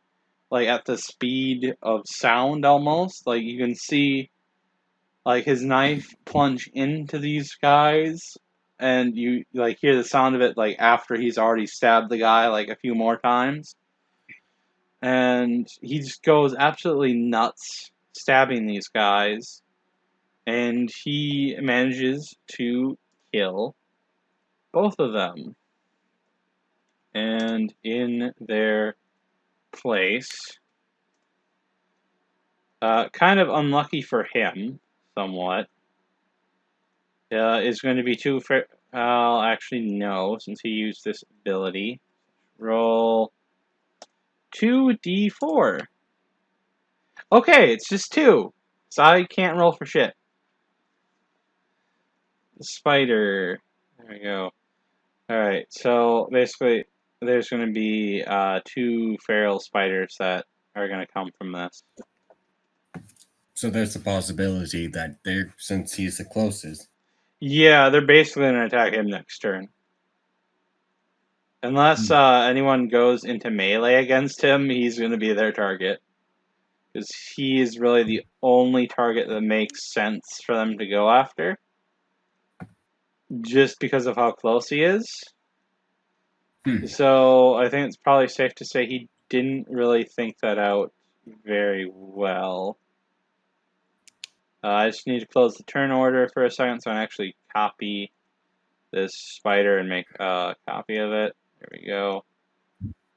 like at the speed of sound almost. Like you can see like his knife plunge into these guys, and you like hear the sound of it like after he's already stabbed the guy like a few more times. And he just goes absolutely nuts stabbing these guys, and he manages to kill both of them. And in their place, kind of unlucky for him, somewhat, is going to be actually no, since he used this ability. Roll 2d4. Okay, it's just 2, so I can't roll for shit. The spider. There we go. Alright, so basically, there's going to be 2 feral spiders that are going to come from this. So there's a possibility that since he's the closest. Yeah, they're basically going to attack him next turn. Unless anyone goes into melee against him, he's going to be their target. Because he is really the only target that makes sense for them to go after. Just because of how close he is. So I think it's probably safe to say he didn't really think that out very well. I just need to close the turn order for a second so I can actually copy this spider and make a copy of it. There we go.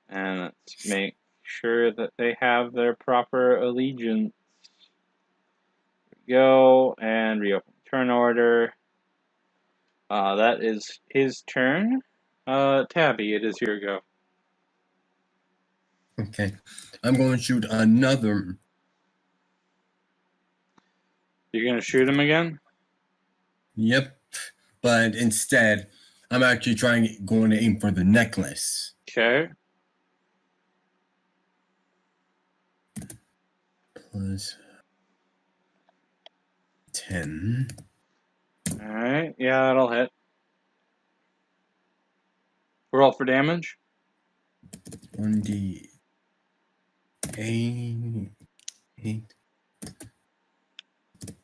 And let's make sure that they have their proper allegiance. There we go. And reopen the turn order. That is his turn. Tabby, it is your go. Okay. I'm going to shoot another. You're gonna shoot him again? Yep. But instead, I'm actually going to aim for the necklace. Okay. Plus 10. Alright, yeah, that'll hit. Roll for damage. 1d8. 8.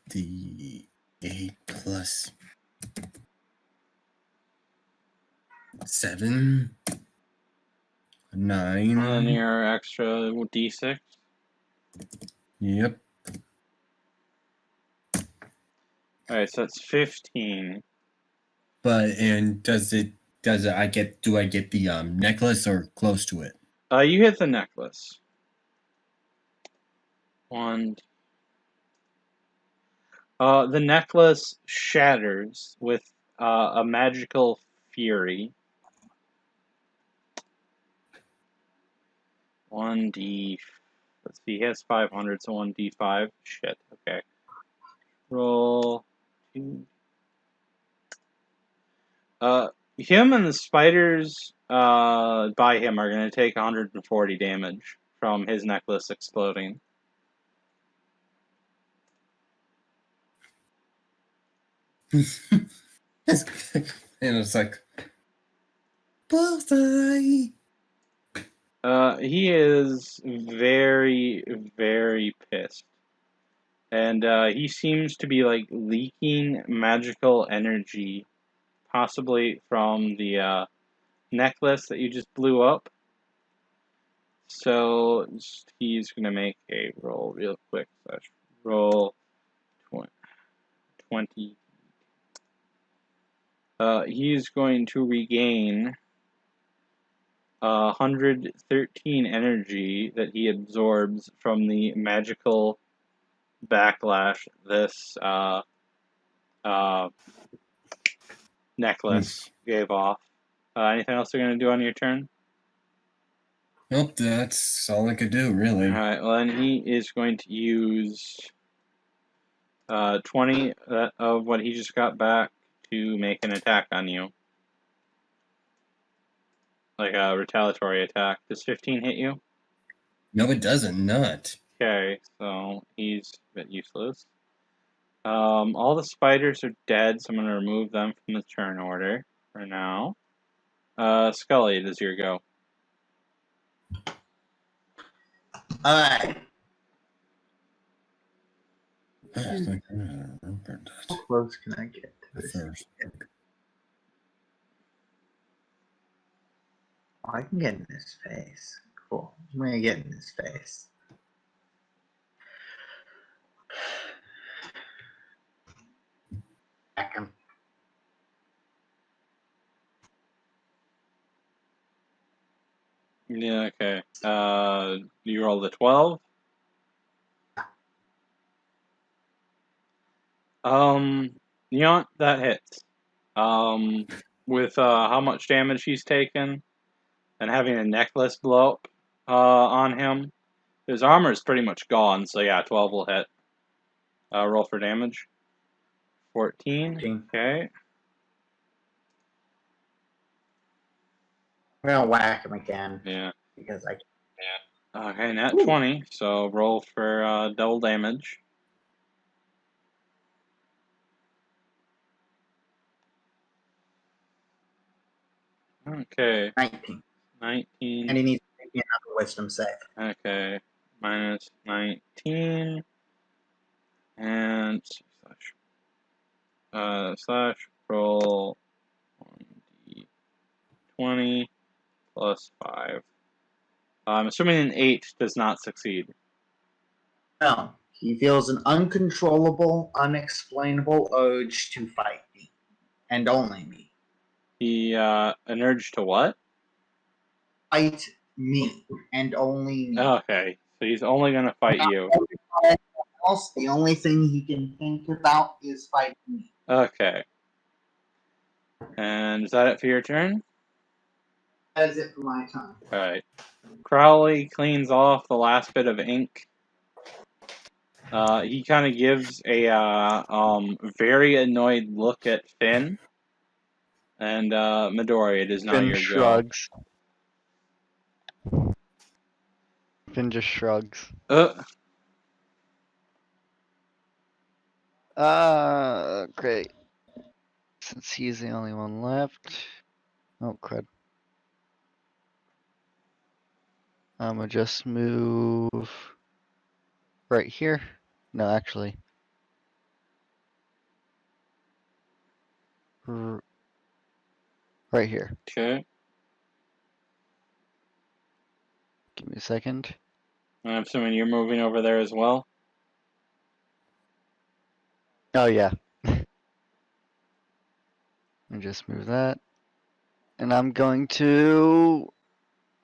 D8 plus 7. 9. And then your extra d6. Yep. Alright, so that's 15. But and do I get the necklace or close to it? You hit the necklace. The necklace shatters with a magical fury. 1d. Let's see, he has 500, so 1d5. Shit, okay. Roll 2. Him and the spiders by him are going to take 140 damage from his necklace exploding. And it's like bullseye. He is very, very pissed. And he seems to be like leaking magical energy, possibly from the necklace that you just blew up. So he's gonna make a roll real quick. Roll 20. He's going to regain 113 energy that he absorbs from the magical backlash this necklace gave off. Anything else you're going to do on your turn? Nope, that's all I could do, really. Alright, well then he is going to use 20 of what he just got back to make an attack on you. Like a retaliatory attack. Does 15 hit you? No, it doesn't. Not. Okay, so he's a bit useless. All the spiders are dead, so I'm going to remove them from the turn order for now. Scully, it is your go. Alright. How How close can I get to this? first. Oh, I can get in his face. Cool. I'm gonna get in his face. Back him. Yeah, okay. You roll the 12? You know what? That hits. With how much damage he's taken and having a necklace blow up on him, his armor is pretty much gone, so yeah, 12 will hit. Roll for damage. 14. 14. Okay. I'm gonna whack him again. Yeah. Because I Okay, nat 20, so roll for double damage. Okay, 19. 19. And he needs to make me another wisdom save. Okay, minus 19. And slash roll 1d20. plus 5. I'm assuming an 8 does not succeed. No, he feels an uncontrollable, unexplainable urge to fight me, and only me. An urge to what? Fight me, and only me. Okay, so he's only gonna fight you. Everybody else, the only thing he can think about is fighting me. Okay. And is that it for your turn? That is it for my turn. Alright. Crowley cleans off the last bit of ink. He kind of gives a very annoyed look at Finn. And Midori, it is now Finn your shrugs. Finn just shrugs. go. Great. Since he's the only one left. Oh, crud. I'm gonna just move right here. No, actually. Right here. Okay. Give me a second. I'm assuming you're moving over there as well. Oh, yeah. And just move that. And I'm going to,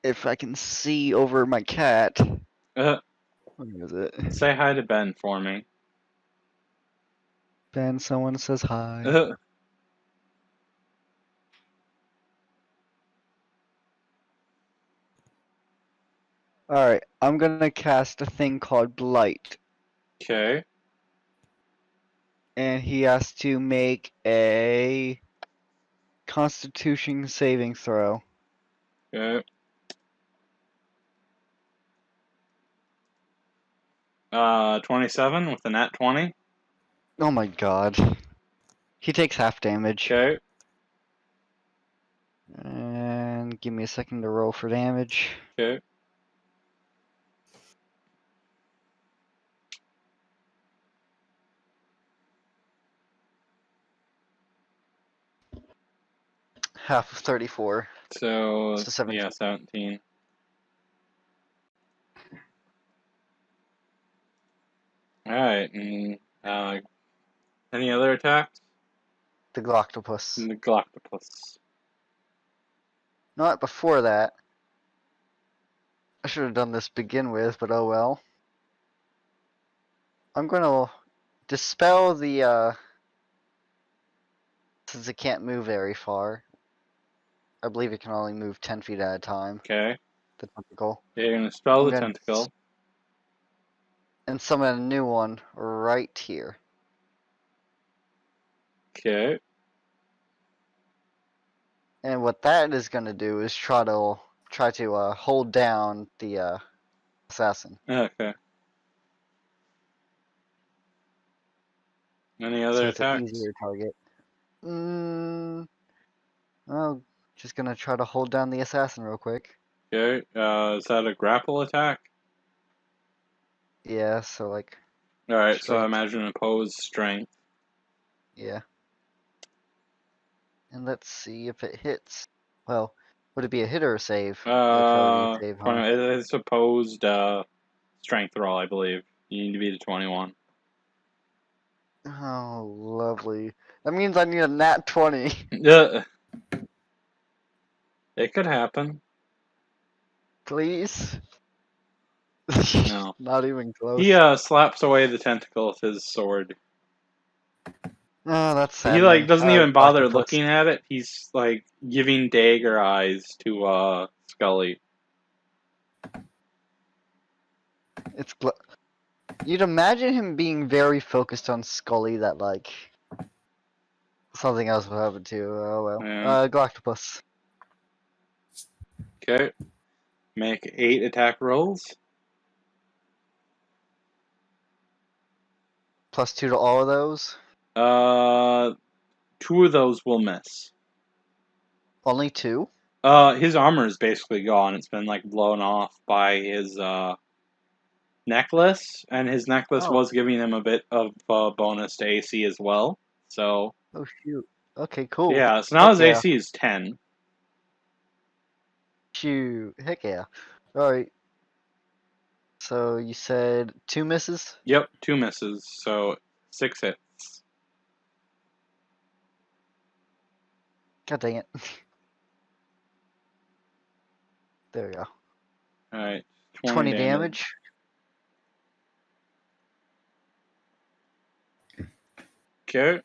if I can see over my cat. Where is it? Say hi to Ben for me. Ben, someone says hi. Alright, I'm gonna cast a thing called Blight. Okay. And he has to make a Constitution saving throw. Okay. 27 with a nat 20. Oh my god. He takes half damage. Okay. And give me a second to roll for damage. Okay. Half of 34. So, So 17. yeah, 17. Alright, and any other attacks? The Gloctopus. The Galactopus. Not before that. I should have done this to begin with, but oh well. I'm gonna dispel the, since it can't move very far. I believe it can only move 10 feet at a time. Okay. The tentacle. Yeah, you're gonna spell I'm the gonna tentacle. And summon a new one right here. Okay. And what that is gonna do is try to hold down the assassin. Okay. Any other So it's an attacks? easier target. Oh, just gonna try to hold down the assassin real quick. Okay. Is that a grapple attack? Yeah, so like. Alright, so I Strength. imagine opposed strength. Yeah. And let's see if it hits. Well, would it be a hit or a save? Probably a save, huh? It's opposed strength roll, I believe. You need to beat a 21. Oh, lovely. That means I need a nat 20. Yeah. It could happen. Please? No. Not even close. He slaps away the tentacle with his sword. Oh, that's sad. He like doesn't even bother Octopus. looking at it. He's like giving dagger eyes to Scully. It's You'd imagine him being very focused on Scully that like something else would happen to. Oh well. Yeah. Galactopus. Okay. Make 8 attack rolls. +2 to all of those. 2 of those will miss. Only 2? His armor is basically gone. It's been like blown off by his necklace, and his necklace Oh. was giving him a bit of bonus to AC as well. So Oh shoot. Okay, cool. yeah, so now his Yeah. AC is 10. Shoot. Heck yeah. Alright. So you said 2 misses? Yep, 2 misses, so 6 hits. God dang it. There we go. Alright, 20 damage. damage. Okay.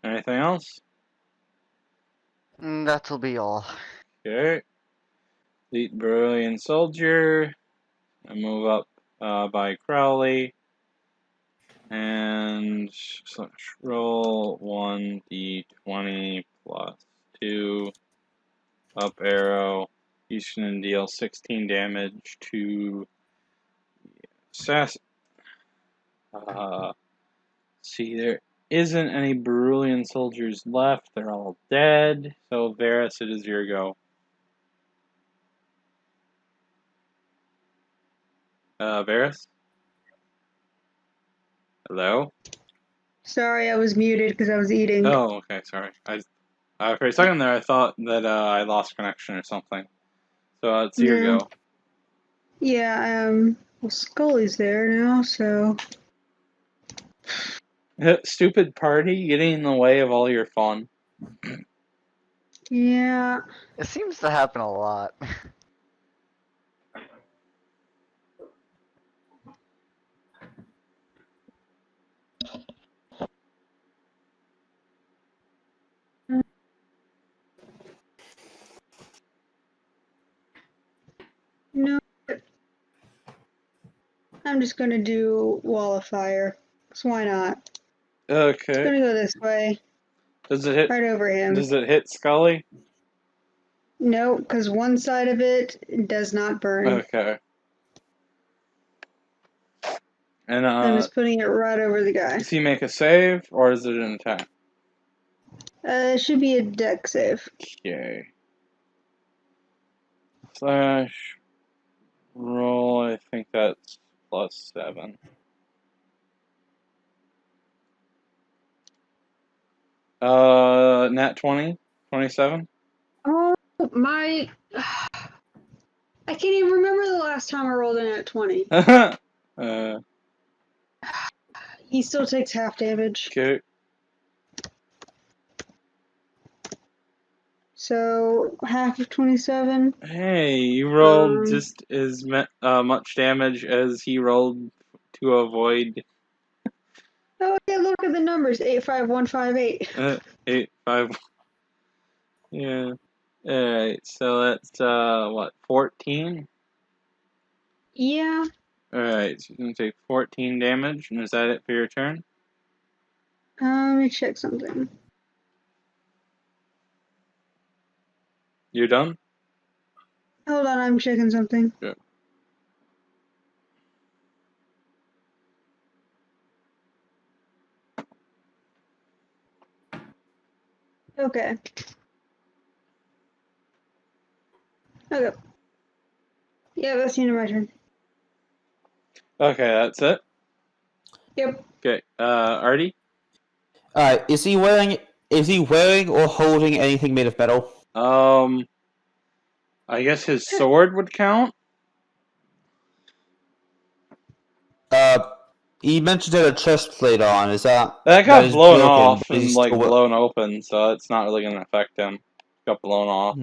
Anything else? That'll be all. Okay. Elite Brilliant Soldier. I move up by Crowley. And slash roll 1d20 plus 2. Up arrow. Each can deal 16 damage to assassin. See, there isn't any Brilliant Soldiers left. They're all dead. So, Varus, it is your go. Varus? Hello? Sorry, I was muted because I was eating. Oh, okay, sorry. For a second there, I thought that I lost connection or something. So, it's your No. go. Yeah, well, Scully's there now, so. Stupid party getting in the way of all your fun. Yeah. It seems to happen a lot. No. I'm just gonna do Wall of Fire. So why not? It's Okay. gonna go this way. Does it hit? Right over him. Does it hit Scully? No, because one side of it does not burn. Okay. And I'm just putting it right over the guy. does he make a save or is it an attack? It should be a deck save. Okay. Slash roll. I think that's +7. Nat 20, 27. Oh my! I can't even remember the last time I rolled in at 20. He still takes half damage. Okay. So half of 27. Hey, you rolled just as much damage as he rolled to avoid. Oh yeah, look at the numbers. 85158. 8, 5. Yeah. Alright, so that's, what, 14? Yeah. Alright, so you're gonna take 14 damage, and is that it for your turn? Let me check something. You're done? Hold on, I'm checking something. Yeah. Okay. Okay. Yeah, that's the end of my turn. Okay, that's it? Yep. Okay, Artie? Alright, is he wearing or holding anything made of metal? I guess his sword would count? He mentioned had a chest plate on, is that... That got is blown broken, off but he's and, like, still blown open, so it's not really gonna affect him. Got blown off.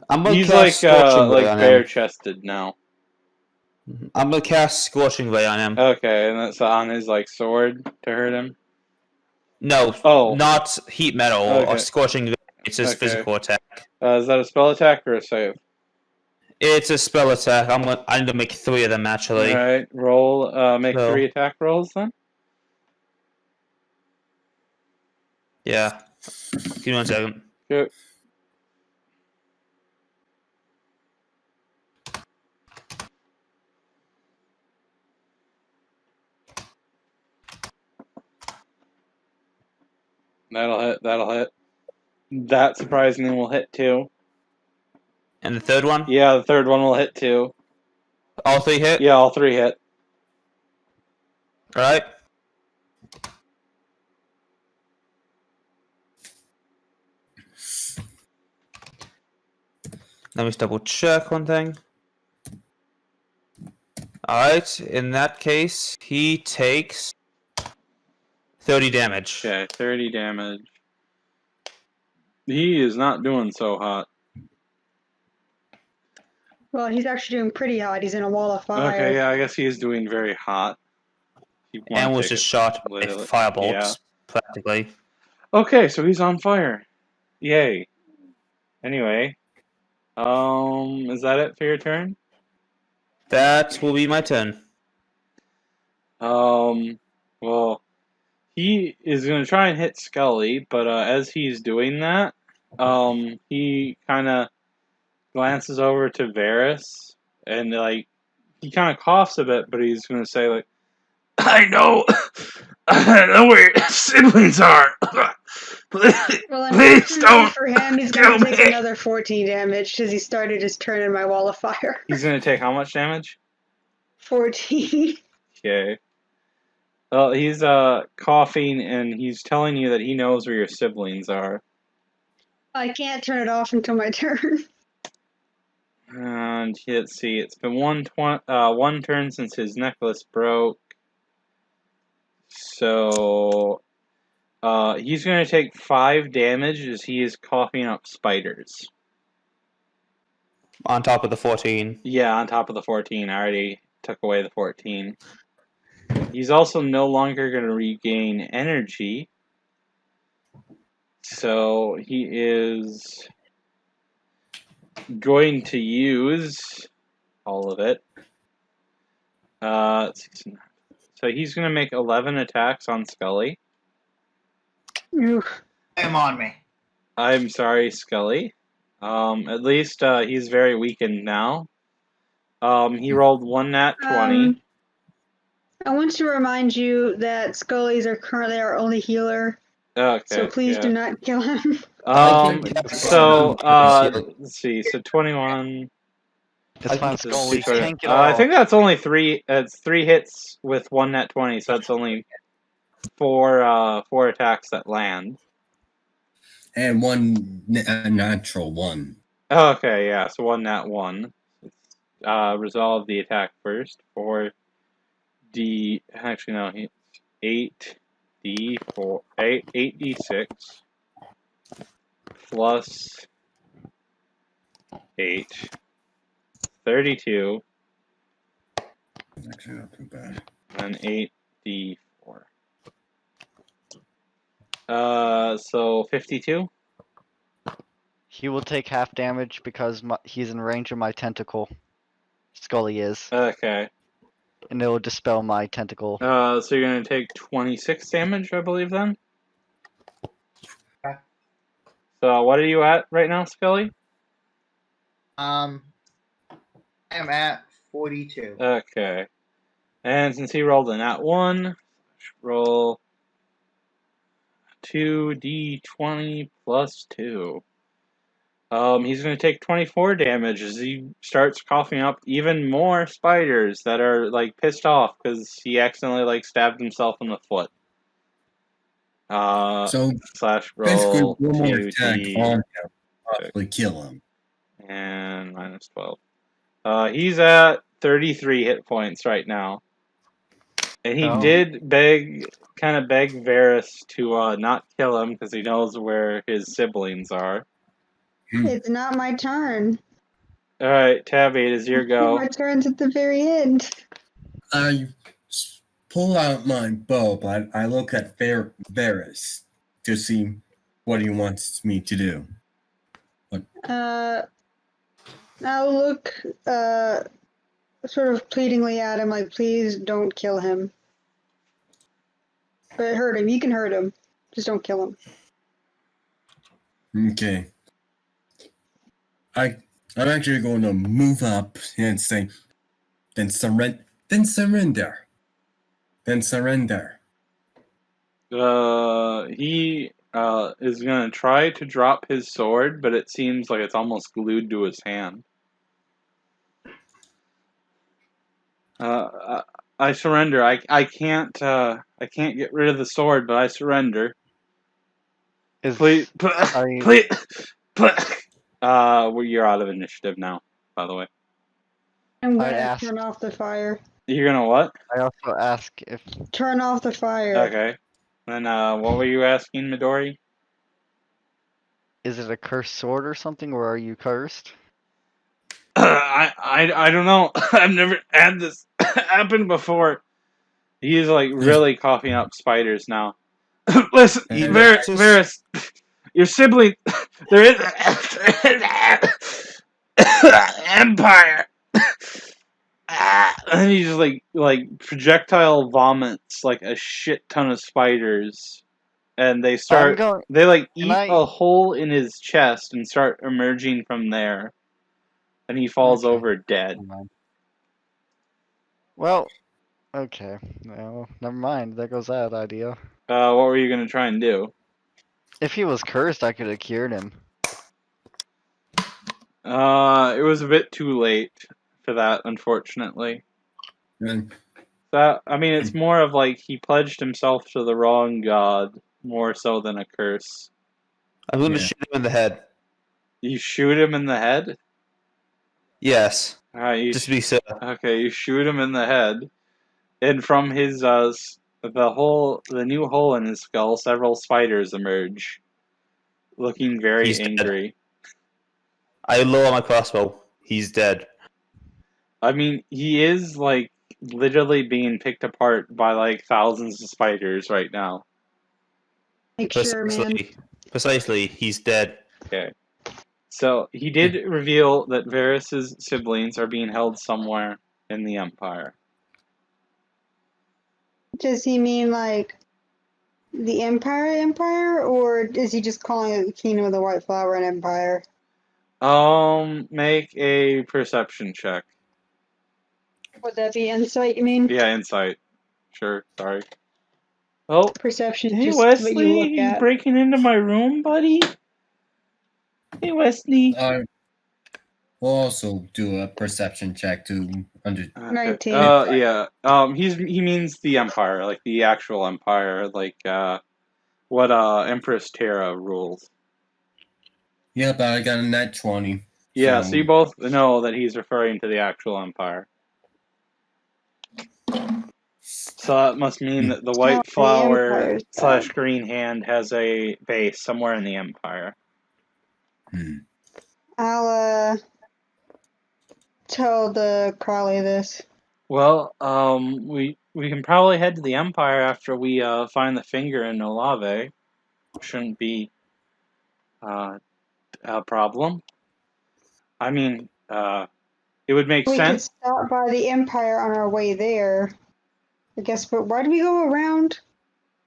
I'm gonna He's cast Scorching Ray on him. bare-chested now. I'm gonna cast Scorching Ray on him. Okay, and that's on his, like, sword to hurt him? No, not heat metal or Scorching Ray. It's his physical attack. Is that a spell attack or a save? It's a spell attack. I need to make 3 of them, actually. Alright, roll, make 3 attack rolls then? Yeah. Give me 1 second. Good. That'll hit. That surprisingly will hit too. And the third one? Yeah, the third one will hit too. All 3 hit? Yeah, all 3 hit. Alright. Let me just double check one thing. Alright, in that case, he takes 30 damage. Okay, 30 damage. He is not doing so hot. Well, he's actually doing pretty hot. He's in a wall of fire. Okay, yeah, I guess he is doing very hot. And was just shot by firebolts, practically. Okay, so he's on fire. Yay. Anyway, is that it for your turn? That will be my turn. Well, he is going to try and hit Scully, but as he's doing that, he kind of glances over to Varius, and like he kind of coughs a bit, but he's going to say like, "I know where your siblings are. Well, Please don't for him, he's kill going to take me." another 14 damage because he started his turn in my wall of fire. He's going to take how much damage? 14. Okay. Well, he's coughing, and he's telling you that he knows where your siblings are. I can't turn it off until my turn. And let's see, it's been one turn since his necklace broke. So he's going to take 5 damage as he is coughing up spiders. On top of the 14. Yeah, on top of the 14. I already took away the 14. He's also no longer going to regain energy. So he is going to use all of it. So he's going to make 11 attacks on Scully. Oof. Him on me. I'm sorry, Scully. At least he's very weakened now. He rolled 1 nat 20. I want to remind you that Scullies are currently our only healer, Okay. so please do not kill him. So let's see. So 21. That's fine, Scully. Sorry. Tank it all. I think that's only 3. It's 3 hits with 1 nat 20, so that's only 4 attacks that land. And one natural one. Okay, yeah. So 1 nat 1. Resolve the attack first. 4d. Actually, no. 8d4. 8d6 plus 8. 32. It's actually not too bad. And 8d4. So 52? He will take half damage because he's in range of my tentacle. Scully is. Okay. And it will dispel my tentacle. So you're gonna take 26 damage, I believe, then? Okay. So what are you at right now, Scully? I'm at 42. Okay. And since he rolled a nat 1, roll 2d20 plus 2. He's going to take 24 damage as he starts coughing up even more spiders that are, like, pissed off because he accidentally, like, stabbed himself in the foot. So Slash basically, roll one more attack 2d on him, possibly kill him. and minus 12. He's at 33 hit points right now. And he did kind of beg Varius to not kill him because he knows where his siblings are. It's not my turn. Alright, Tabby, it is your go. My turn's at the very end. I pull out my bow, but I look at Varius to see what he wants me to do. I'll look sort of pleadingly at him, like, please don't kill him. But hurt him. You can hurt him. Just don't kill him. Okay. I'm actually going to move up and say, then surrender. Then surrender. Then surrender. He is going to try to drop his sword, but it seems like it's almost glued to his hand. I surrender. I can't get rid of the sword, but I surrender. Please, please. Well, you're out of initiative now, by the way. I'm I gonna asked. turn off the fire. You're gonna what? I also ask if Turn off the fire. Okay. Then, what were you asking, Midori? is it a cursed sword or something, or are you cursed? I don't know. I've never had this happen before. He's like really coughing up spiders now. Listen, Varus, your sibling, there is Empire. And he just like projectile vomits like a shit ton of spiders, and they start they like eat a hole in his chest and start emerging from there, and he falls over dead. Well, okay. Well, never mind. There goes that idea. What were you gonna try and do? If he was cursed, I could have cured him. It was a bit too late for that, unfortunately. That I mean, it's more of like he pledged himself to the wrong god more so than a curse. I'm gonna shoot him in the head. You shoot him in the head? Yes. Just to be sure. Okay, you shoot him in the head, and from his the new hole in his skull, several spiders emerge, looking very angry. I lower my crossbow. He's dead. I mean, he is like literally being picked apart by like thousands of spiders right now. Make sure, man. Precisely, he's dead. Okay. So he did reveal that Varus's siblings are being held somewhere in the Empire. Does he mean like the Empire, or is he just calling it the Kingdom of the White Flower an empire? Make a perception check. Would that be insight, you mean? Yeah, insight. Sure, sorry. Oh, perception. Hey, Just Wesley, what you look you at. breaking into my room, buddy? Hey, Wesley. We'll also do a perception check to under. 19. Yeah. He means the Empire, like the actual Empire, like what Empress Terra rules. Yep, I got a net 20. Yeah, so you both know that he's referring to the actual Empire. So that must mean that the White Flower / Green Hand has a base somewhere in the Empire. I'll tell the Crowley this. Well, we can probably head to the Empire after we find the finger in Olave. Shouldn't be a problem. I mean, it would make sense. We could stop by the Empire on our way there. I guess, but why do we go around?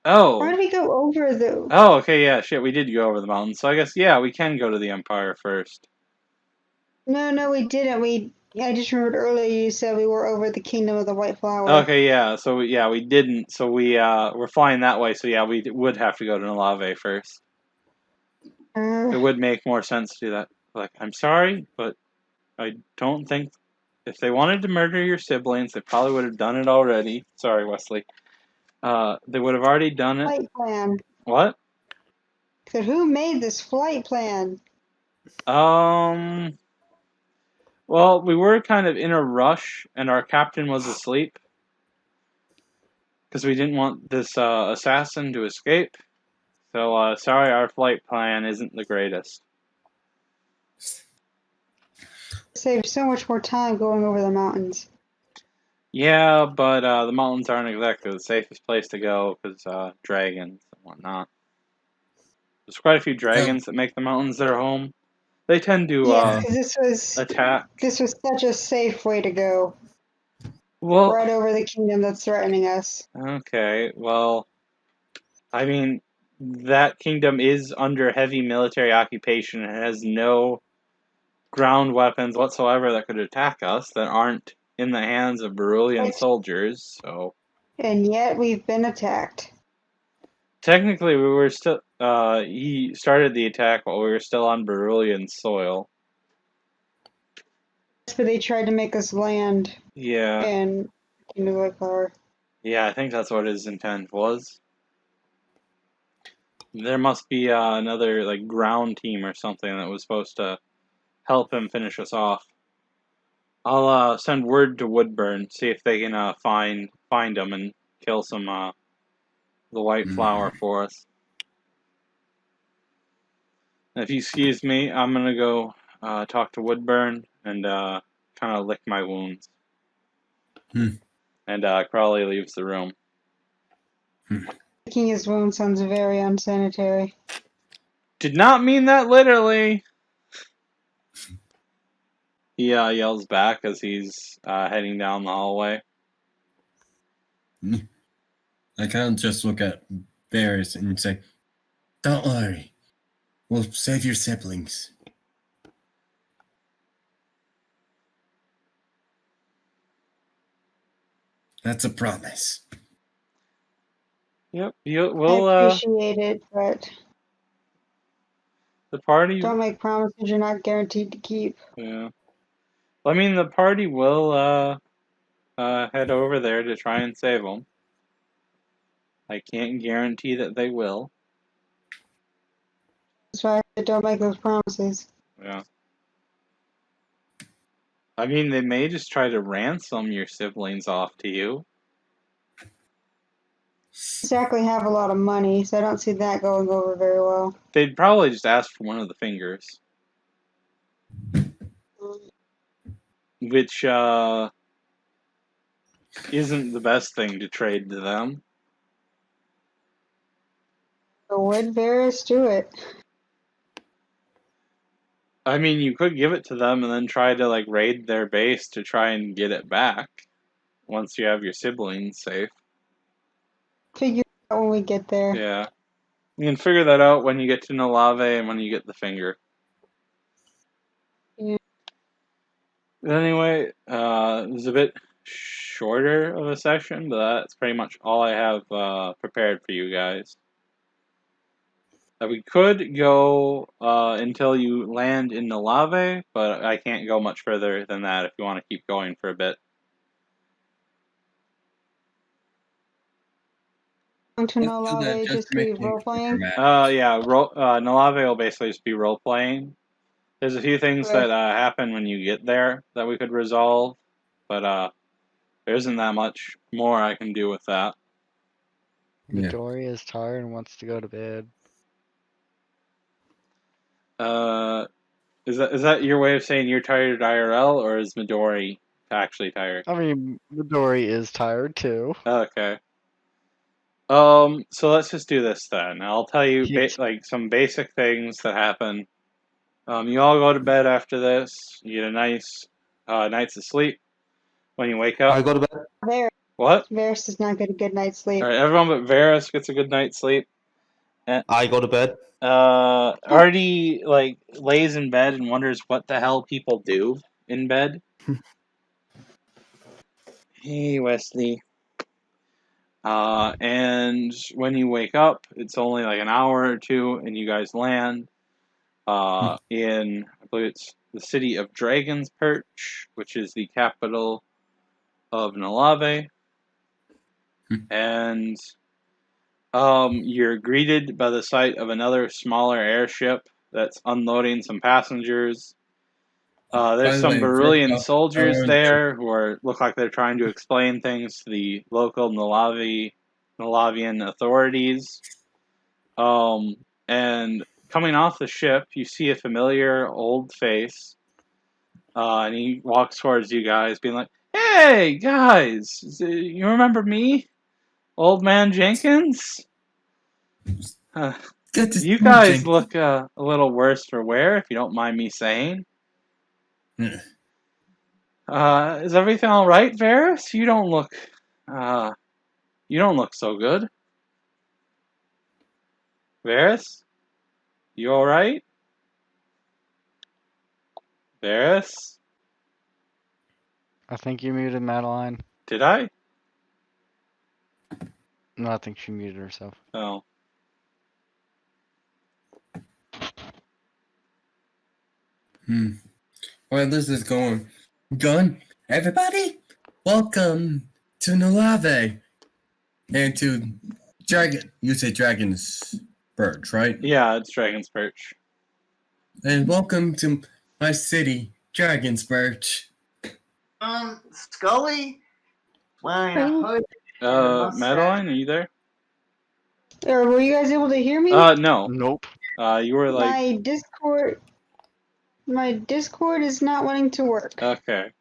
Oh. Why do we go over the... Oh, okay, yeah, shit, we did go over the mountain. So I guess, yeah, we can go to the Empire first. No, we didn't. I just remembered earlier you said we were over the Kingdom of the White Flower. Okay, yeah, so we didn't. So we're flying that way. So yeah, we would have to go to Olave first. It would make more sense to do that. Like, I'm sorry, but I don't think if they wanted to murder your siblings, they probably would have done it already. Sorry, Wesley. They would have already done it. Flight plan. What? So who made this flight plan? Well, we were kind of in a rush, and our captain was asleep. Because we didn't want this assassin to escape. So, sorry, our flight plan isn't the greatest. Save so much more time going over the mountains. Yeah, but the mountains aren't exactly the safest place to go because dragons and whatnot. There's quite a few dragons that make the mountains their home. They tend to attack. This was such a safe way to go. Well, right over the kingdom that's threatening us. Okay, well, I mean, that kingdom is under heavy military occupation and has no ground weapons whatsoever that could attack us that aren't in the hands of Berulian soldiers, so... And yet we've been attacked. Technically, we were still... he started the attack while we were still on Berulian soil. But they tried to make us land. Yeah. And into the car. Yeah, I think that's what his intent was. There must be another, like, ground team or something that was supposed to help him finish us off. I'll send word to Woodburn, see if they can find him and kill some the white flower for us. If you excuse me, I'm gonna go talk to Woodburn and kind of lick my wounds. And Crowley leaves the room. Licking his wound sounds very unsanitary. Did not mean that literally. He yells back as he's heading down the hallway. I kind of just look at Varius and say, "Don't worry, we'll save your siblings." That's a promise. Yep, I we'll appreciate it, but the party. don't make promises you're not guaranteed to keep. Yeah. I mean, the party will head over there to try and save them. I can't guarantee that they will. That's why I said don't make those promises. Yeah. I mean, they may just try to ransom your siblings off to you. Exactly have a lot of money, so I don't see that going over very well. They'd probably just ask for one of the fingers. Which, isn't the best thing to trade to them. So would Varys do it? I mean, you could give it to them and then try to, like, raid their base to try and get it back. Once you have your siblings safe. Figure it out when we get there. Yeah. You can figure that out when you get to Nolave and when you get the finger. Yeah. Anyway, it was a bit shorter of a session, but that's pretty much all I have prepared for you guys. We could go until you land in Nolave, but I can't go much further than that if you want to keep going for a bit. To Nolave, just be role playing. Yeah, Nolave will basically just be role playing. There's a few things Okay. that happen when you get there that we could resolve, but there isn't that much more I can do with that. Midori is tired and wants to go to bed. Is that your way of saying you're tired IRL, or is Midori actually tired? I mean, Midori is tired too. Okay. So let's just do this then. I'll tell you like some basic things that happen. You all go to bed after this. You get a nice nights of sleep. When you wake up, I go to bed. Varys. What? Varys does not get a good night's sleep. All right, everyone but Varus gets a good night's sleep. And, I go to bed. Artie like lays in bed and wonders what the hell people do in bed. Hey, Wesley. And when you wake up, it's only like an hour or two, and you guys land in, I believe it's the city of Dragon's Perch, which is the capital of Nolave. And you're greeted by the sight of another smaller airship that's unloading some passengers. There's some Varillian soldiers there who look like they're trying to explain things to the local Nolavian authorities. And coming off the ship, you see a familiar old face, and he walks towards you guys, being like, "Hey, guys, you remember me? Old man Jenkins? You guys look a little worse for wear, if you don't mind me saying. Is everything all right, Varus? You don't look so good. Varus? You all right? Varus? I think you muted Madeline. Did I? No, I think she muted herself. Oh. Well, this is going. Everybody, welcome to Nolave and to Dragon. You say Dragon's Perch, right? Yeah, it's Dragon's Perch. And welcome to my city, Dragonsburg. Scully wearing a Hey. hood and a mustache. Madeline, are you there? Or were you guys able to hear me? No. Nope. You were like, My Discord is not wanting to work. okay.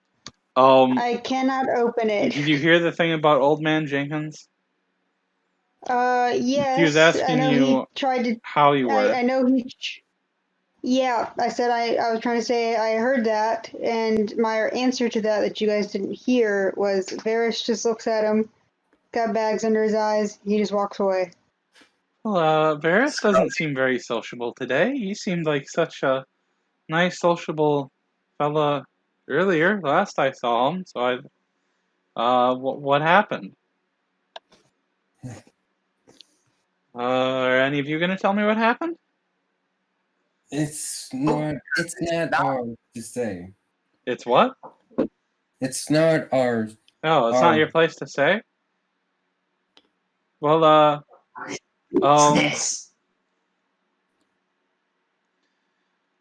I cannot open it. Did you hear the thing about Old Man Jenkins? Yes. He was asking I know you he tried to. how you were. I know he. Yeah, I said I was trying to say I heard that, and my answer to that you guys didn't hear was Varius just looks at him, got bags under his eyes, he just walks away. Well, Varius doesn't seem very sociable today. He seemed like such a nice, sociable fella earlier, last I saw him, so what happened? Are any of you gonna tell me what happened? It's not ours to say. It's what? It's not ours. Oh, it's not your place to say? Well,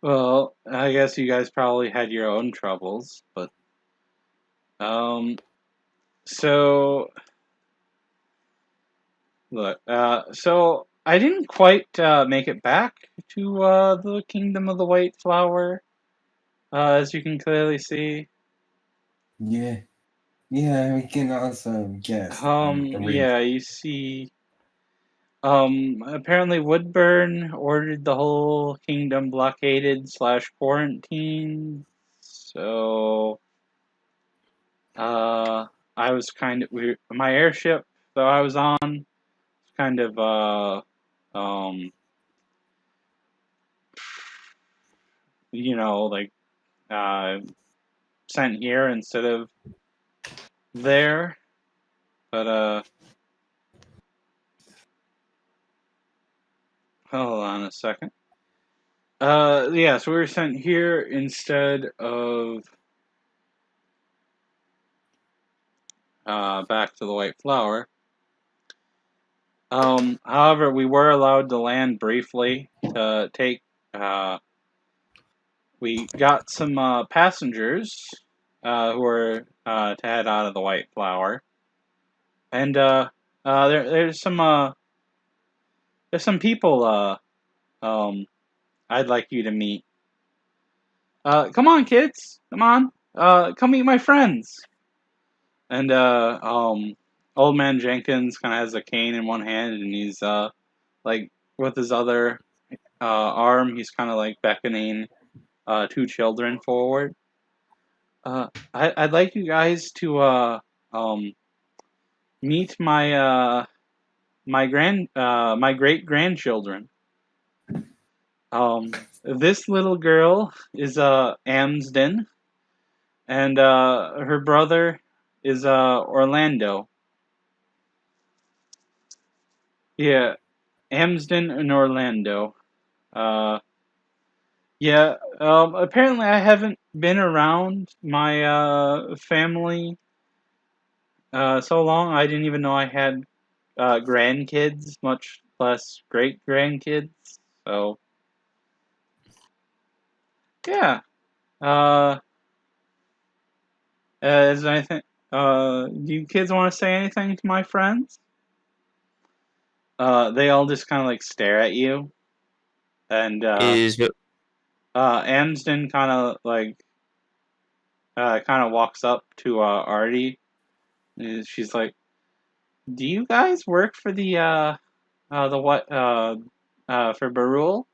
well, I guess you guys probably had your own troubles, but, so, look, so I didn't quite, make it back to, the Kingdom of the White Flower, as you can clearly see. Yeah. Yeah, we can also guess. Yeah, you see, apparently Woodburn ordered the whole kingdom blockaded / quarantined, so, I was kind of, my airship that I was on, was kind of, you know, like, sent here instead of there, but, hold on a second. Yeah, so we were sent here instead of, back to the White Flower. However, we were allowed to land briefly to take, we got some, passengers, who were, to head out of the White Flower. And, there's some people, I'd like you to meet. Come on, kids! Come on! Come meet my friends! And, Old Man Jenkins kind of has a cane in one hand, and he's, like, with his other, arm, he's kind of, like, beckoning, 2 children forward. I'd like you guys to, meet my, my great-grandchildren. This little girl is, Amsden, and, her brother is, Orlando. Yeah, Amsden and Orlando. Yeah, apparently I haven't been around my, family, so long, I didn't even know I had, grandkids, much less great-grandkids, so, yeah. Is there anything, do you kids want to say anything to my friends? They all just kind of, like, stare at you, and, Amsden kind of, like, kind of walks up to, Artie. She's like, do you guys work for the what, for Barul?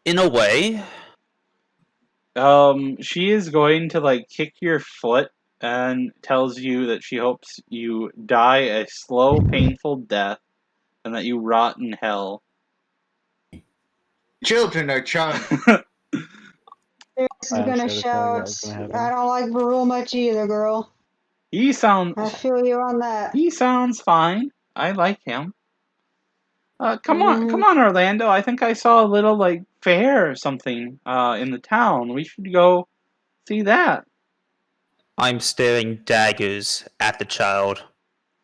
In a way, She is going to, like, kick your foot and tells you that she hopes you die a slow, painful death and that you rot in hell. Children are charming. This is I gonna had a feeling that shout, was gonna happen. I don't like Barul much either, girl. He I sounds feel you on that. fine. I like him. Come Mhm. on, Orlando. I think I saw a little, like, fair or something, in the town. We should go see that. I'm staring daggers at the child.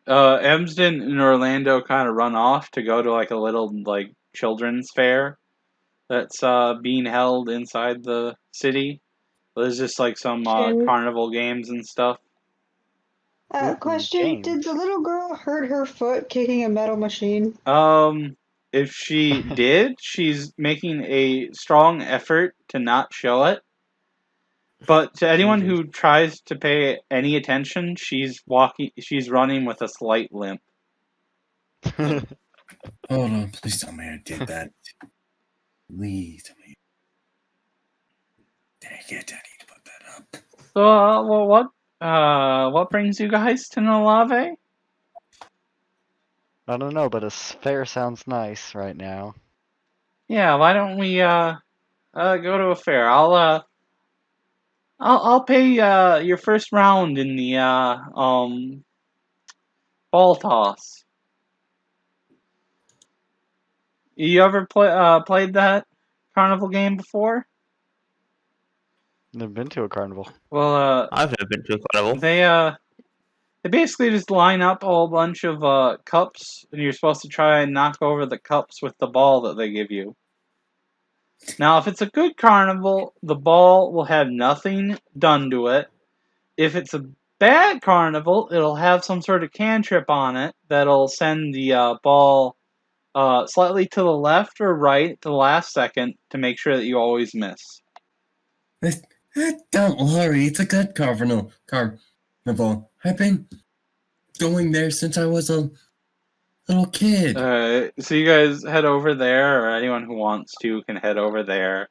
Emsden and Orlando kind of run off to go to, like, a little, like, children's fair that's being held inside the city. There's just like some Question. carnival games and stuff. Ooh, Question: games. did the little girl hurt her foot kicking a metal machine? If she did, she's making a strong effort to not show it. But to anyone Jesus. who tries to pay any attention, she's running with a slight limp. Hold on, please tell me I did that. Please tell me. Dang it, I need to put that up. So, well, what brings you guys to Nalave? I don't know, but a fair sounds nice right now. Yeah, why don't we go to a fair? I'll pay your first round in the ball toss. You ever played that carnival game before? Never been to a carnival. Well, I've never been to a carnival. they basically just line up a whole bunch of cups, and you're supposed to try and knock over the cups with the ball that they give you. Now, if it's a good carnival, the ball will have nothing done to it. If it's a bad carnival, it'll have some sort of cantrip on it that'll send the ball slightly to the left or right at the last second to make sure that you always miss. Don't worry, it's a good carnival. I've been going there since I was a little kid. So you guys head over there, or anyone who wants to can head over there.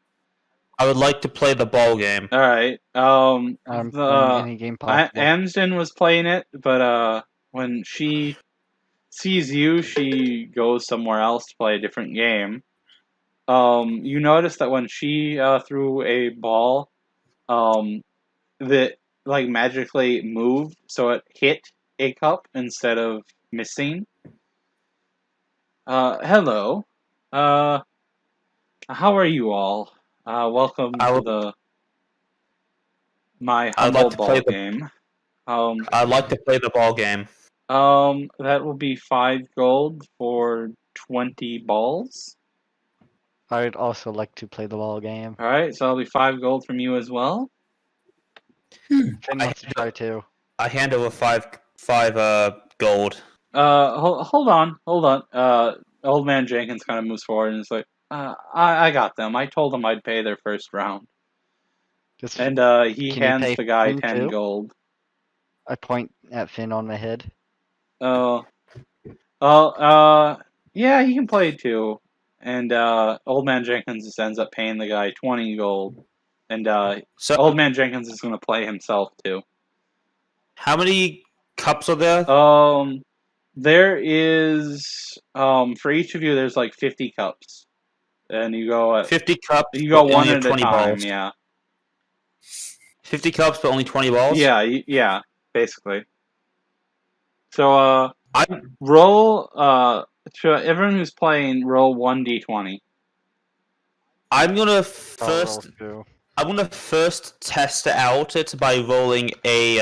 I would like to play the ball game. All right. I'm playing any game possible. Amsden was playing it, but when she sees you, she goes somewhere else to play a different game. You notice that when she threw a ball, that like magically moved, so it hit a cup instead of missing. Hello. How are you all? Welcome to my I'd humble like to play ball game. I'd like to play the ball game. That will be 5 gold for 20 balls. I'd also like to play the ball game. All right, so that'll be 5 gold from you as well. Finn wants to try too. I hand over five gold. Hold on. Old man Jenkins kind of moves forward and is like, I got them. I told them I'd pay their first round. And he Can you hands pay the guy Finn 10 too? gold. I point at Finn on my head. Yeah, he can play too. And Old Man Jenkins just ends up paying the guy 20 gold. And So Old Man Jenkins is going to play himself too. how many cups are there? There is for each of you there's like 50 cups. And you go at 50 cups. you go but one only at a 20 time, balls. yeah. 50 cups, but only 20 balls. Yeah, basically. So I roll to everyone who's playing, roll 1d20. I'm gonna I'll first. roll too. I'm gonna first test out it by rolling a.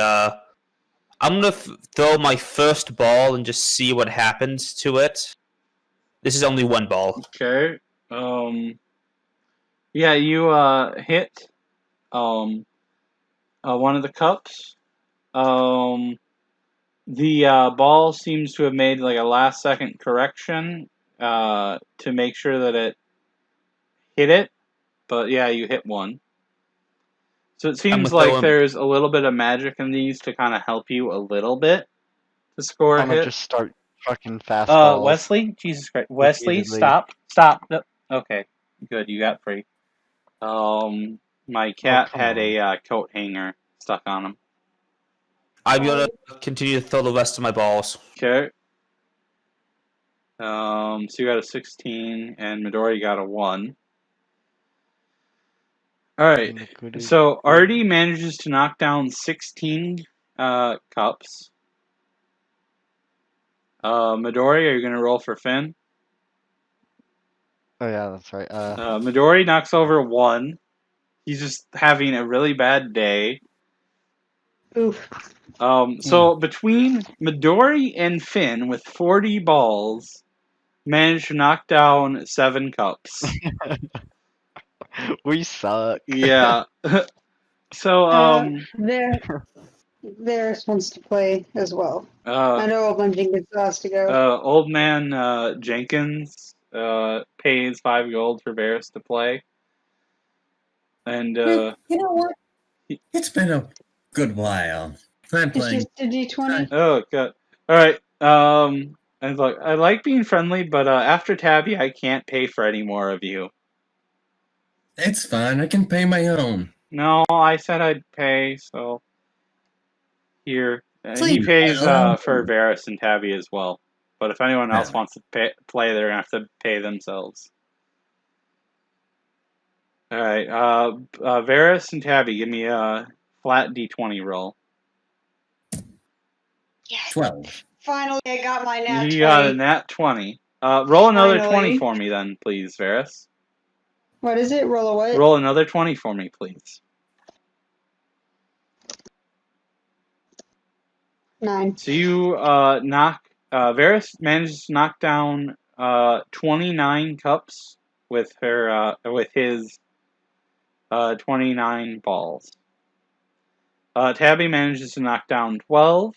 I'm gonna throw my first ball and just see what happens to it. This is only one ball. Okay. Yeah, you hit one of the cups. The ball seems to have made like a last second correction to make sure that it hit it. But yeah, you hit one. So it seems gonna throw like him- there's a little bit of magic in these to kind of help you a little bit to score a I'm gonna hit. just start fucking fastballs. Wesley, Jesus Christ, Wesley, repeatedly. stop. No, okay, good, you got free. My cat come had on. a coat hanger stuck on him. I'm gonna continue to throw the rest of my balls. Okay. So you got a 16, and Midori got a 1. Alright, so Artie manages to knock down 16 cups. Midori, are you going to roll for Finn? Oh yeah, that's right. Midori knocks over 1. He's just having a really bad day. Oof. So between Midori and Finn, with 40 balls, managed to knock down 7 cups. We suck. Yeah. So, Varus wants to play as well. I uh, know Old Man Jenkins has to go. Old Man Jenkins pays 5 gold for Varus to play. And, You know what? he- It's been a good while. I'm It's playing. just a D20. oh, God. Alright, and look, I like being friendly, but after Tabby, I can't pay for any more of you. It's fine. I can pay my own. No, I said I'd pay, so here. He Please, pays I'll for pay. Varus and Tabby as well. But if anyone else Alright. wants to play, they're going to have to pay themselves. Alright, Varus and Tabby, give me a flat D20 roll. Yes. 12. Finally, I got my nat 20. You got a nat 20. Roll another 20 Finally. for me then, please, Varus. What is it? Roll a what? Roll another 20 for me, please. 9. So you Varus manages to knock down 29 cups with his 29 balls. Tabby manages to knock down 12.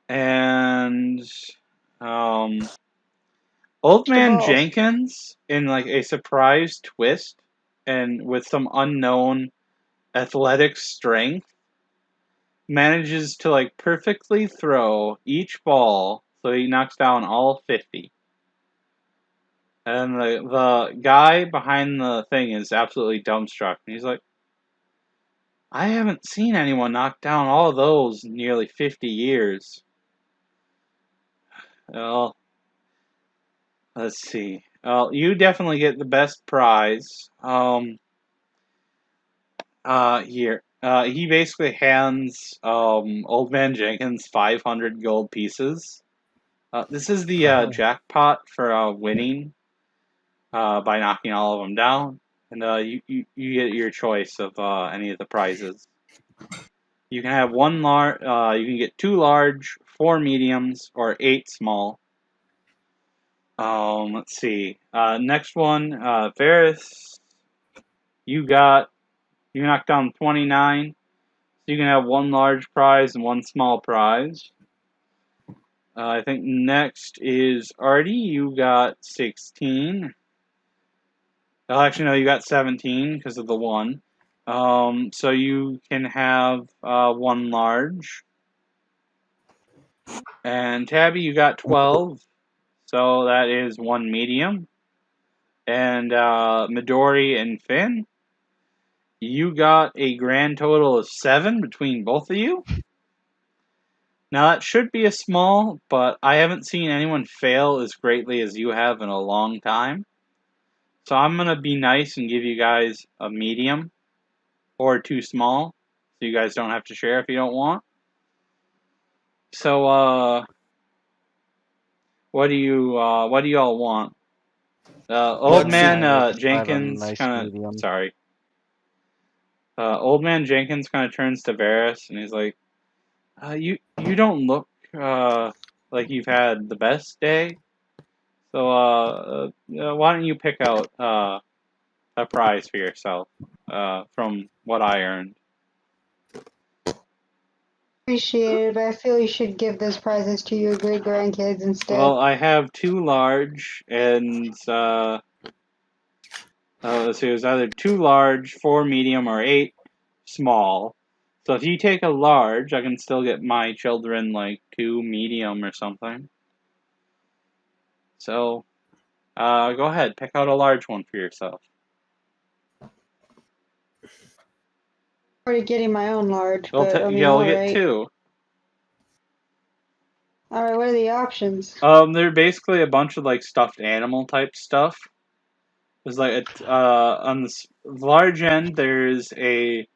And Old Man balls. Jenkins, in like a surprise twist and with some unknown athletic strength, manages to like perfectly throw each ball so he knocks down all 50. And the guy behind the thing is absolutely dumbstruck. He's like, I haven't seen anyone knock down all of those in nearly 50 years. Well, let's see. Well, you definitely get the best prize. Here. He basically hands Old Man Jenkins 500 gold pieces. This is the jackpot for winning by knocking all of them down. And you get your choice of any of the prizes. You can have one large, you can get 2 large, 4 mediums, or 8 small. Let's see. Next one, Varus. You knocked down 29. So you can have 1 large prize and 1 small prize. I think next is Artie. You got 16. Oh, actually, no, you got 17 because of the 1. So you can have 1 large. And Tabby, you got 12. So that is 1 medium. And Midori and Finn, you got a grand total of 7 between both of you. Now that should be a small, but I haven't seen anyone fail as greatly as you have in a long time. So I'm going to be nice and give you guys a medium or 2 small, so you guys don't have to share if you don't want. So what do you all want? Old What's Man I have a Jenkins nice kind of medium. sorry. Old Man Jenkins kind of turns to Varus and he's like, you don't look like you've had the best day. So why don't you pick out a prize for yourself from what I earned? Appreciate it, but I feel you should give those prizes to your great grandkids instead. Well, I have 2 large and let's see, it was either 2 large, 4 medium, or 8 small. So if you take a large, I can still get my children like 2 medium or something. So go ahead, pick out a large one for yourself. Already getting my own large, You'll but I mean, you'll get alright. 2. Alright, what are the options? They're basically a bunch of like stuffed animal type stuff. There's like on the large end, there's a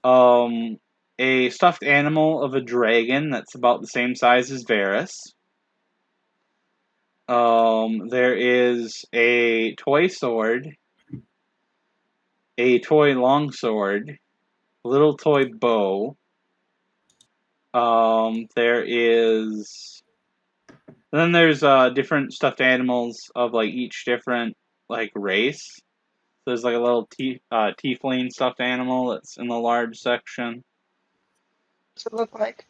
stuffed animal of a dragon that's about the same size as Varus. There is a toy sword, a toy longsword, a little toy bow. There is. Then there's different stuffed animals of like each different like race. There's like a little tiefling stuffed animal that's in the large section. What's it look like?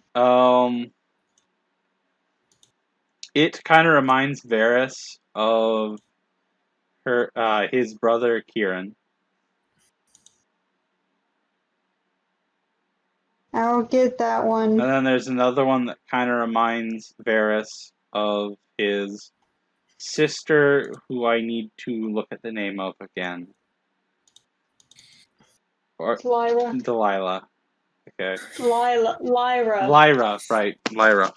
It kind of reminds Varus of his brother Kieran. I'll get that one. And then there's another one that kind of reminds Varus of his sister, who I need to look at the name of again. Or Lyra. Delilah. Okay. Lyra. Lyra, right. Lyra.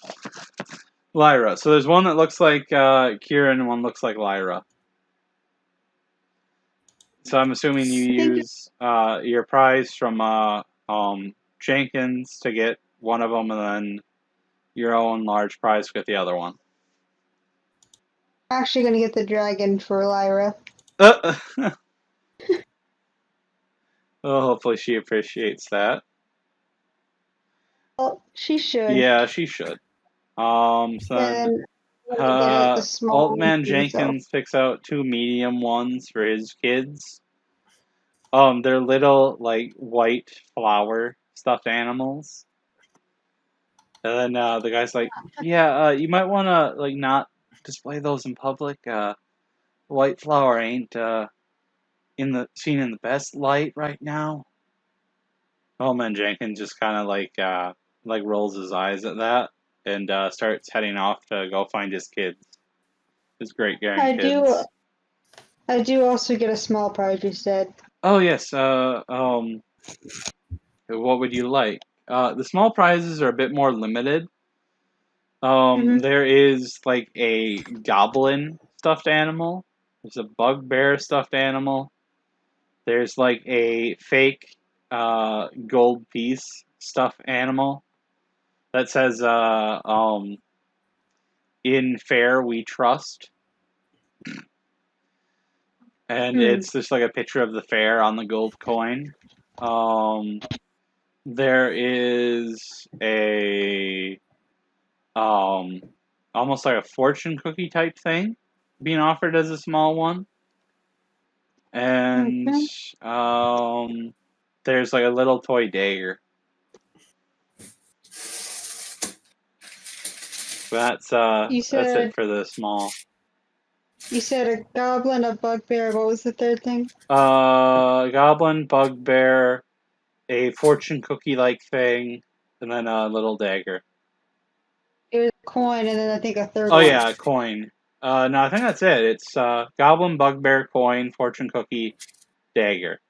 So there's one that looks like Kieran and one looks like Lyra. So I'm assuming you use your prize from Jenkins to get one of them, and then your own large prize to get the other one. I'm actually gonna get the dragon for Lyra. Well, hopefully she appreciates that. Well, she should. Yeah, she should. So then, Old Man Jenkins picks out 2 medium ones for his kids. They're little, like, white flower stuffed animals. And then the guy's like, yeah, you might want to, like, not display those in public. White flower ain't seen in the best light right now. Old Man Jenkins just kind of like rolls his eyes at that and starts heading off to go find his kids, his great grandkids. I do also get a small prize. You said. Oh yes. What would you like? The small prizes are a bit more limited. There is like a goblin stuffed animal. There's a bugbear stuffed animal. There's like a fake gold piece stuffed animal that says "In fair we trust," and it's just like a picture of the fair on the gold coin. There is a almost like a fortune cookie type thing being offered as a small one. And there's like a little toy dagger. That's it for the small. You said a goblin, a bugbear. What was the third thing? Goblin, bugbear, a fortune cookie like thing, and then a little dagger. It was a coin, and then I think a third one. one. Oh yeah, a coin. No, I think that's it. It's goblin, bugbear, coin, fortune cookie, dagger.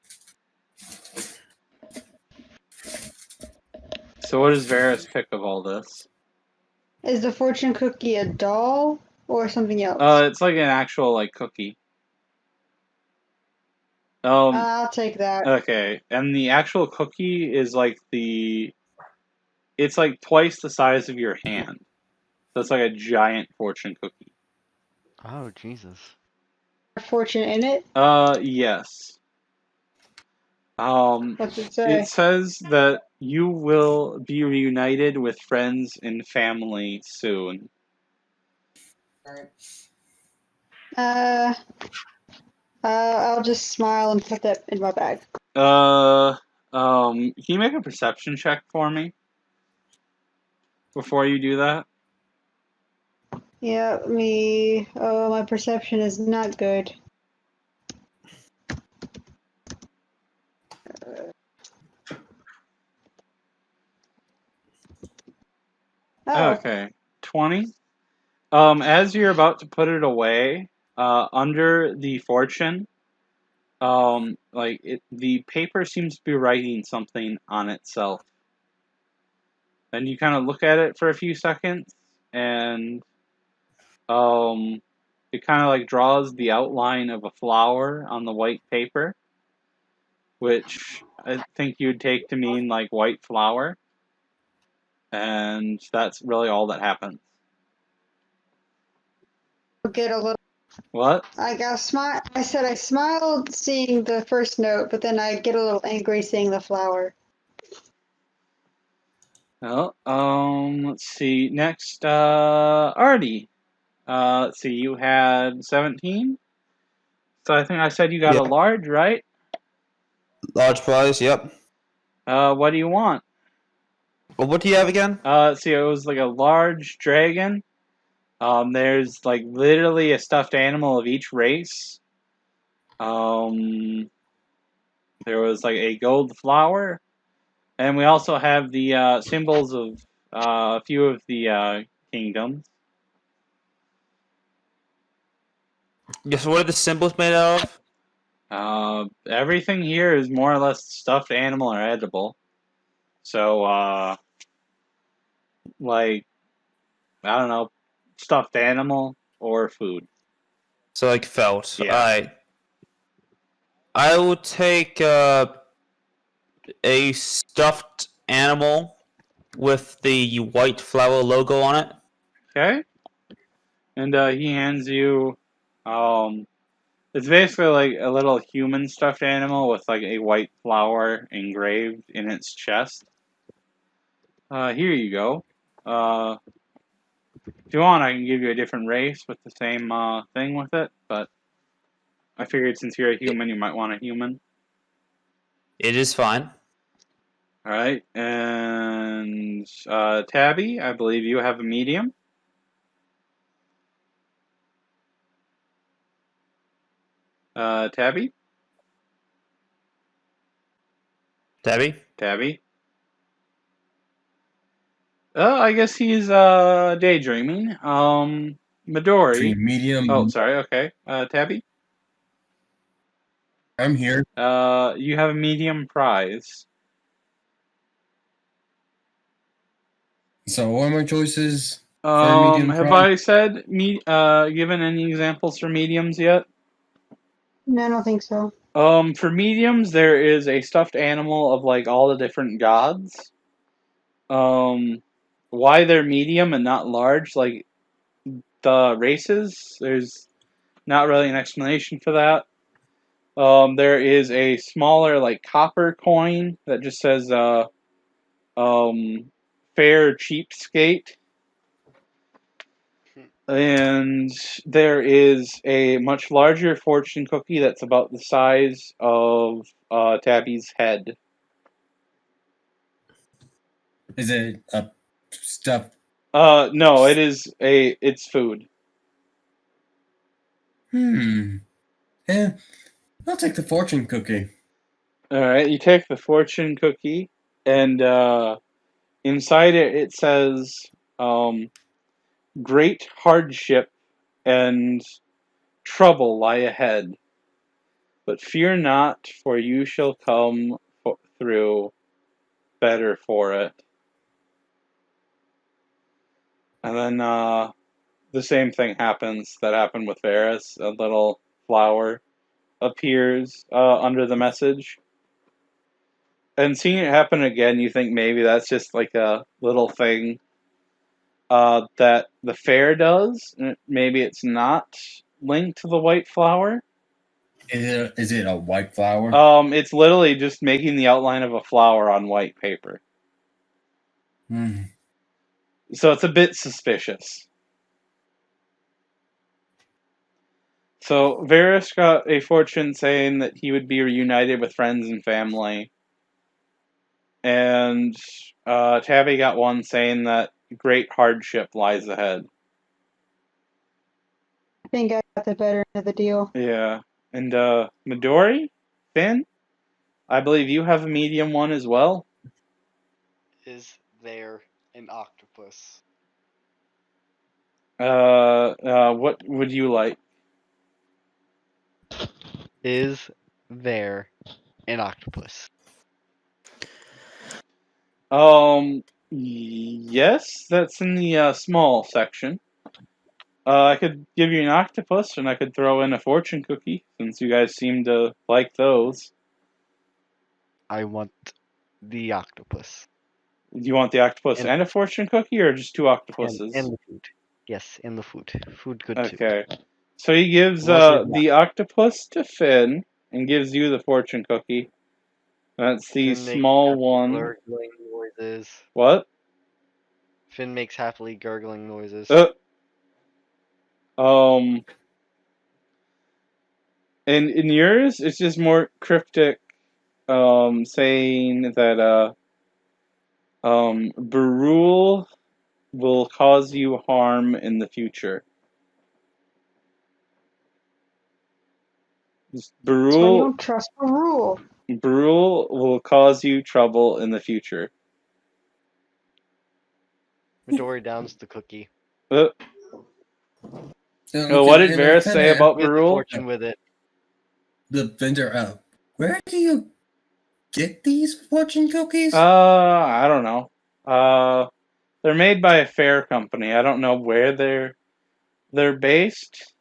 So what does Varus pick of all this? Is the fortune cookie a doll or something else? It's like an actual like cookie. I'll take that. Okay, and the actual cookie is like it's like twice the size of your hand. So it's like a giant fortune cookie. Oh, Jesus. Fortune in it? Yes. What's it say? It says that you will be reunited with friends and family soon. I'll just smile and put that in my bag. Can you make a perception check for me before you do that? Yeah, my perception is not good. Okay, 20. As you're about to put it away, under the fortune, the paper seems to be writing something on itself. And you kind of look at it for a few seconds, and it kind of like draws the outline of a flower on the white paper, which I think you'd take to mean like white flower. And that's really all that happens. Get a little. What? I said I smiled seeing the first note, but then I get a little angry seeing the flower. Well, let's see. Next, Artie. Let's see. You had 17. So I think I said you got Yeah. a large, right? Large prize, yep. What do you want? Well, what do you have again? See, it was like a large dragon. There's like literally a stuffed animal of each race. There was like a gold flower, and we also have the symbols of a few of the kingdoms. Yes, what are the symbols made out of? Everything here is more or less stuffed animal or edible. So, like, I don't know, stuffed animal or food. So, like, felt. Yeah. Alright. I will take a stuffed animal with the white flower logo on it. Okay. And he hands you, it's basically like a little human stuffed animal with like a white flower engraved in its chest. Here you go. If you want, I can give you a different race with the same thing with it, but I figured since you're a human, you might want a human. It is fine. Alright, and Tabby, I believe you have a medium. Tabby? Debbie? Tabby? I guess he's daydreaming. Midori. Between medium. Oh, sorry, okay. Tabby? I'm here. You have a medium prize. So what are my choices for a medium Have prize? I said given any examples for mediums yet? No, I don't think so. For mediums, there is a stuffed animal of like all the different gods. Why they're medium and not large, like the races, there's not really an explanation for that. There is a smaller like copper coin that just says fair cheapskate. And there is a much larger fortune cookie that's about the size of Tabby's head. Is it a stuffed? No, it's food. Eh, I'll take the fortune cookie. Alright, you take the fortune cookie, and inside it says, great hardship and trouble lie ahead. But fear not, for you shall come through better for it. And then the same thing happens that happened with Varius. A little flower appears under the message. And seeing it happen again, you think maybe that's just like a little thing that the fair does. Maybe it's not linked to the white flower. Is it a white flower? It's literally just making the outline of a flower on white paper. So it's a bit suspicious. So Varys got a fortune saying that he would be reunited with friends and family. And Tabby got one saying that great hardship lies ahead. I think I got the better end of the deal. Yeah. And Midori? Finn? I believe you have a medium one as well. Is there an octopus? What would you like? Is there an octopus? Yes, that's in the small section. I could give you an octopus, and I could throw in a fortune cookie, since you guys seem to like those. I want the octopus. Do you want the octopus And- and a fortune cookie, or just two octopuses? And the food. Yes, and the food. Food good too. Okay. So he gives What is the octopus to Finn, and gives you the fortune cookie. That's the Finn makes small happily one. gurgling noises. What? Finn makes happily gurgling noises. And in yours, it's just more cryptic, saying that Barul will cause you harm in the future. That's why you Barul don't trust the rule. will cause you trouble in the future. Midori downs the cookie. Uh, Okay, what did and I Varus kinda say about With Barul? fortune with it. the vendor, where do you get these fortune cookies? I don't know. They're made by a fair company. I don't know where they're based.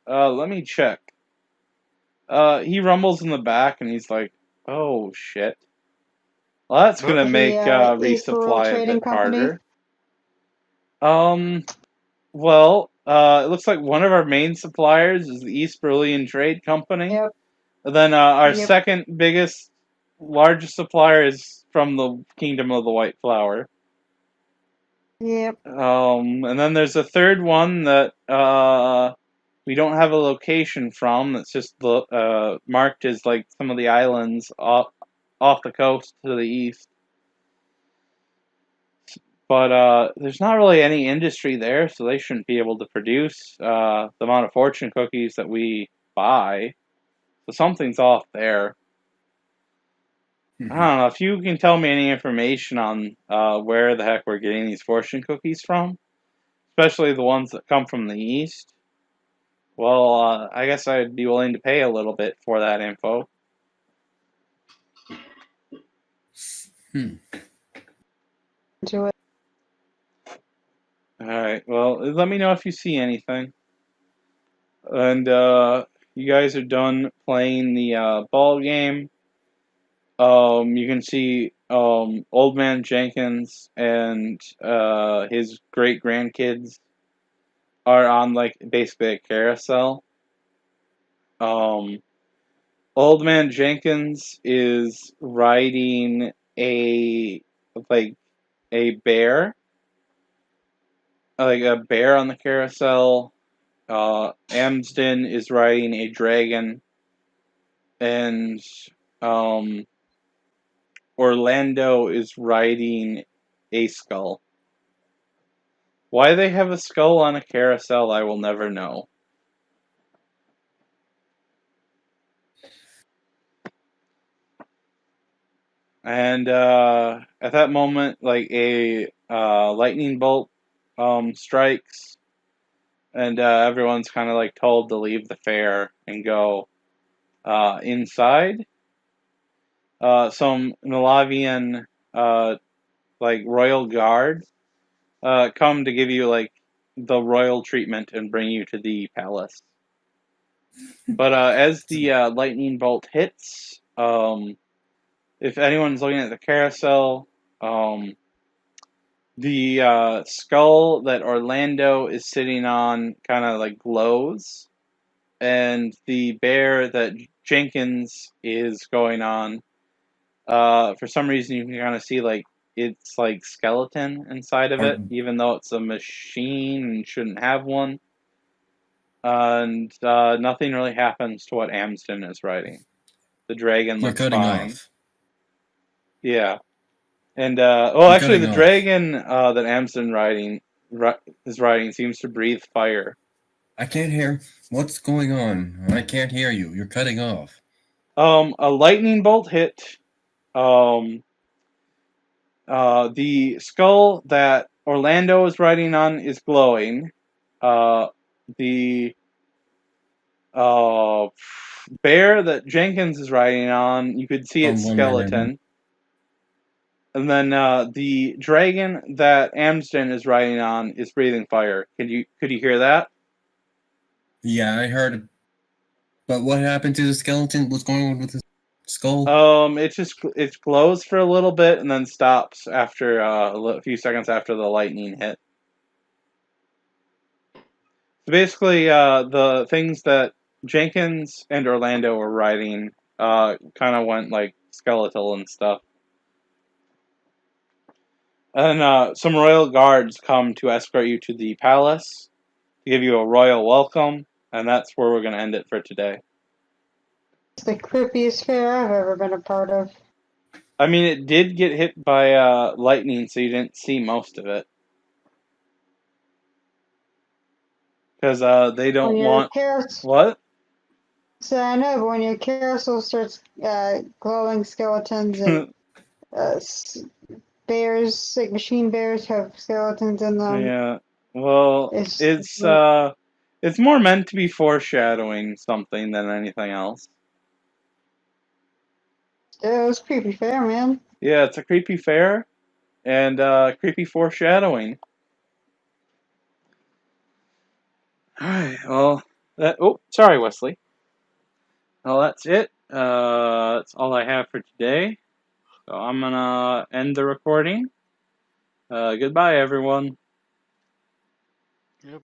Let me check. He rumbles in the back and he's like, "Oh shit." Well, that's gonna make East Rural resupply a Trading bit Company. harder. Well, it looks like one of our main suppliers is the East Berlin Trade Company. Yep. And then our Yep. second biggest, largest supplier is from the Kingdom of the White Flower. Yep. And then there's a third one that we don't have a location from. That's just marked as like some of the islands off the coast to the east. But there's not really any industry there, so they shouldn't be able to produce the amount of fortune cookies that we buy. So something's off there. I don't know if you can tell me any information on where the heck we're getting these fortune cookies from, especially the ones that come from the east. Well, I guess I'd be willing to pay a little bit for that info. Do it. Alright, well, let me know if you see anything. And you guys are done playing the ball game. You can see Old Man Jenkins and his great grandkids are on like basically a carousel. Old Man Jenkins is riding a bear, like a bear on the carousel. Amsden is riding a dragon, and Orlando is riding a skull. Why they have a skull on a carousel, I will never know. And at that moment, like a lightning bolt strikes, and everyone's kind of like told to leave the fair and go inside. Some Nalavian like royal guards come to give you like the royal treatment and bring you to the palace. But as the lightning bolt hits, if anyone's looking at the carousel, the skull that Orlando is sitting on kind of like glows, and the bear that Jenkins is going on, for some reason you can kind of see like it's like skeleton inside of it, even though it's a machine and shouldn't have one. And nothing really happens to what Amsden is riding. The dragon You're looks cutting fine. off. Yeah. And You're actually, the cutting off. dragon that Amsden is riding seems to breathe fire. I can't hear. What's going on? I can't hear you. You're cutting off. A lightning bolt hit. The skull that Orlando is riding on is glowing. The bear that Jenkins is riding on, you could see its skeleton. And then the dragon that Amsden is riding on is breathing fire. Could you hear that? Yeah, I heard. But what happened to the skeleton? What's going on with the skull? It glows for a little bit and then stops after a few seconds after the lightning hit. So basically, the things that Jenkins and Orlando were riding kind of went like skeletal and stuff. And some royal guards come to escort you to the palace to give you a royal welcome, and that's where we're going to end it for today. It's the creepiest fair I've ever been a part of. I mean, it did get hit by lightning, so you didn't see most of it. Because they don't When your want... carousel, What? so I know, but when your carousel starts glowing skeletons and bears, like machine bears, have skeletons in them. Yeah. Well, it's more meant to be foreshadowing something than anything else. Yeah, it was creepy fair, man. Yeah, it's a creepy fair and creepy foreshadowing. Alright, well, sorry, Wesley. Well, that's it. That's all I have for today. So I'm gonna end the recording. Goodbye, everyone.